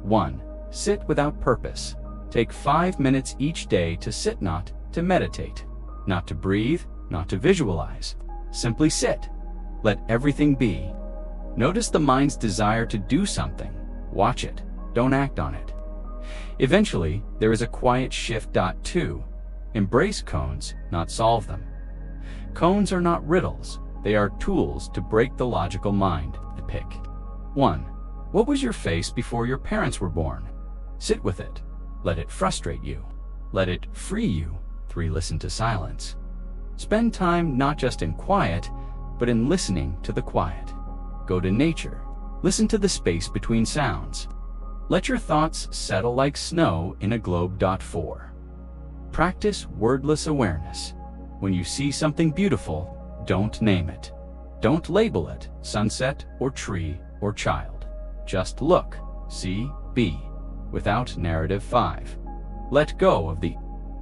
1. Sit without purpose. Take 5 minutes each day to sit, not to meditate, not to breathe, not to visualize. Simply sit. Let everything be. Notice the mind's desire to do something. Watch it. Don't act on it. Eventually, there is a quiet shift. 2. Embrace cones, not solve them. Cones are not riddles. They are tools to break the logical mind. Pick. 1. What was your face before your parents were born? Sit with it. Let it frustrate you. Let it free you. 3. Listen to silence. Spend time not just in quiet, but in listening to the quiet. Go to nature. Listen to the space between sounds. Let your thoughts settle like snow in a globe. 4. Practice wordless awareness. When you see something beautiful, don't name it. Don't label it sunset or tree or child. Just look, see, be, without narrative. 5. Let go of the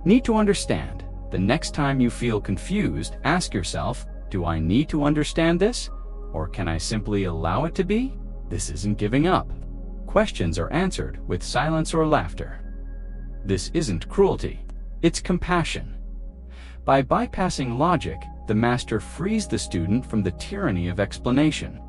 need to understand. The next time you feel confused, ask yourself, do I need to understand this? Or can I simply allow it to be? This isn't giving up. Questions are answered with silence or laughter. This isn't cruelty. It's compassion. By bypassing logic, the master frees the student from the tyranny of explanation.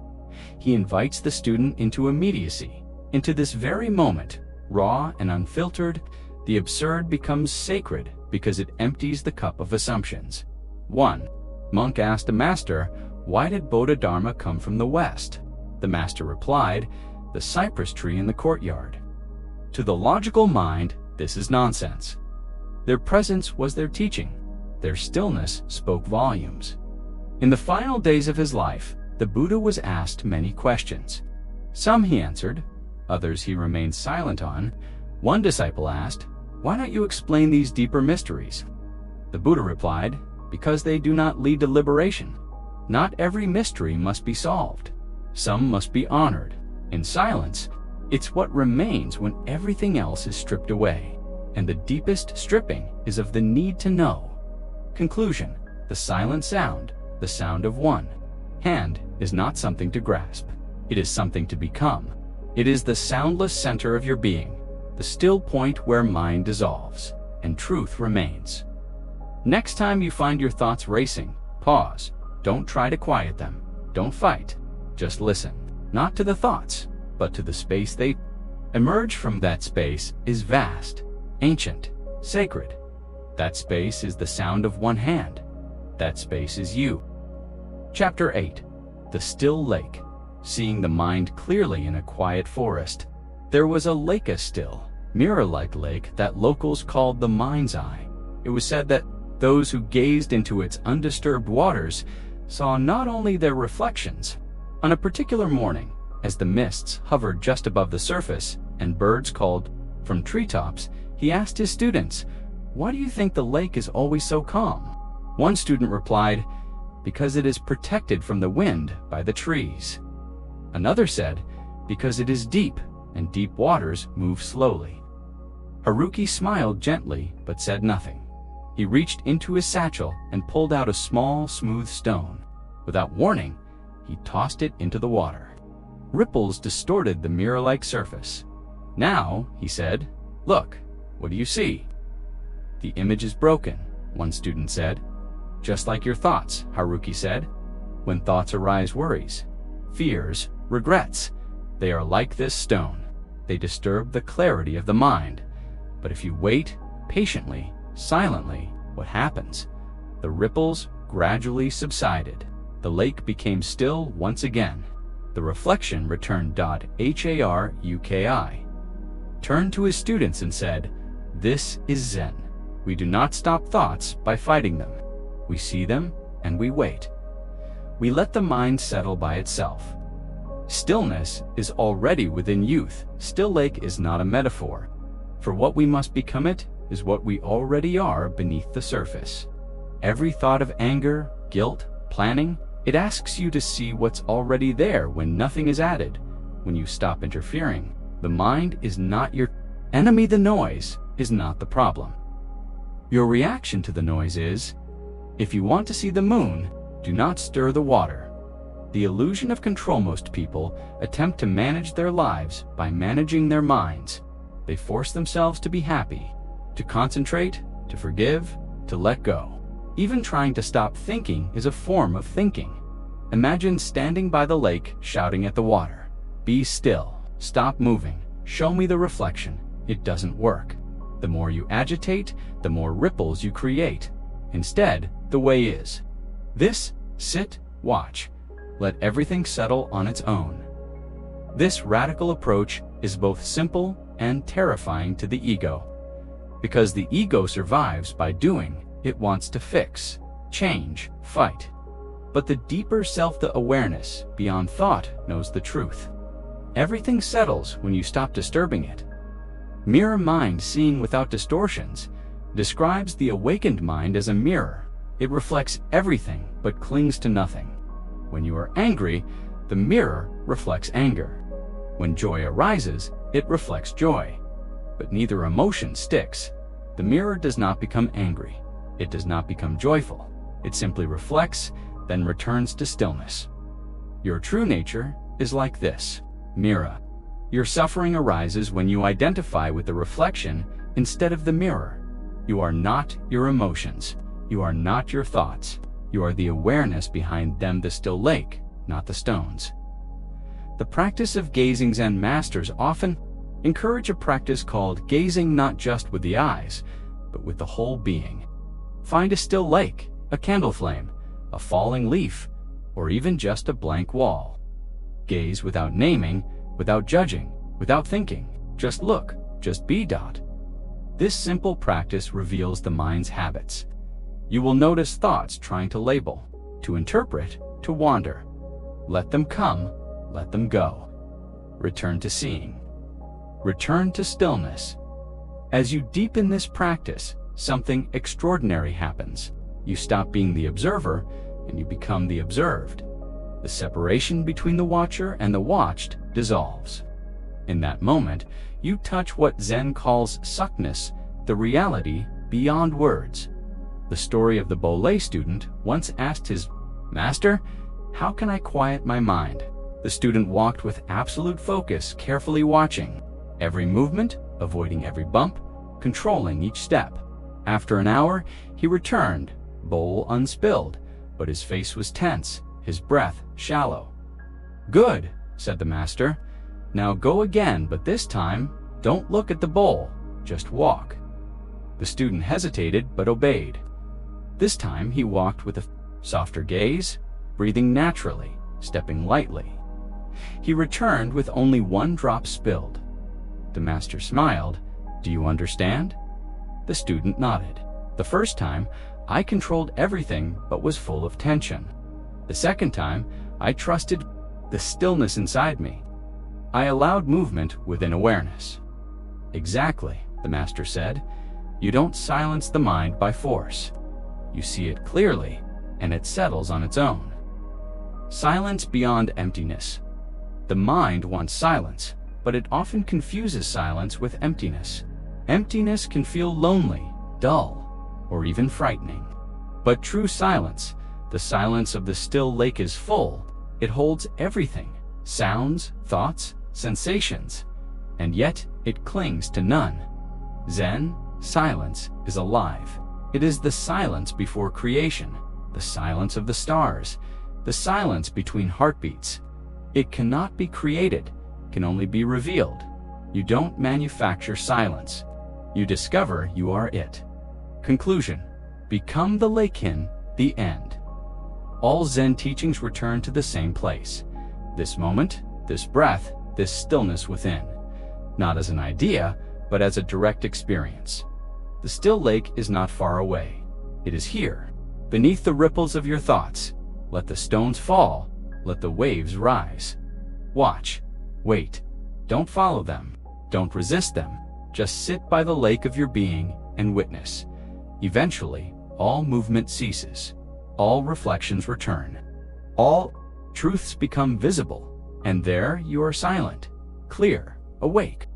He invites the student into immediacy, into this very moment, raw and unfiltered. The absurd becomes sacred because it empties the cup of assumptions. 1. Monk asked a master, why did Bodhidharma come from the west? The master replied, the cypress tree in the courtyard. To the logical mind, this is nonsense. Their presence was their teaching. Their stillness spoke volumes. In the final days of his life, the Buddha was asked many questions. Some he answered, others he remained silent on. One disciple asked, why don't you explain these deeper mysteries? The Buddha replied, because they do not lead to liberation. Not every mystery must be solved. Some must be honored. In silence, it's what remains when everything else is stripped away. And the deepest stripping is of the need to know. Conclusion: the silent sound, the sound of one hand, is not something to grasp. It is something to become. It is the soundless center of your being, the still point where mind dissolves and truth remains. Next time you find your thoughts racing, pause. Don't try to quiet them. Don't fight. Just listen. Not to the thoughts, but to the space they emerge from. That space is vast, ancient, sacred. That space is the sound of one hand. That space is you. Chapter 8. The Still Lake. Seeing the mind clearly in a quiet forest. There was a lake, a still, mirror-like lake that locals called the mind's eye. It was said that those who gazed into its undisturbed waters saw not only their reflections. On a particular morning, as the mists hovered just above the surface and birds called from treetops, he asked his students, "Why do you think the lake is always so calm?" One student replied, "Because it is protected from the wind by the trees." Another said, "Because it is deep, and deep waters move slowly." Haruki smiled gently but said nothing. He reached into his satchel and pulled out a small, smooth stone. Without warning, he tossed it into the water. Ripples distorted the mirror-like surface. "Now," he said, "look, what do you see?" "The image is broken," one student said. "Just like your thoughts," Haruki said. "When thoughts arise, worries, fears, regrets, they are like this stone. They disturb the clarity of the mind. But if you wait patiently, silently, what happens? The ripples gradually subsided. The lake became still once again. The reflection returned. Haruki turned to his students and said, "This is Zen. We do not stop thoughts by fighting them. We see them and we wait. We let the mind settle by itself. Stillness is already within youth. Still lake is not a metaphor. For what we must become it is what we already are beneath the surface. Every thought of anger, guilt, planning, it asks you to see what's already there when nothing is added. When you stop interfering, the mind is not your enemy. The noise is not the problem. Your reaction to the noise is, if you want to see the moon, do not stir the water. The illusion of control. Most people attempt to manage their lives by managing their minds. They force themselves to be happy, to concentrate, to forgive, to let go. Even trying to stop thinking is a form of thinking. Imagine standing by the lake, shouting at the water, "Be still, stop moving, show me the reflection." It doesn't work. The more you agitate, the more ripples you create. Instead, the way is this: sit, watch, let everything settle on its own. This radical approach is both simple and terrifying to the ego. Because the ego survives by doing, it wants to fix, change, fight. But the deeper self, the awareness beyond thought, knows the truth. Everything settles when you stop disturbing it. Mirror mind, seeing without distortions, describes the awakened mind as a mirror. It reflects everything but clings to nothing. When you are angry, the mirror reflects anger. When joy arises, it reflects joy. But neither emotion sticks. The mirror does not become angry. It does not become joyful. It simply reflects, then returns to stillness. Your true nature is like this mirror. Your suffering arises when you identify with the reflection instead of the mirror. You are not your emotions. You are not your thoughts. You are the awareness behind them, the still lake, not the stones. The practice of gazing Zen masters often encourage a practice called gazing not just with the eyes, but with the whole being. Find a still lake, a candle flame, a falling leaf, or even just a blank wall. Gaze without naming, without judging, without thinking. Just look, just be. This simple practice reveals the mind's habits. You will notice thoughts trying to label, to interpret, to wander. Let them come, let them go. Return to seeing. Return to stillness. As you deepen this practice, something extraordinary happens. You stop being the observer and you become the observed. The separation between the watcher and the watched dissolves. In that moment, you touch what Zen calls suckness, the reality beyond words. The story of the Bolé student once asked his master, "How can I quiet my mind?" The student walked with absolute focus, carefully watching every movement, avoiding every bump, controlling each step. After an hour, he returned, bowl unspilled, but his face was tense, his breath shallow. "Good," said the master. "Now go again, but this time, don't look at the bowl, just walk." The student hesitated but obeyed. This time he walked with a softer gaze, breathing naturally, stepping lightly. He returned with only one drop spilled. The master smiled. "Do you understand?" The student nodded. "The first time, I controlled everything but was full of tension. The second time, I trusted the stillness inside me. I allowed movement within awareness." "Exactly," the master said. "You don't silence the mind by force. You see it clearly, and it settles on its own." Silence beyond emptiness. The mind wants silence, but it often confuses silence with emptiness. Emptiness can feel lonely, dull, or even frightening. But true silence, the silence of the still lake, is full. It holds everything: sounds, thoughts, sensations, and yet it clings to none. Zen, silence, is alive. It is the silence before creation, the silence of the stars, the silence between heartbeats. It cannot be created, can only be revealed. You don't manufacture silence. You discover you are it. Conclusion: become the lakehin, the end. All Zen teachings return to the same place. This moment, this breath, this stillness within. Not as an idea, but as a direct experience. The still lake is not far away. It is here, beneath the ripples of your thoughts. Let the stones fall, let the waves rise. Watch, wait, don't follow them, don't resist them. Just sit by the lake of your being and witness. Eventually, all movement ceases. All reflections return. All truths become visible, and there you are silent, clear, awake.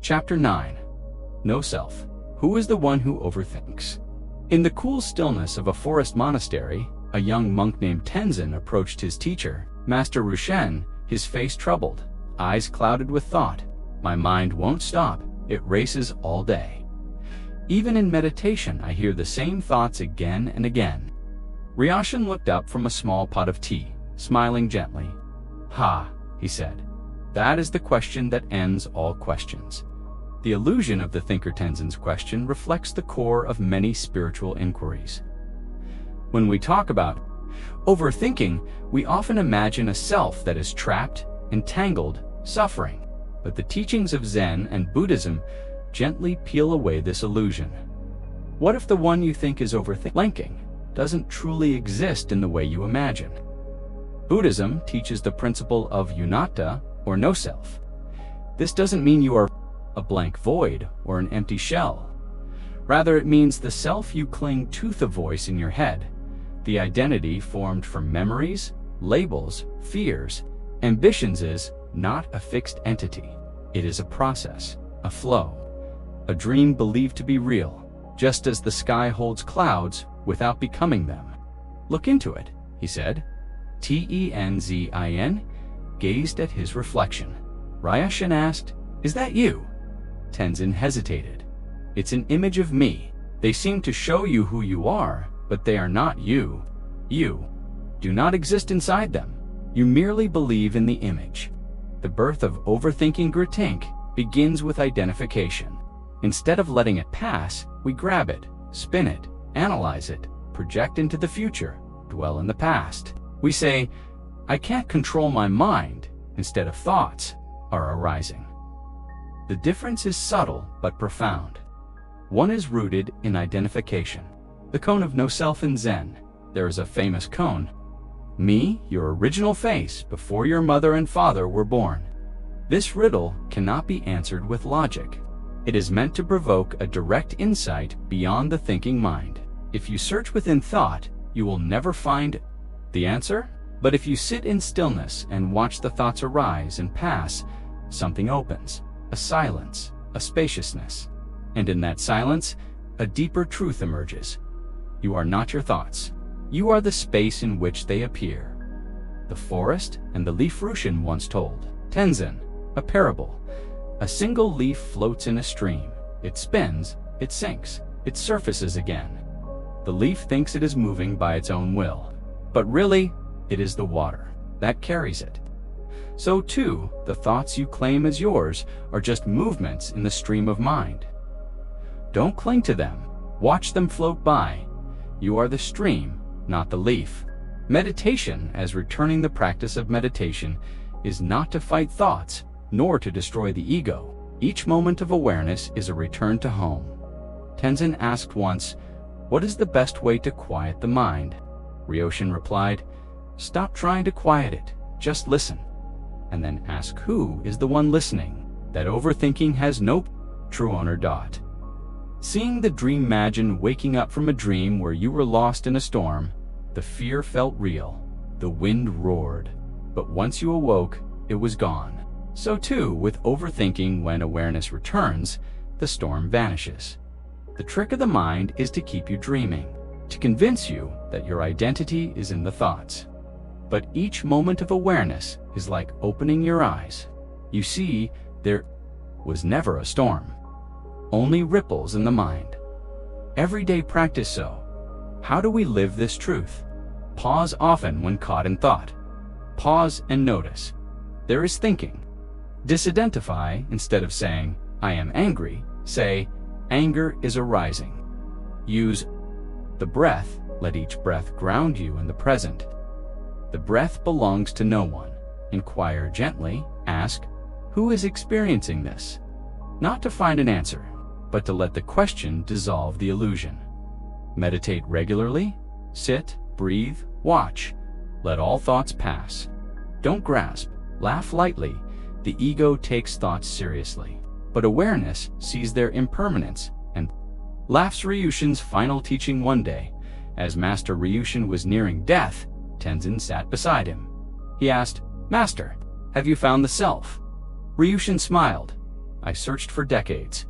Chapter 9. No Self. Who is the one who overthinks? In the cool stillness of a forest monastery, a young monk named Tenzin approached his teacher, Master Rushen, his face troubled, eyes clouded with thought. "My mind won't stop, it races all day. Even in meditation, I hear the same thoughts again and again." Ryoshin looked up from a small pot of tea, smiling gently. "Ha," he said. "That is the question that ends all questions." The illusion of the thinker Tenzin's question reflects the core of many spiritual inquiries. When we talk about overthinking, we often imagine a self that is trapped, entangled, suffering. But the teachings of Zen and Buddhism gently peel away this illusion. What if the one you think is overthinking doesn't truly exist in the way you imagine? Buddhism teaches the principle of anatta, or no self. This doesn't mean you are a blank void or an empty shell. Rather, it means the self you cling to, the voice in your head, the identity formed from memories, labels, fears, ambitions, is not a fixed entity. It is a process, a flow, a dream believed to be real, just as the sky holds clouds without becoming them. "Look into it," he said. Tenzin gazed at his reflection. Ryushin asked, "Is that you?" Tenzin hesitated. "It's an image of me. They seem to show you who you are, but they are not you. You do not exist inside them. You merely believe in the image." The birth of overthinking critique begins with identification. Instead of letting it pass, we grab it, spin it, analyze it, project into the future, dwell in the past. We say, "I can't control my mind," instead of thoughts are arising. The difference is subtle but profound. One is rooted in identification. The cone of no self in Zen. There is a famous cone. Me, your original face, before your mother and father were born. This riddle cannot be answered with logic. It is meant to provoke a direct insight beyond the thinking mind. If you search within thought, you will never find the answer. But if you sit in stillness and watch the thoughts arise and pass, something opens, a silence, a spaciousness. And in that silence, a deeper truth emerges. You are not your thoughts. You are the space in which they appear. The forest and the leaf Rushin once told. Tenzin, a parable. A single leaf floats in a stream. It spins, it sinks, it surfaces again. The leaf thinks it is moving by its own will. But really, it is the water that carries it. So too, the thoughts you claim as yours are just movements in the stream of mind. Don't cling to them. Watch them float by. You are the stream, not the leaf. Meditation, as returning the practice of meditation, is not to fight thoughts, nor to destroy the ego. Each moment of awareness is a return to home. Tenzin asked once, "What is the best way to quiet the mind?" Ryoshin replied, "Stop trying to quiet it, just listen. And then ask who is the one listening. That overthinking has no true owner. Seeing the dream, imagine waking up from a dream where you were lost in a storm. The fear felt real. The wind roared. But once you awoke, it was gone. So too with overthinking, when awareness returns, the storm vanishes. The trick of the mind is to keep you dreaming, to convince you that your identity is in the thoughts. But each moment of awareness is like opening your eyes. You see, there was never a storm, only ripples in the mind. Everyday practice. So, how do we live this truth? Pause often when caught in thought. Pause and notice. There is thinking. Disidentify. Instead of saying, "I am angry," say, "Anger is arising." Use the breath. Let each breath ground you in the present. The breath belongs to no one. Inquire gently. Ask, who is experiencing this? Not to find an answer, but to let the question dissolve the illusion. Meditate regularly. Sit, breathe, watch. Let all thoughts pass. Don't grasp. Laugh lightly. The ego takes thoughts seriously, but awareness sees their impermanence and laughs. Ryushin's final teaching one day. As Master Ryushin was nearing death, Tenzin sat beside him. He asked, "Master, have you found the self?" Ryushin smiled. "I searched for decades.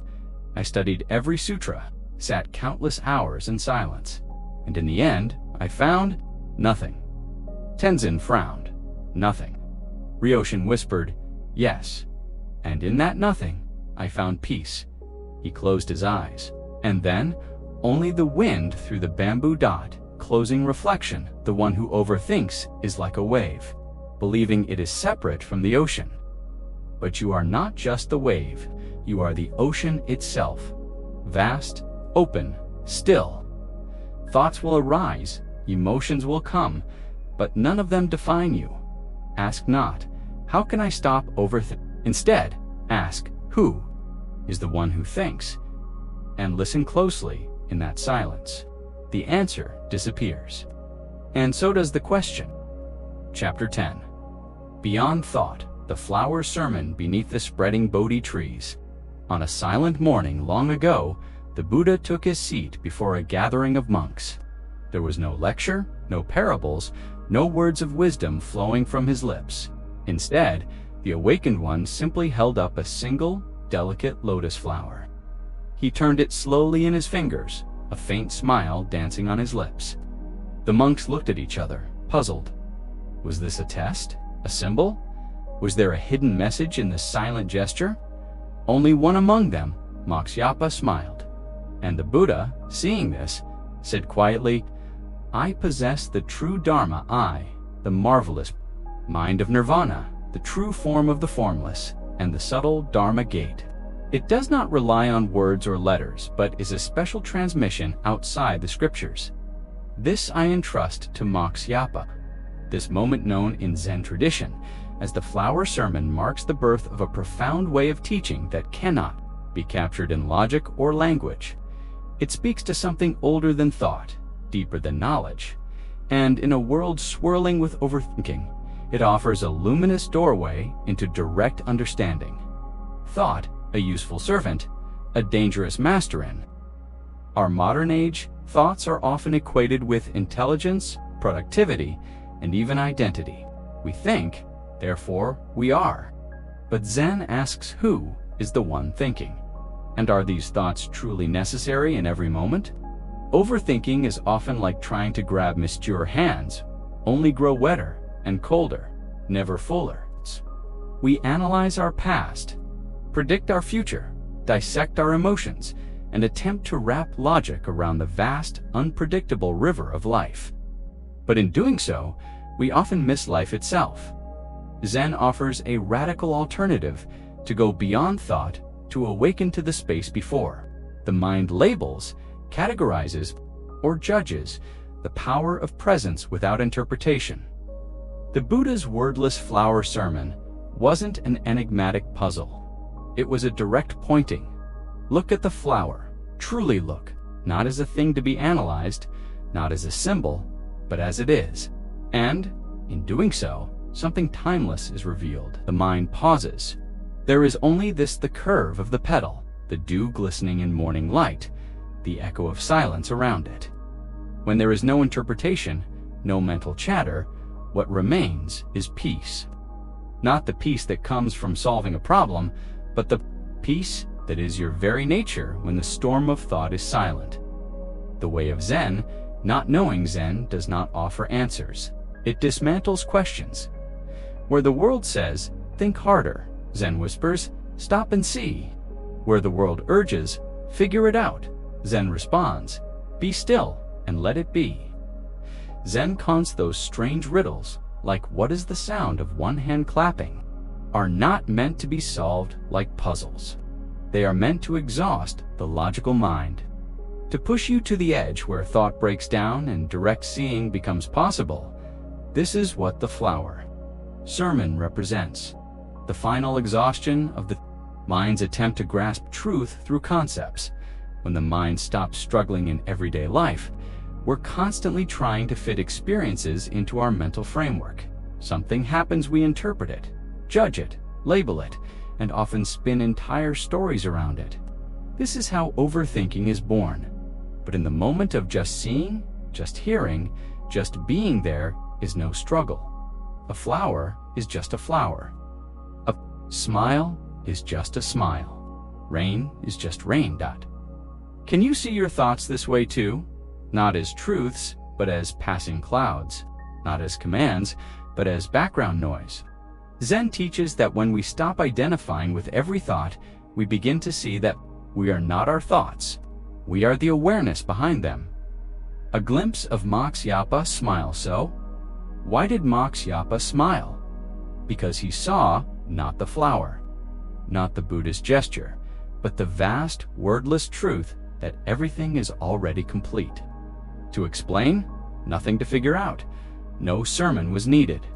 I studied every sutra, sat countless hours in silence, and in the end, I found nothing." Tenzin frowned. "Nothing?" Ryoshin whispered, "Yes. And in that nothing, I found peace." He closed his eyes. And then, only the wind through the bamboo closing reflection, the one who overthinks is like a wave, believing it is separate from the ocean. But you are not just the wave, you are the ocean itself. Vast, open, still. Thoughts will arise, emotions will come, but none of them define you. Ask not, how can I stop overthinking? Instead, ask, who is the one who thinks? And listen closely in that silence. The answer disappears. And so does the question. Chapter 10. Beyond Thought, the Flower Sermon Beneath the Spreading Bodhi Trees. On a silent morning long ago, the Buddha took his seat before a gathering of monks. There was no lecture, no parables, no words of wisdom flowing from his lips. Instead, the awakened one simply held up a single, delicate lotus flower. He turned it slowly in his fingers, a faint smile dancing on his lips. The monks looked at each other, puzzled. Was this a test? A symbol? Was there a hidden message in the silent gesture? Only one among them, Mokshyapa, smiled. And the Buddha, seeing this, said quietly, I possess the true Dharma, the marvelous mind of Nirvana, the true form of the formless, and the subtle Dharma gate. It does not rely on words or letters, but is a special transmission outside the scriptures. This I entrust to Mokshyapa. This moment known in Zen tradition as the flower sermon marks the birth of a profound way of teaching that cannot be captured in logic or language. It speaks to something older than thought, deeper than knowledge, and in a world swirling with overthinking, it offers a luminous doorway into direct understanding. Thought, a useful servant, a dangerous master in our modern age, thoughts are often equated with intelligence, productivity, and even identity. We think, therefore we are. But Zen asks who is the one thinking? And are these thoughts truly necessary in every moment? Overthinking is often like trying to grab misty hands, only grow wetter and colder, never fuller. We analyze our past, predict our future, dissect our emotions, and attempt to wrap logic around the vast, unpredictable river of life. But in doing so, we often miss life itself. Zen offers a radical alternative to go beyond thought, to awaken to the space before. The mind labels, categorizes, or judges, the power of presence without interpretation. The Buddha's wordless flower sermon wasn't an enigmatic puzzle. It was a direct pointing. Look at the flower. Truly look, not as a thing to be analyzed, not as a symbol, but as it is. And, in doing so, something timeless is revealed. The mind pauses. There is only the curve of the petal, the dew glistening in morning light, the echo of silence around it. When there is no interpretation, no mental chatter, what remains is peace. Not the peace that comes from solving a problem, but the peace that is your very nature when the storm of thought is silent. The way of Zen, not knowing Zen, does not offer answers. It dismantles questions. Where the world says, think harder, Zen whispers, stop and see. Where the world urges, figure it out, Zen responds, be still and let it be. Zen cons those strange riddles, like what is the sound of one hand clapping, are not meant to be solved like puzzles. They are meant to exhaust the logical mind, to push you to the edge where thought breaks down and direct seeing becomes possible. This is what the flower sermon represents. The final exhaustion of the mind's attempt to grasp truth through concepts. When the mind stops struggling in everyday life, we're constantly trying to fit experiences into our mental framework. Something happens, we interpret it, judge it, label it, and often spin entire stories around it. This is how overthinking is born. But in the moment of just seeing, just hearing, just being, there is no struggle. A flower is just a flower. A smile is just a smile. Rain is just rain. Can you see your thoughts this way too? Not as truths, but as passing clouds. Not as commands, but as background noise. Zen teaches that when we stop identifying with every thought, we begin to see that we are not our thoughts. We are the awareness behind them. A glimpse of Moksha smile. So, why did Moksha smile? Because he saw not the flower, not the Buddhist gesture, but the vast, wordless truth that everything is already complete. To explain, nothing to figure out. No sermon was needed.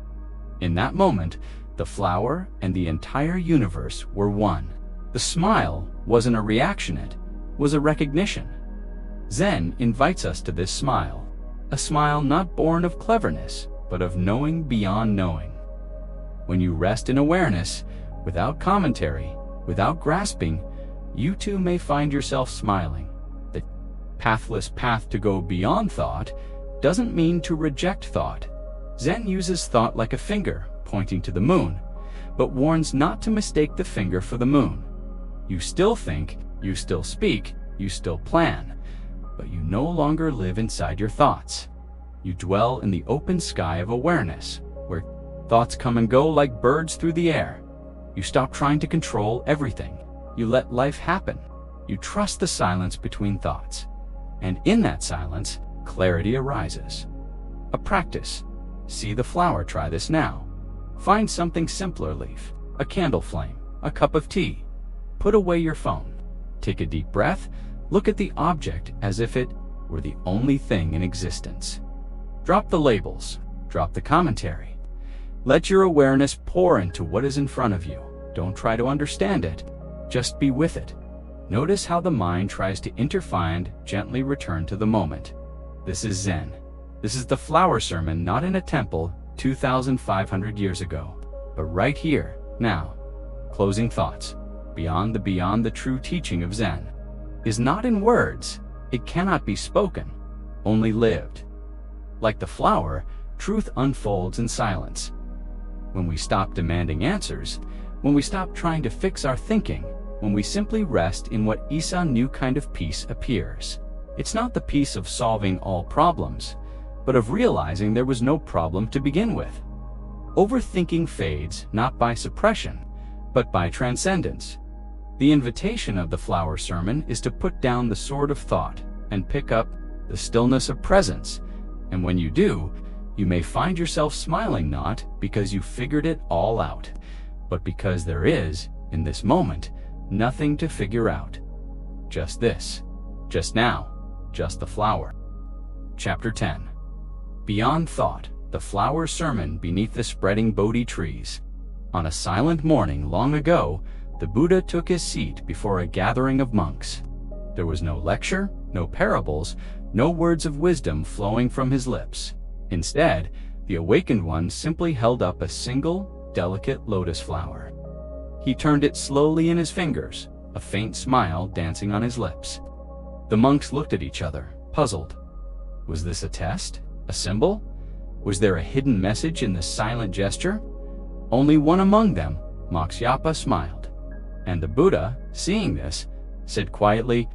In that moment, the flower and the entire universe were one. The smile wasn't a reaction, it was a recognition. Zen invites us to this smile, a smile not born of cleverness, but of knowing beyond knowing. When you rest in awareness, without commentary, without grasping, you too may find yourself smiling. The pathless path to go beyond thought doesn't mean to reject thought. Zen uses thought like a finger pointing to the moon, but warns not to mistake the finger for the moon. You still think, you still speak, you still plan, but you no longer live inside your thoughts. You dwell in the open sky of awareness, where thoughts come and go like birds through the air. You stop trying to control everything. You let life happen. You trust the silence between thoughts. And in that silence, clarity arises. A practice. See the flower, try this now. Find something simpler, leaf, a candle flame, a cup of tea. Put away your phone. Take a deep breath. Look at the object as if it were the only thing in existence. Drop the labels. Drop the commentary. Let your awareness pour into what is in front of you. Don't try to understand it. Just be with it. Notice how the mind tries to interfind, gently return to the moment. This is Zen. This is the flower sermon, not in a temple 2,500 years ago, but right here, now. Closing thoughts. Beyond the true teaching of Zen is not in words. It cannot be spoken, only lived. Like the flower, truth unfolds in silence. When we stop demanding answers, when we stop trying to fix our thinking, when we simply rest in what Isa new kind of peace appears. It's not the peace of solving all problems, but of realizing there was no problem to begin with. Overthinking fades not by suppression, but by transcendence. The invitation of the flower sermon is to put down the sword of thought and pick up the stillness of presence. And when you do, you may find yourself smiling not because you figured it all out, but because there is, in this moment, nothing to figure out. Just this, just now, just the flower. Chapter 10. Beyond Thought, the flower sermon beneath the spreading Bodhi trees. On a silent morning long ago, the Buddha took his seat before a gathering of monks. There was no lecture, no parables, no words of wisdom flowing from his lips. Instead, the awakened one simply held up a single, delicate lotus flower. He turned it slowly in his fingers, a faint smile dancing on his lips. The monks looked at each other, puzzled. Was this a test? A symbol? Was there a hidden message in the silent gesture? Only one among them, Moksha, smiled. And the Buddha, seeing this, said quietly,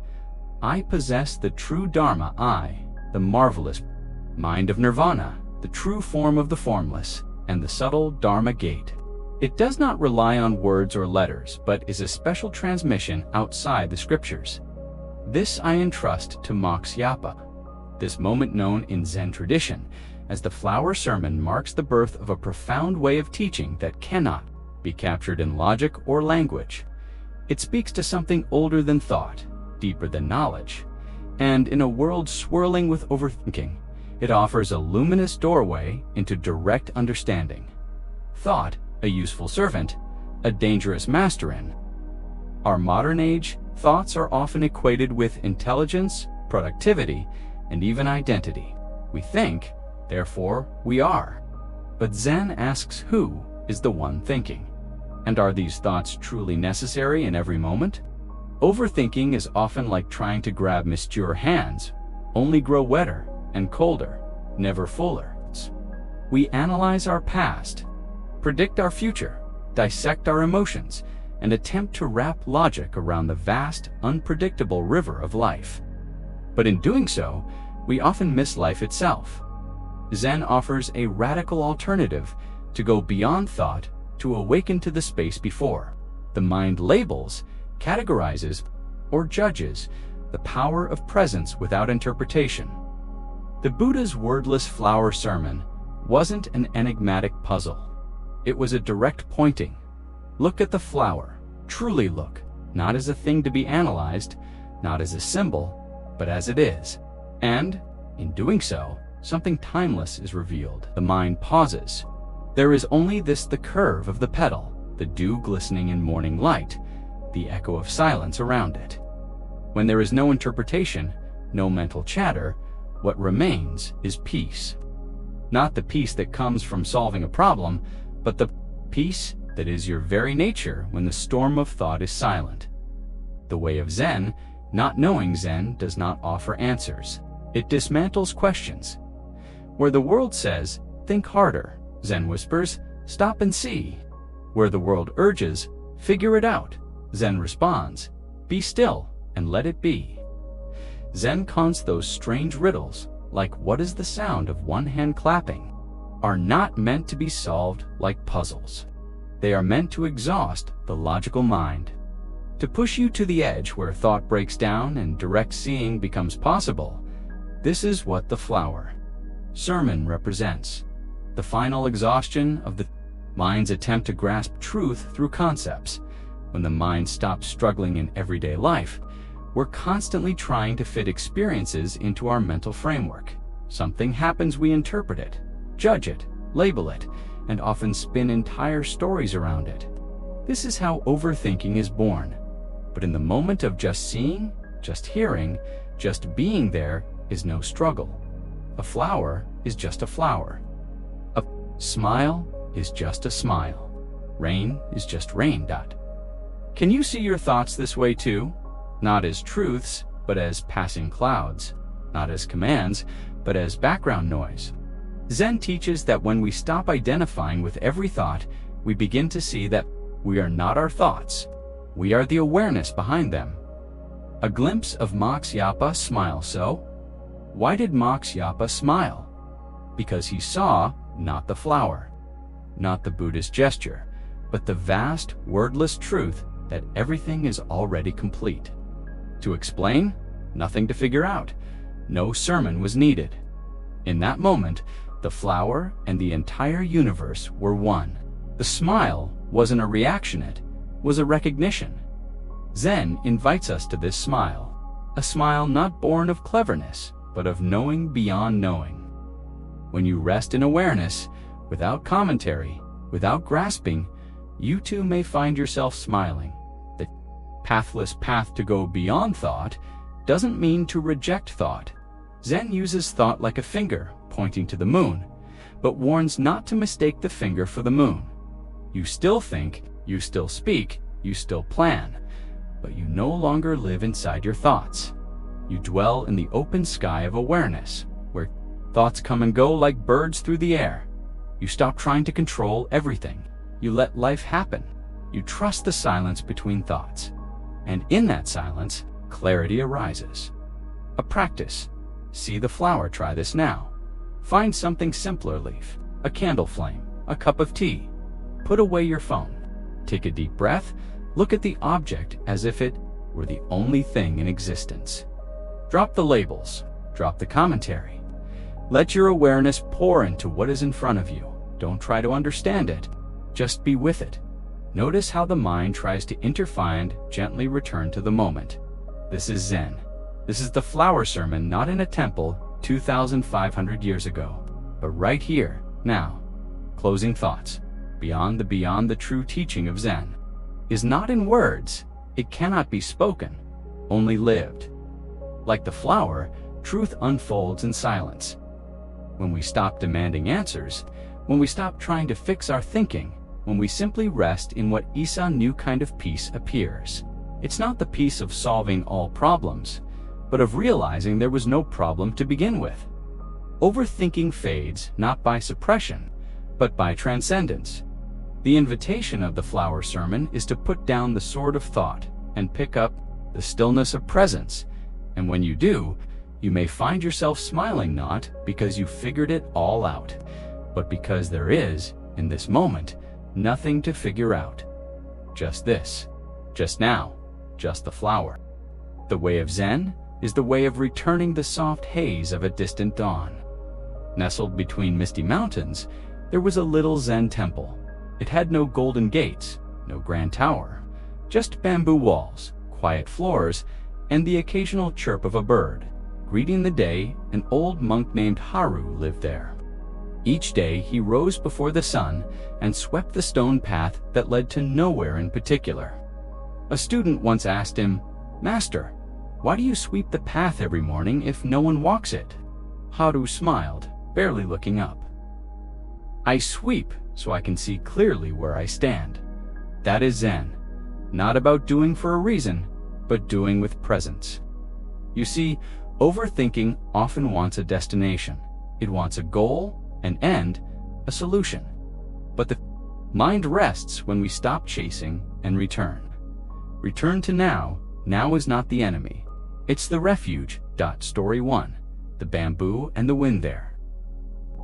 "I possess the true Dharma, the marvelous mind of nirvana, the true form of the formless, and the subtle Dharma gate. It does not rely on words or letters, but is a special transmission outside the scriptures. This I entrust to Moksha." This moment known in Zen tradition as the flower sermon marks the birth of a profound way of teaching that cannot be captured in logic or language. It speaks to something older than thought, deeper than knowledge, and in a world swirling with overthinking, it offers a luminous doorway into direct understanding. Thought, a useful servant, a dangerous master in our modern age, thoughts are often equated with intelligence, productivity, and even identity. We think, therefore we are. But Zen asks, who is the one thinking? And are these thoughts truly necessary in every moment? Overthinking is often like trying to grab Mr. hands, only grow wetter and colder, never fuller. We analyze our past, predict our future, dissect our emotions, and attempt to wrap logic around the vast, unpredictable river of life. But in doing so, we often miss life itself. Zen offers a radical alternative to go beyond thought, to awaken to the space before. The mind labels, categorizes, or judges the power of presence without interpretation. The Buddha's wordless flower sermon wasn't an enigmatic puzzle. It was a direct pointing. Look at the flower. Truly look, not as a thing to be analyzed, not as a symbol, but as it is. And, in doing so, something timeless is revealed. The mind pauses. There is only the curve of the petal, the dew glistening in morning light, the echo of silence around it. When there is no interpretation, no mental chatter, what remains is peace. Not the peace that comes from solving a problem, but the peace that is your very nature when the storm of thought is silent. The way of Zen, not knowing Zen, does not offer answers. It dismantles questions. Where the world says, think harder, Zen whispers, stop and see. Where the world urges, figure it out, Zen responds, be still and let it be. Zen cons those strange riddles, like what is the sound of one hand clapping, are not meant to be solved like puzzles. They are meant to exhaust the logical mind, to push you to the edge where thought breaks down and direct seeing becomes possible. This is what the flower sermon represents. The final exhaustion of the mind's attempt to grasp truth through concepts. When the mind stops struggling in everyday life, we're constantly trying to fit experiences into our mental framework. Something happens, we interpret it, judge it, label it, and often spin entire stories around it. This is how overthinking is born. But in the moment of just seeing, just hearing, just being, there is no struggle. A flower is just a flower. A smile is just a smile. Rain is just rain. Can you see your thoughts this way too? Not as truths, but as passing clouds. Not as commands, but as background noise. Zen teaches that when we stop identifying with every thought, we begin to see that we are not our thoughts. We are the awareness behind them. A glimpse of Mox Yapa smile. So, why did Mox Yapa smile? Because he saw not the flower, not the Buddhist gesture, but the vast, wordless truth that everything is already complete. To explain, nothing to figure out. No sermon was needed. In that moment, the flower and the entire universe were one. The smile wasn't a reaction, it was a recognition. Zen invites us to this smile, a smile not born of cleverness, but of knowing beyond knowing. When you rest in awareness, without commentary, without grasping, you too may find yourself smiling. The pathless path to go beyond thought doesn't mean to reject thought. Zen uses thought like a finger pointing to the moon, but warns not to mistake the finger for the moon. You still think, you still speak, you still plan, but you no longer live inside your thoughts. You dwell in the open sky of awareness, where thoughts come and go like birds through the air. You stop trying to control everything. You let life happen. You trust the silence between thoughts. And in that silence, clarity arises. A practice. See the flower, try this now. Find something simpler, leaf, a candle flame, a cup of tea. Put away your phone. Take a deep breath. Look at the object as if it were the only thing in existence. Drop the labels. Drop the commentary. Let your awareness pour into what is in front of you. Don't try to understand it. Just be with it. Notice how the mind tries to interfind, gently return to the moment. This is Zen. This is the flower sermon, not in a temple 2,500 years ago, but right here, now. Closing thoughts. Beyond the true teaching of Zen is not in words. It cannot be spoken, only lived. Like the flower, truth unfolds in silence. When we stop demanding answers, when we stop trying to fix our thinking, when we simply rest in what Isa new kind of peace appears. It's not the peace of solving all problems, but of realizing there was no problem to begin with. Overthinking fades not by suppression, but by transcendence. The invitation of the flower sermon is to put down the sword of thought and pick up the stillness of presence. And when you do, you may find yourself smiling not because you figured it all out, but because there is, in this moment, nothing to figure out. Just this, just now, just the flower. The way of Zen, is the way of returning the soft haze of a distant dawn. Nestled between misty mountains, there was a little Zen temple. It had no golden gates, no grand tower, just bamboo walls, quiet floors, and the occasional chirp of a bird. Greeting the day, an old monk named Haru lived there. Each day he rose before the sun and swept the stone path that led to nowhere in particular. A student once asked him, "Master, why do you sweep the path every morning if no one walks it?" Haru smiled, barely looking up. "I sweep so I can see clearly where I stand. That is Zen, not about doing for a reason, but doing with presence." You see, overthinking often wants a destination. It wants a goal, an end, a solution. But the mind rests when we stop chasing and return. Return to now. Now is not the enemy. It's the refuge. Story 1. The bamboo and the wind there.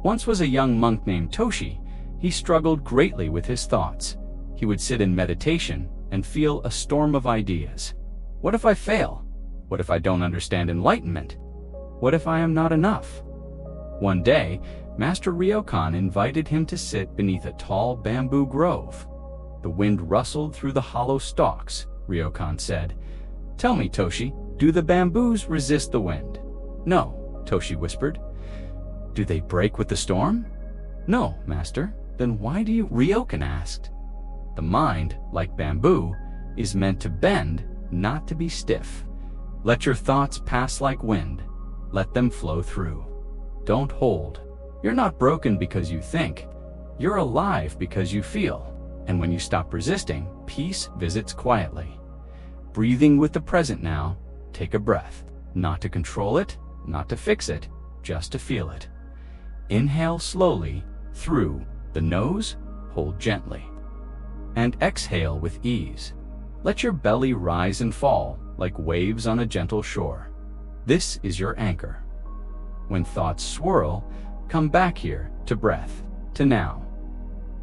Once was a young monk named Toshi. He struggled greatly with his thoughts. He would sit in meditation and feel a storm of ideas. What if I fail? What if I don't understand enlightenment? What if I am not enough? One day, Master Ryokan invited him to sit beneath a tall bamboo grove. The wind rustled through the hollow stalks. Ryokan said, "Tell me, Toshi, do the bamboos resist the wind?" "No," Toshi whispered. "Do they break with the storm?" "No, Master." "Then why do you?" Ryokan asked. "The mind, like bamboo, is meant to bend, not to be stiff. Let your thoughts pass like wind. Let them flow through. Don't hold. You're not broken because you think. You're alive because you feel. And when you stop resisting, peace visits quietly." Breathing with the present now, take a breath. Not to control it, not to fix it, just to feel it. Inhale slowly, through the nose, hold gently. And exhale with ease. Let your belly rise and fall like waves on a gentle shore. This is your anchor. When thoughts swirl, come back here to breath, to now.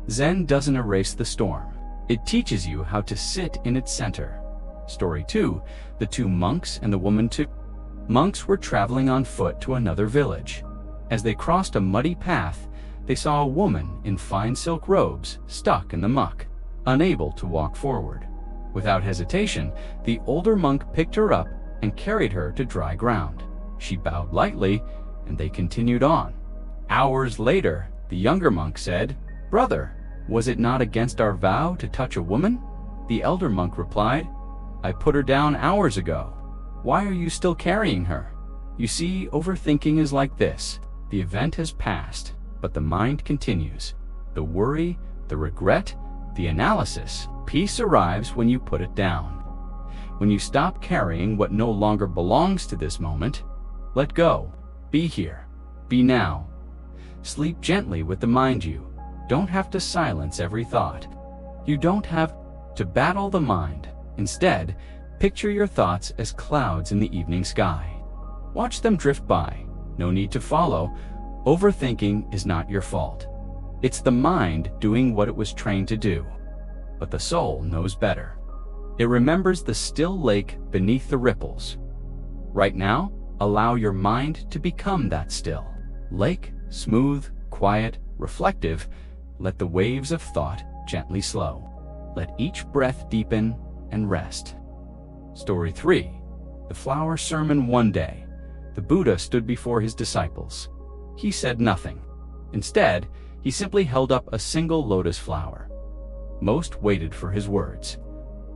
Zen doesn't erase the storm. It teaches you how to sit in its center. Story 2. The two monks and the woman too. Monks were traveling on foot to another village. As they crossed a muddy path, they saw a woman in fine silk robes stuck in the muck, unable to walk forward. Without hesitation, the older monk picked her up and carried her to dry ground. She bowed lightly, and they continued on. Hours later, the younger monk said, "Brother, was it not against our vow to touch a woman?" The elder monk replied, "I put her down hours ago. Why are you still carrying her?" You see, overthinking is like this. The event has passed, but the mind continues. The worry, the regret, the analysis. Peace arrives when you put it down. When you stop carrying what no longer belongs to this moment, let go. Be here. Be now. Sleep gently with the mind. You don't have to silence every thought. You don't have to battle the mind. Instead, picture your thoughts as clouds in the evening sky. Watch them drift by. No need to follow. Overthinking is not your fault. It's the mind doing what it was trained to do. But the soul knows better. It remembers the still lake beneath the ripples. Right now, allow your mind to become that still lake, smooth, quiet, reflective. Let the waves of thought gently slow. Let each breath deepen and rest. Story 3. The Flower Sermon. One day, the Buddha stood before his disciples. He said nothing. Instead, he simply held up a single lotus flower. Most waited for his words.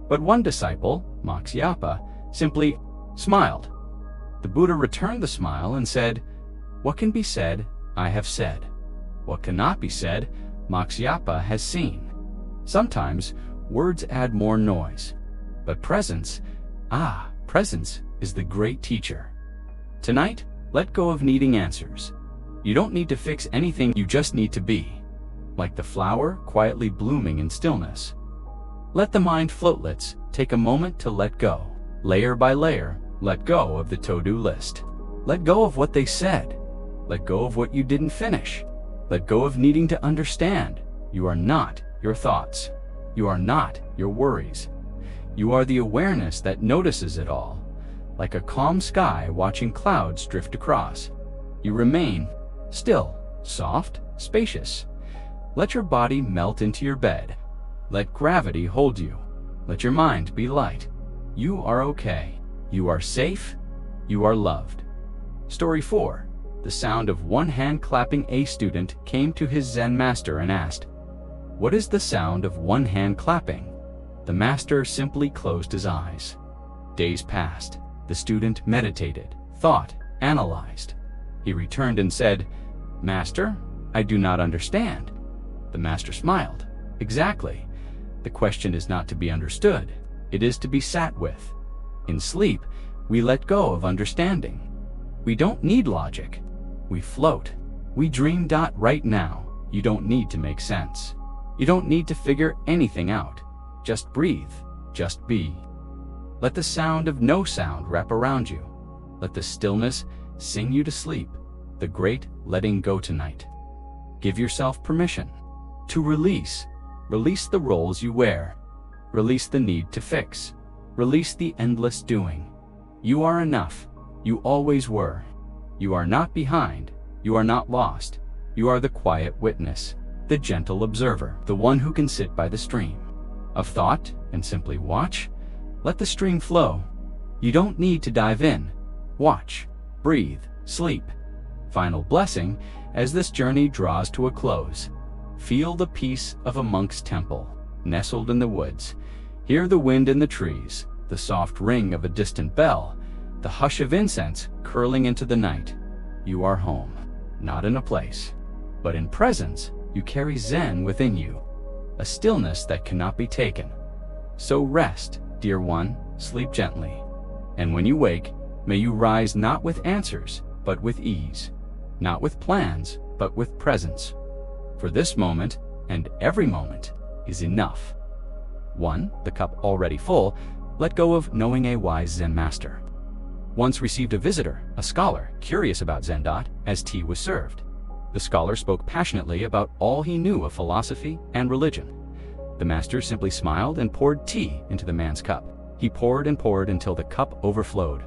But one disciple, Mokshyapa, simply smiled. The Buddha returned the smile and said, "What can be said, I have said. What cannot be said, Mokshyapa has seen." Sometimes words add more noise, but presence is the great teacher. Tonight, let go of needing answers. You don't need to fix anything, you just need to be. Like the flower quietly blooming in stillness. Let the mind float. Let's take a moment to let go. Layer by layer, let go of the to-do list. Let go of what they said. Let go of what you didn't finish. Let go of needing to understand. You are not your thoughts. You are not your worries. You are the awareness that notices it all. like a calm sky watching clouds drift across. You remain still, soft, spacious. Let your body melt into your bed. Let gravity hold you. Let your mind be light. You are okay. You are safe. You are loved. Story 4. The sound of one hand clapping. A student came to his Zen master and asked, "What is the sound of one hand clapping?" The master simply closed his eyes. Days passed. The student meditated, thought, analyzed. He returned and said, "Master, I do not understand." The master smiled. "Exactly. The question is not to be understood. It is to be sat with. In sleep, we let go of understanding. We don't need logic. We float. We dream. Right now, you don't need to make sense. You don't need to figure anything out. Just breathe. Just be. Let the sound of no sound wrap around you. Let the stillness sing you to sleep. The great letting go tonight. Give yourself permission to release. Release the roles you wear. Release the need to fix. Release the endless doing. You are enough. You always were. You are not behind. You are not lost. You are the quiet witness, the gentle observer, the one who can sit by the stream of thought and simply watch. Let the stream flow. You don't need to dive in. Watch, breathe, sleep. Final blessing as this journey draws to a close. Feel the peace of a monk's temple, nestled in the woods. Hear the wind in the trees, the soft ring of a distant bell, the hush of incense curling into the night. You are home, not in a place, but in presence. You carry Zen within you, a stillness that cannot be taken. So rest, dear one, sleep gently. And when you wake, may you rise not with answers, but with ease, not with plans, but with presence. For this moment, and every moment, is enough. 1. The cup already full. Let go of knowing. A wise Zen master once received a visitor, a scholar, curious about Zen. As tea was served, the scholar spoke passionately about all he knew of philosophy and religion. The master simply smiled and poured tea into the man's cup. He poured and poured until the cup overflowed.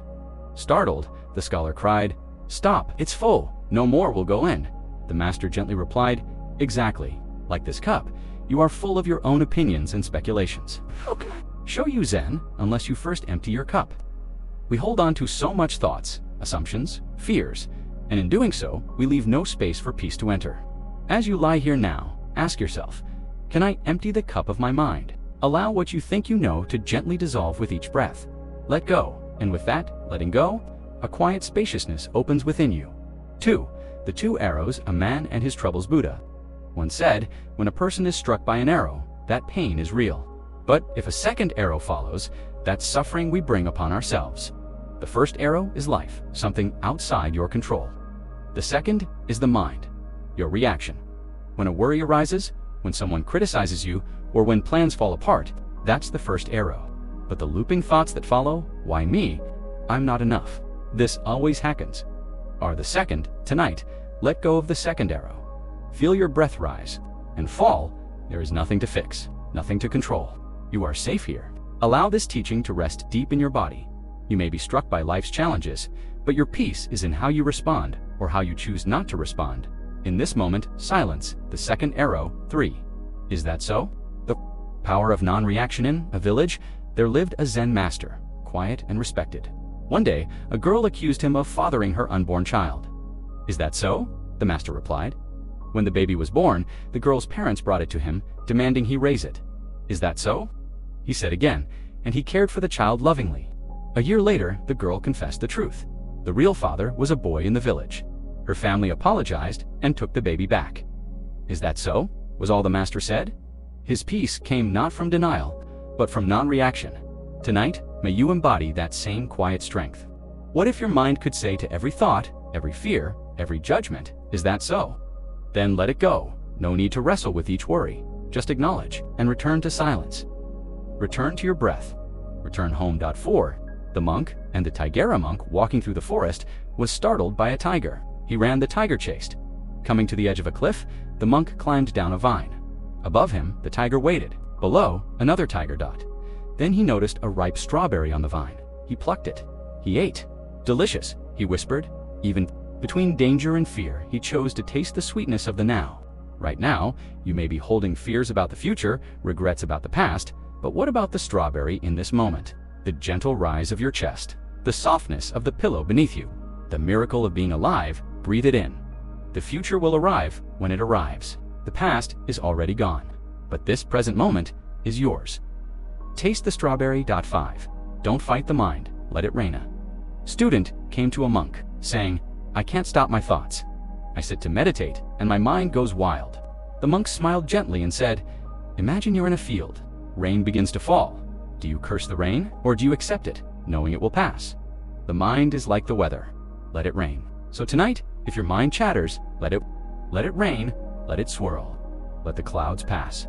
Startled, the scholar cried, "Stop, it's full, no more will go in." The master gently replied, "Exactly, like this cup, you are full of your own opinions and speculations. Okay. Show you Zen unless you first empty your cup." We hold on to so much thoughts, assumptions, fears, and in doing so, we leave no space for peace to enter. As you lie here now, ask yourself, can I empty the cup of my mind? Allow what you think you know to gently dissolve with each breath. Let go, and with that, letting go, a quiet spaciousness opens within you. 2. The two arrows, a man and his troubles. Buddha once said, when a person is struck by an arrow, that pain is real. But if a second arrow follows, that's suffering we bring upon ourselves. The first arrow is life, something outside your control. The second is the mind, your reaction. When a worry arises, when someone criticizes you, or when plans fall apart, that's the first arrow. But the looping thoughts that follow, why me? I'm not enough. This always happens, are the second. Tonight, let go of the second arrow. Feel your breath rise and fall. There is nothing to fix, nothing to control. You are safe here. Allow this teaching to rest deep in your body. You may be struck by life's challenges, but your peace is in how you respond or how you choose not to respond. In this moment, silence, the second arrow. 3. Is that so? The power of non-reaction. In a village, there lived a Zen master, quiet and respected. One day, a girl accused him of fathering her unborn child. Is that so? The master replied. When the baby was born, the girl's parents brought it to him, demanding he raise it. Is that so? He said again, and he cared for the child lovingly. A year later, the girl confessed the truth. The real father was a boy in the village. Her family apologized and took the baby back. Is that so? Was all the master said. His peace came not from denial, but from non-reaction. Tonight, may you embody that same quiet strength. What if your mind could say to every thought, every fear, every judgment, is that so? Then let it go. No need to wrestle with each worry. Just acknowledge and return to silence. Return to your breath. Return home. 4. The monk, and the Tigera monk walking through the forest, was startled by a tiger. He ran. The tiger chased. Coming to the edge of a cliff, the monk climbed down a vine. Above him, the tiger waited. Below, another tiger. Then he noticed a ripe strawberry on the vine. He plucked it. He ate. Delicious, he whispered. Even between danger and fear, he chose to taste the sweetness of the now. Right now, you may be holding fears about the future, regrets about the past, but what about the strawberry in this moment? The gentle rise of your chest, the softness of the pillow beneath you, the miracle of being alive. Breathe it in. The future will arrive when it arrives. The past is already gone, but this present moment is yours. Taste the strawberry. 5. Don't fight the mind, let it reign. Student came to a monk, saying, I can't stop my thoughts. I sit to meditate, and my mind goes wild. The monk smiled gently and said, imagine you're in a field. Rain begins to fall. Do you curse the rain, or do you accept it, knowing it will pass? The mind is like the weather. Let it rain. So tonight, if your mind chatters, let it rain, let it swirl. Let the clouds pass.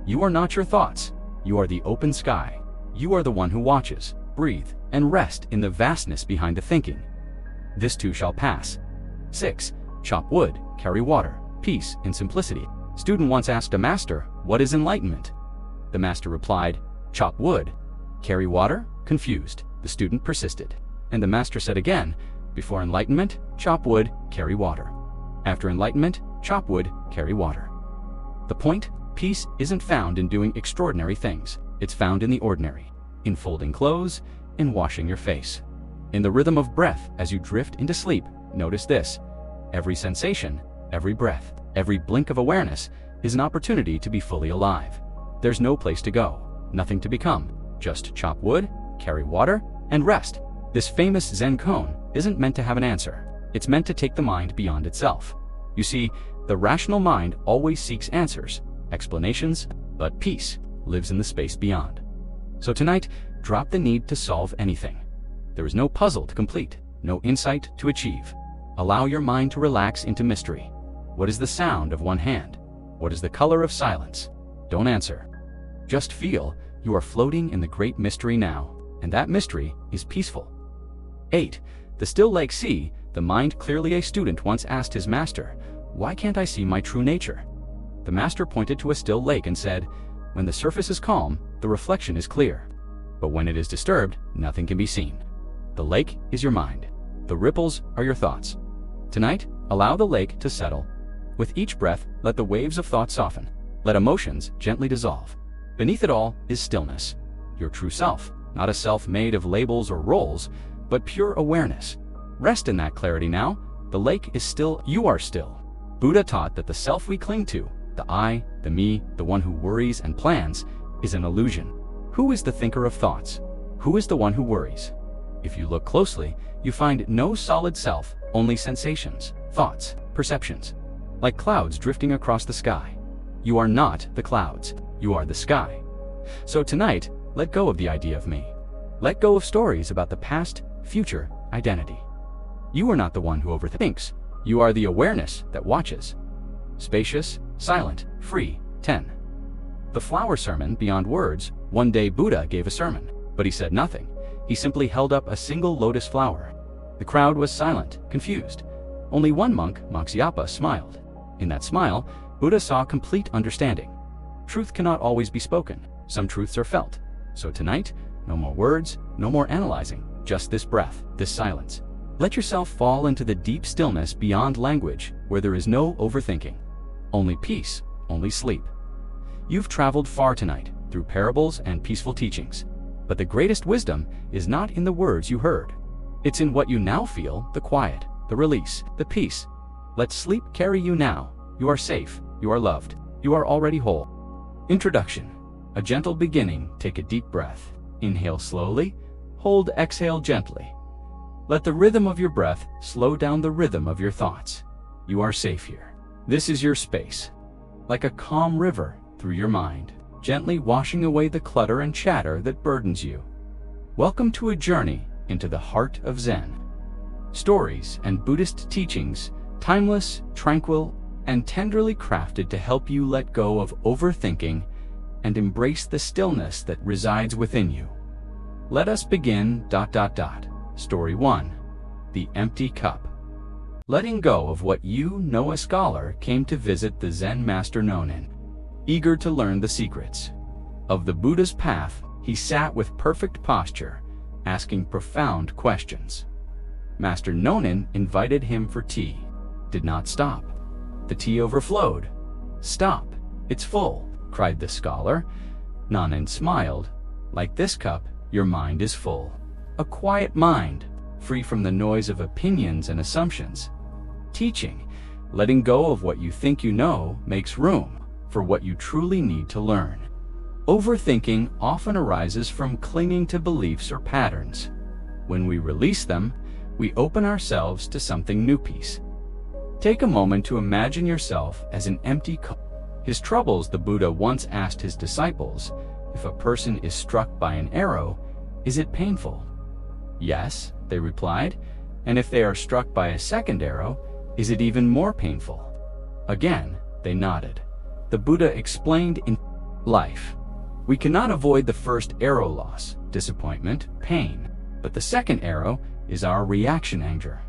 You are not your thoughts. You are the open sky. You are the one who watches, breathe, and rest in the vastness behind the thinking. This too shall pass. 6. Chop wood, carry water, peace in simplicity. Student once asked a master, what is enlightenment? The master replied, chop wood, carry water. Confused, the student persisted. And the master said again, before enlightenment, chop wood, carry water. After enlightenment, chop wood, carry water. The point, peace isn't found in doing extraordinary things. It's found in the ordinary, in folding clothes, in washing your face. In the rhythm of breath as you drift into sleep. Notice this. Every sensation, every breath, every blink of awareness is an opportunity to be fully alive. There's no place to go, nothing to become. Just chop wood, carry water, and rest. This famous Zen koan isn't meant to have an answer. It's meant to take the mind beyond itself. You see, the rational mind always seeks answers, explanations, but peace lives in the space beyond. So tonight, drop the need to solve anything. There is no puzzle to complete, no insight to achieve. Allow your mind to relax into mystery. What is the sound of one hand? What is the color of silence? Don't answer. Just feel you are floating in the great mystery now, and that mystery is peaceful. 8. The still lake sea. The mind. Clearly a student once asked his master, why can't I see my true nature? The master pointed to a still lake and said, when the surface is calm, the reflection is clear. But when it is disturbed, nothing can be seen. The lake is your mind. The ripples are your thoughts. Tonight, allow the lake to settle. With each breath, let the waves of thought soften. Let emotions gently dissolve. Beneath it all is stillness. Your true self, not a self made of labels or roles, but pure awareness. Rest in that clarity now. The lake is still, you are still. Buddha taught that the self we cling to, the I, the me, the one who worries and plans, is an illusion. Who is the thinker of thoughts? Who is the one who worries? If you look closely, you find no solid self, only sensations, thoughts, perceptions. Like clouds drifting across the sky. You are not the clouds, you are the sky. So tonight, let go of the idea of me. Let go of stories about the past, future, identity. You are not the one who overthinks. You are the awareness that watches. Spacious, silent, free. 10. The flower sermon beyond words. One day Buddha gave a sermon, but he said nothing. He simply held up a single lotus flower. The crowd was silent, confused. Only one monk, Mokshyapa, smiled. In that smile, Buddha saw complete understanding. Truth cannot always be spoken. Some truths are felt. So tonight, no more words, no more analyzing, just this breath, this silence. Let yourself fall into the deep stillness beyond language, where there is no overthinking. Only peace, only sleep. You've traveled far tonight, through parables and peaceful teachings. But the greatest wisdom is not in the words you heard. It's in what you now feel, the quiet, the release, the peace. Let sleep carry you now. You are safe, you are loved, you are already whole. Introduction. A gentle beginning. Take a deep breath. Inhale slowly, hold, exhale gently. Let the rhythm of your breath slow down the rhythm of your thoughts. You are safe here. This is your space. Like a calm river through your mind, gently washing away the clutter and chatter that burdens you. Welcome to a journey into the heart of Zen. Stories and Buddhist teachings, timeless, tranquil, and tenderly crafted to help you let go of overthinking and embrace the stillness that resides within you. Let us begin. Story 1. The Empty Cup. Letting go of what you know. A scholar came to visit the Zen master Nonin. Eager to learn the secrets of the Buddha's path, he sat with perfect posture, asking profound questions. Master Nonin invited him for tea. Did not stop. The tea overflowed. "Stop, it's full," cried the scholar. Nonin smiled. "Like this cup, your mind is full. A quiet mind, free from the noise of opinions and assumptions. Teaching, letting go of what you think you know, makes room for what you truly need to learn." Overthinking often arises from clinging to beliefs or patterns. When we release them, we open ourselves to something new. Peace. Take a moment to imagine yourself as an empty cup. His troubles, the Buddha once asked his disciples, if a person is struck by an arrow, is it painful? Yes, they replied. And if they are struck by a second arrow, is it even more painful? Again, they nodded. The Buddha explained, in life, we cannot avoid the first arrow, loss, disappointment, pain, but the second arrow is our reaction, anger,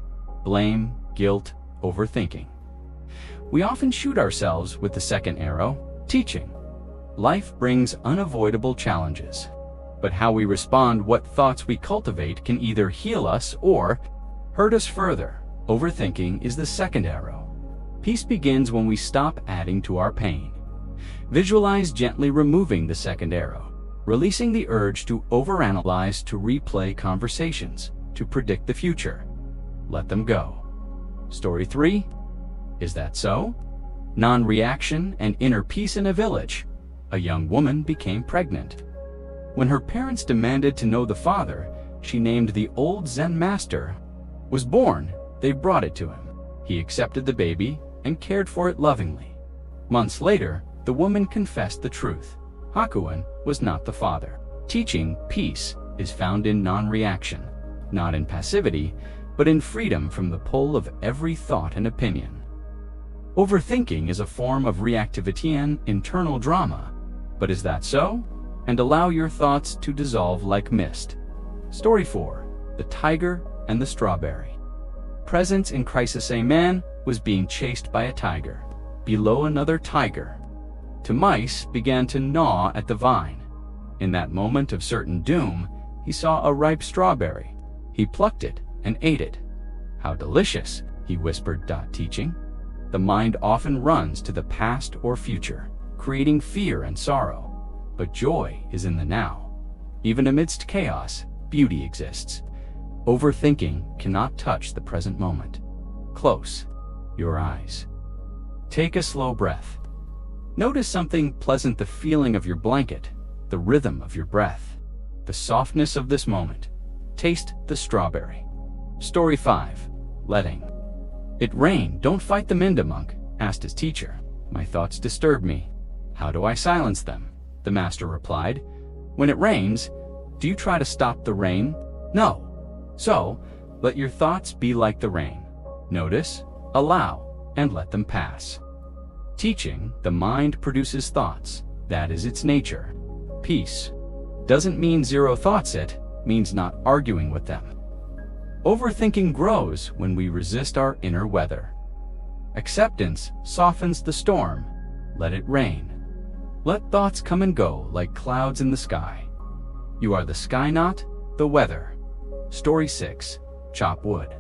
blame, guilt, overthinking. We often shoot ourselves with the second arrow, teaching. Life brings unavoidable challenges, but how we respond, what thoughts we cultivate, can either heal us or hurt us further. Overthinking is the second arrow. Peace begins when we stop adding to our pain. Visualize gently removing the second arrow, releasing the urge to overanalyze, to replay conversations, to predict the future. Let them go. Story 3. Is that so? Non-reaction and inner peace in a village. A young woman became pregnant. When her parents demanded to know the father, she named the old Zen master. Was born, they brought it to him. He accepted the baby and cared for it lovingly. Months later, the woman confessed the truth. Hakuin was not the father. Teaching peace is found in non-reaction, not in passivity, but in freedom from the pull of every thought and opinion. Overthinking is a form of reactivity and internal drama. But is that so? And allow your thoughts to dissolve like mist. Story 4. The Tiger and the Strawberry. Presence in crisis. A man was being chased by a tiger. Below, another tiger. Two mice began to gnaw at the vine. In that moment of certain doom, he saw a ripe strawberry. He plucked it and ate it. "How delicious," he whispered. Teaching. The mind often runs to the past or future, creating fear and sorrow. But joy is in the now. Even amidst chaos, beauty exists. Overthinking cannot touch the present moment. Close your eyes. Take a slow breath. Notice something pleasant, the feeling of your blanket, the rhythm of your breath, the softness of this moment. Taste the strawberry. Story 5. Letting. It rained. "Don't fight them, Minda monk," asked his teacher. "My thoughts disturb me." "How do I silence them?" the master replied. "When it rains, do you try to stop the rain? No. So, let your thoughts be like the rain. Notice, allow, and let them pass." Teaching, the mind produces thoughts. That is its nature. Peace doesn't mean zero thoughts. It means not arguing with them. Overthinking grows when we resist our inner weather. Acceptance softens the storm. Let it rain. Let thoughts come and go like clouds in the sky. You are the sky, not the weather. Story 6. Chop wood.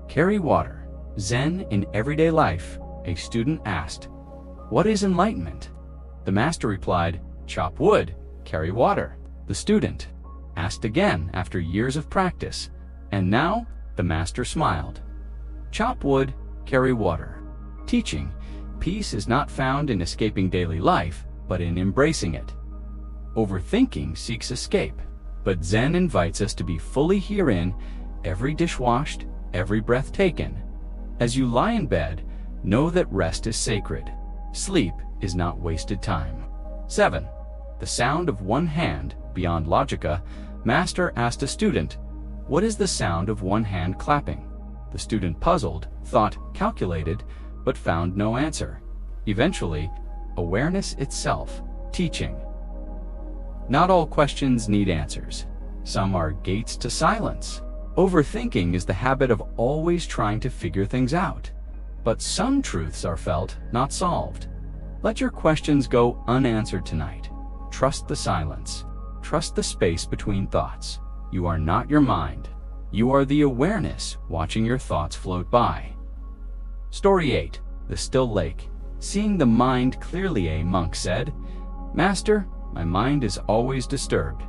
Carry water. Zen in everyday life. A student asked, "What is enlightenment?" The master replied, "Chop wood, carry water." The student asked again after years of practice, and now the master smiled. Chop wood, carry water. Teaching, peace is not found in escaping daily life, but in embracing it. Overthinking seeks escape, but Zen invites us to be fully herein, every dish washed, every breath taken. As you lie in bed, know that rest is sacred. Sleep is not wasted time. 7. The sound of one hand. Beyond logica, master asked a student, "What is the sound of one hand clapping?" The student, puzzled, thought, calculated, but found no answer. Eventually, awareness itself. Teaching. Not all questions need answers. Some are gates to silence. Overthinking is the habit of always trying to figure things out. But some truths are felt, not solved. Let your questions go unanswered tonight. Trust the silence. Trust the space between thoughts. You are not your mind. You are the awareness watching your thoughts float by. Story 8. The Still Lake. Seeing the mind clearly, a monk said, "Master, my mind is always disturbed."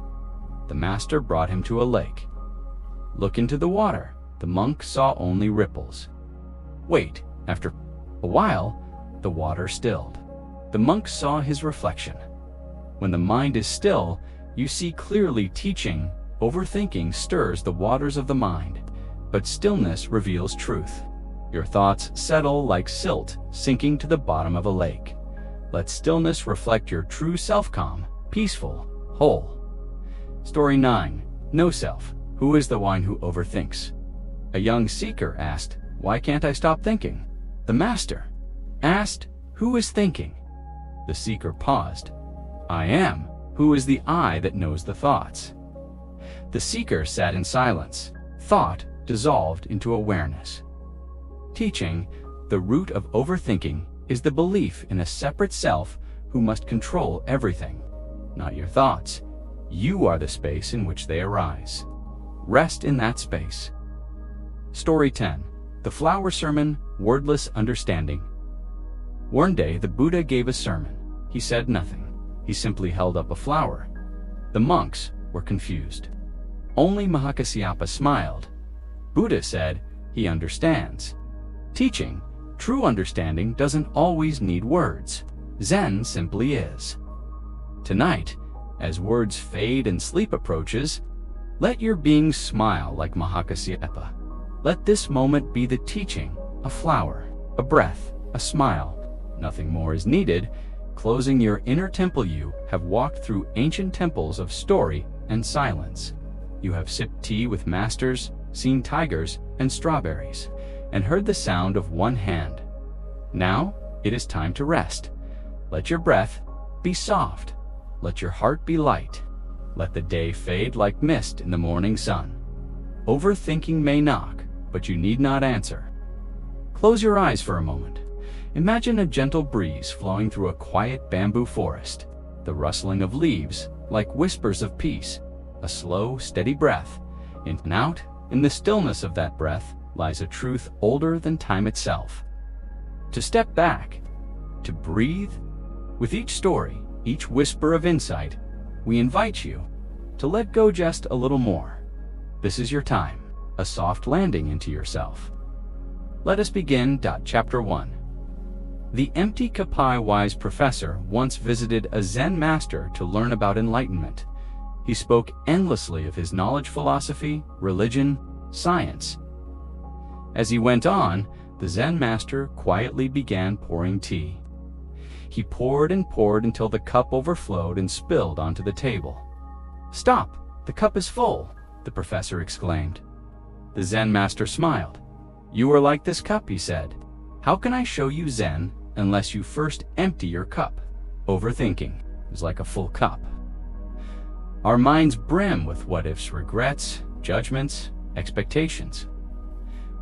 The master brought him to a lake. "Look into the water." The monk saw only ripples. Wait. After a while, the water stilled. The monk saw his reflection. When the mind is still, you see clearly. Teaching. Overthinking stirs the waters of the mind, but stillness reveals truth. Your thoughts settle like silt sinking to the bottom of a lake. Let stillness reflect your true self, calm, peaceful, whole. Story 9. No self. Who is the one who overthinks? A young seeker asked, "Why can't I stop thinking?" The master asked, "Who is thinking?" The seeker paused. "I am. Who is the I that knows the thoughts?" The seeker sat in silence. Thought dissolved into awareness. Teaching. The root of overthinking is the belief in a separate self who must control everything. Not your thoughts. You are the space in which they arise. Rest in that space. Story 10. The Flower Sermon, Wordless Understanding. One day the Buddha gave a sermon. He said nothing. He simply held up a flower. The monks were confused. Only Mahakasyapa smiled. Buddha said, "He understands." Teaching. True understanding doesn't always need words. Zen simply is. Tonight, as words fade and sleep approaches, let your being smile like Mahakasyapa. Let this moment be the teaching, a flower, a breath, a smile. Nothing more is needed. Closing your inner temple, you have walked through ancient temples of story and silence. You have sipped tea with masters, seen tigers and strawberries, and heard the sound of one hand. Now it is time to rest. Let your breath be soft. Let your heart be light. Let the day fade like mist in the morning sun. Overthinking may knock, but you need not answer. Close your eyes for a moment. Imagine a gentle breeze flowing through a quiet bamboo forest. The rustling of leaves, like whispers of peace. A slow, steady breath. In and out, in the stillness of that breath, lies a truth older than time itself. To step back, to breathe. With each story, each whisper of insight, we invite you to let go just a little more. This is your time, a soft landing into yourself. Let us begin. Chapter 1. The empty Kapai wise professor once visited a Zen master to learn about enlightenment. He spoke endlessly of his knowledge, philosophy, religion, science. As he went on, the Zen master quietly began pouring tea. He poured and poured until the cup overflowed and spilled onto the table. "Stop! The cup is full!" the professor exclaimed. The Zen master smiled. "You are like this cup," he said. "How can I show you Zen unless you first empty your cup?" Overthinking is like a full cup. Our minds brim with what-ifs, regrets, judgments, expectations.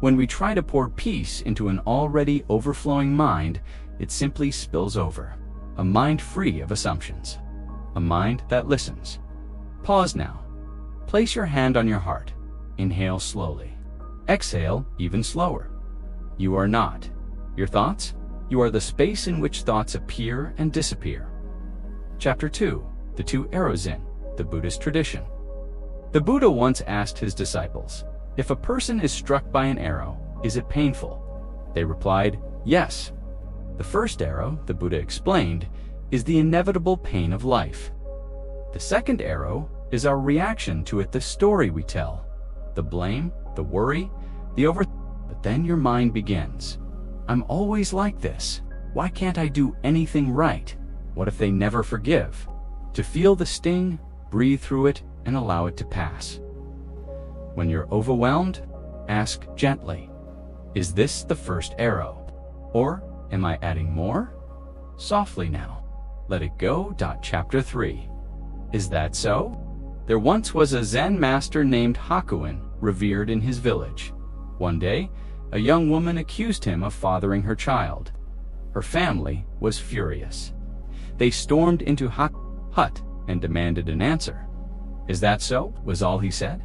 When we try to pour peace into an already overflowing mind, it simply spills over. A mind free of assumptions. A mind that listens. Pause now. Place your hand on your heart. Inhale slowly. Exhale even slower. You are not your thoughts. You are the space in which thoughts appear and disappear. Chapter 2. The Two Arrows in the Buddhist Tradition. The Buddha once asked his disciples, "If a person is struck by an arrow, is it painful?" They replied, "Yes." The first arrow, the Buddha explained, is the inevitable pain of life. The second arrow is our reaction to it, the story we tell, the blame, the worry, the over. But then your mind begins. "I'm always like this. Why can't I do anything right? What if they never forgive?" To feel the sting, breathe through it and allow it to pass. When you're overwhelmed, ask gently, "Is this the first arrow? Or am I adding more?" Softly now. Let it go. Chapter 3. Is that so? There once was a Zen master named Hakuin, revered in his village. One day, a young woman accused him of fathering her child. Her family was furious. They stormed into Hakuin's hut and demanded an answer. "Is that so?" was all he said.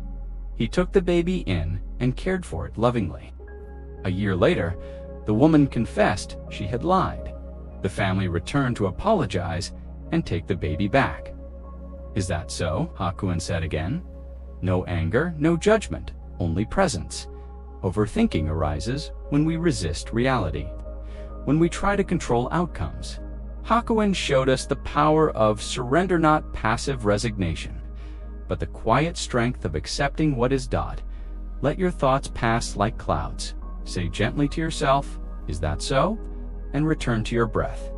He took the baby in and cared for it lovingly. A year later, the woman confessed she had lied. The family returned to apologize and take the baby back. "Is that so?" Hakuin said again. No anger, no judgment, only presence. Overthinking arises when we resist reality, when we try to control outcomes. Hakuin showed us the power of surrender, not passive resignation, but the quiet strength of accepting what is dot. Let your thoughts pass like clouds. Say gently to yourself, "Is that so?" and return to your breath.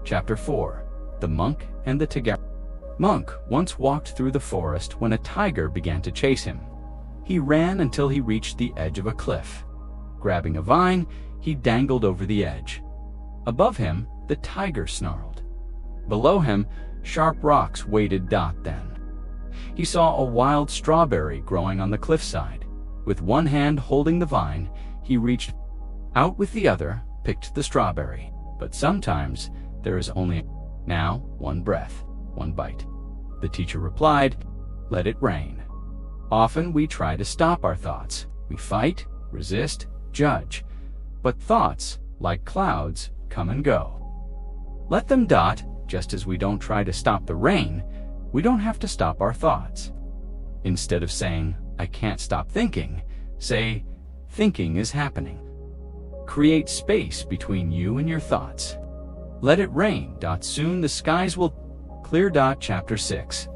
Chapter 4. The Monk and the Tiger. Monk once walked through the forest when a tiger began to chase him. He ran until he reached the edge of a cliff. Grabbing a vine, he dangled over the edge. Above him, the tiger snarled. Below him, sharp rocks waited then. He saw a wild strawberry growing on the cliffside. With one hand holding the vine, he reached out with the other, picked the strawberry. But sometimes there is only now one breath, one bite. The teacher replied, "Let it rain." Often we try to stop our thoughts. We fight, resist, judge. But thoughts, like clouds, come and go. Let them dot, just as we don't try to stop the rain, we don't have to stop our thoughts. Instead of saying, "I can't stop thinking," say, "Thinking is happening." Create space between you and your thoughts. Let it rain. Soon the skies will clear. Chapter 6.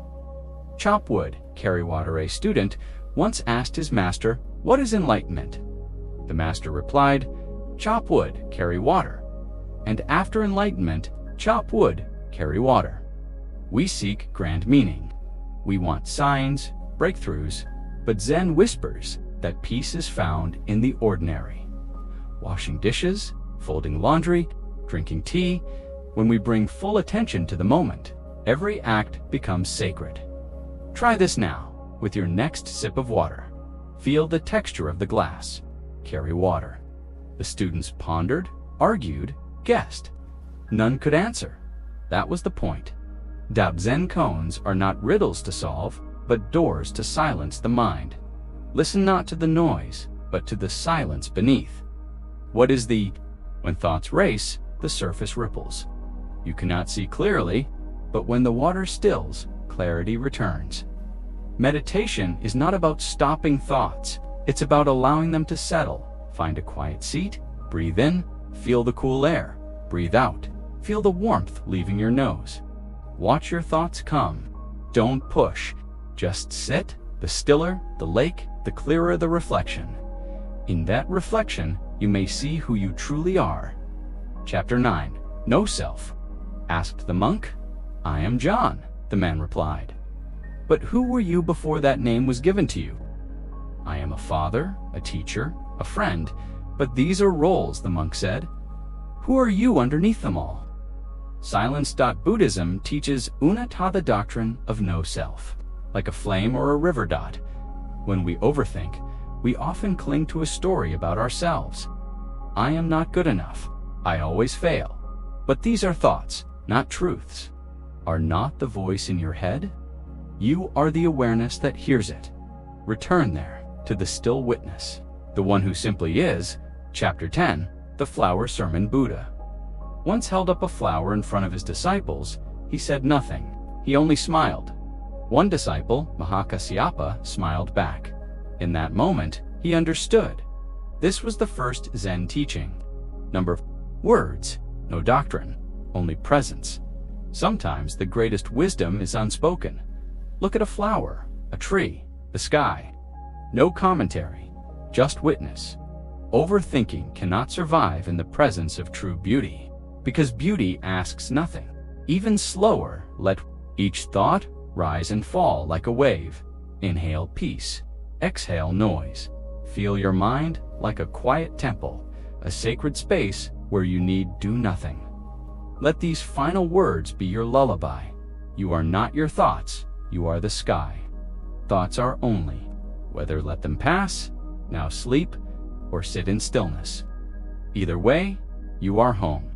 Chop wood, carry water. A student once asked his master, "What is enlightenment?" The master replied, "Chop wood, carry water." And after enlightenment, chop wood, carry water. We seek grand meaning. We want signs, breakthroughs, but Zen whispers that peace is found in the ordinary. Washing dishes, folding laundry, drinking tea, when we bring full attention to the moment, every act becomes sacred. Try this now with your next sip of water. Feel the texture of the glass. Carry water. The students pondered, argued, guessed. None could answer. That was the point. Zen koans are not riddles to solve, but doors to silence the mind. Listen not to the noise, but to the silence beneath. What is the? When thoughts race, the surface ripples. You cannot see clearly, but when the water stills, clarity returns. Meditation is not about stopping thoughts. It's about allowing them to settle. Find a quiet seat, breathe in, feel the cool air. Breathe out, feel the warmth leaving your nose. Watch your thoughts come. Don't push. Just sit. The stiller the lake, the clearer the reflection. In that reflection, you may see who you truly are. Chapter 9. No Self. Asked the monk. "I am John," the man replied. "But who were you before that name was given to you?" "I am a father, a teacher, a friend, but these are roles," the monk said. "Who are you underneath them all?" Silence. Buddhism teaches Unatta, the doctrine of no self. Like a flame or a river. When we overthink, we often cling to a story about ourselves. I am not good enough. I always fail. But these are thoughts, not truths. Are not the voice in your head? You are the awareness that hears it. Return there, to the still witness, the one who simply is. Chapter 10. The Flower Sermon. Buddha once held up a flower in front of his disciples. He said nothing. He only smiled. One disciple, Mahakasyapa, smiled back. In that moment, he understood. This was the first Zen teaching. Number words, no doctrine, only presence. Sometimes the greatest wisdom is unspoken. Look at a flower, a tree, the sky. No commentary, just witness. Overthinking cannot survive in the presence of true beauty, because beauty asks nothing. Even slower, let each thought rise and fall like a wave. Inhale peace, exhale noise. Feel your mind like a quiet temple, a sacred space where you need do nothing. Let these final words be your lullaby. You are not your thoughts, you are the sky. Thoughts are only, whether let them pass, now sleep, or sit in stillness. Either way, you are home.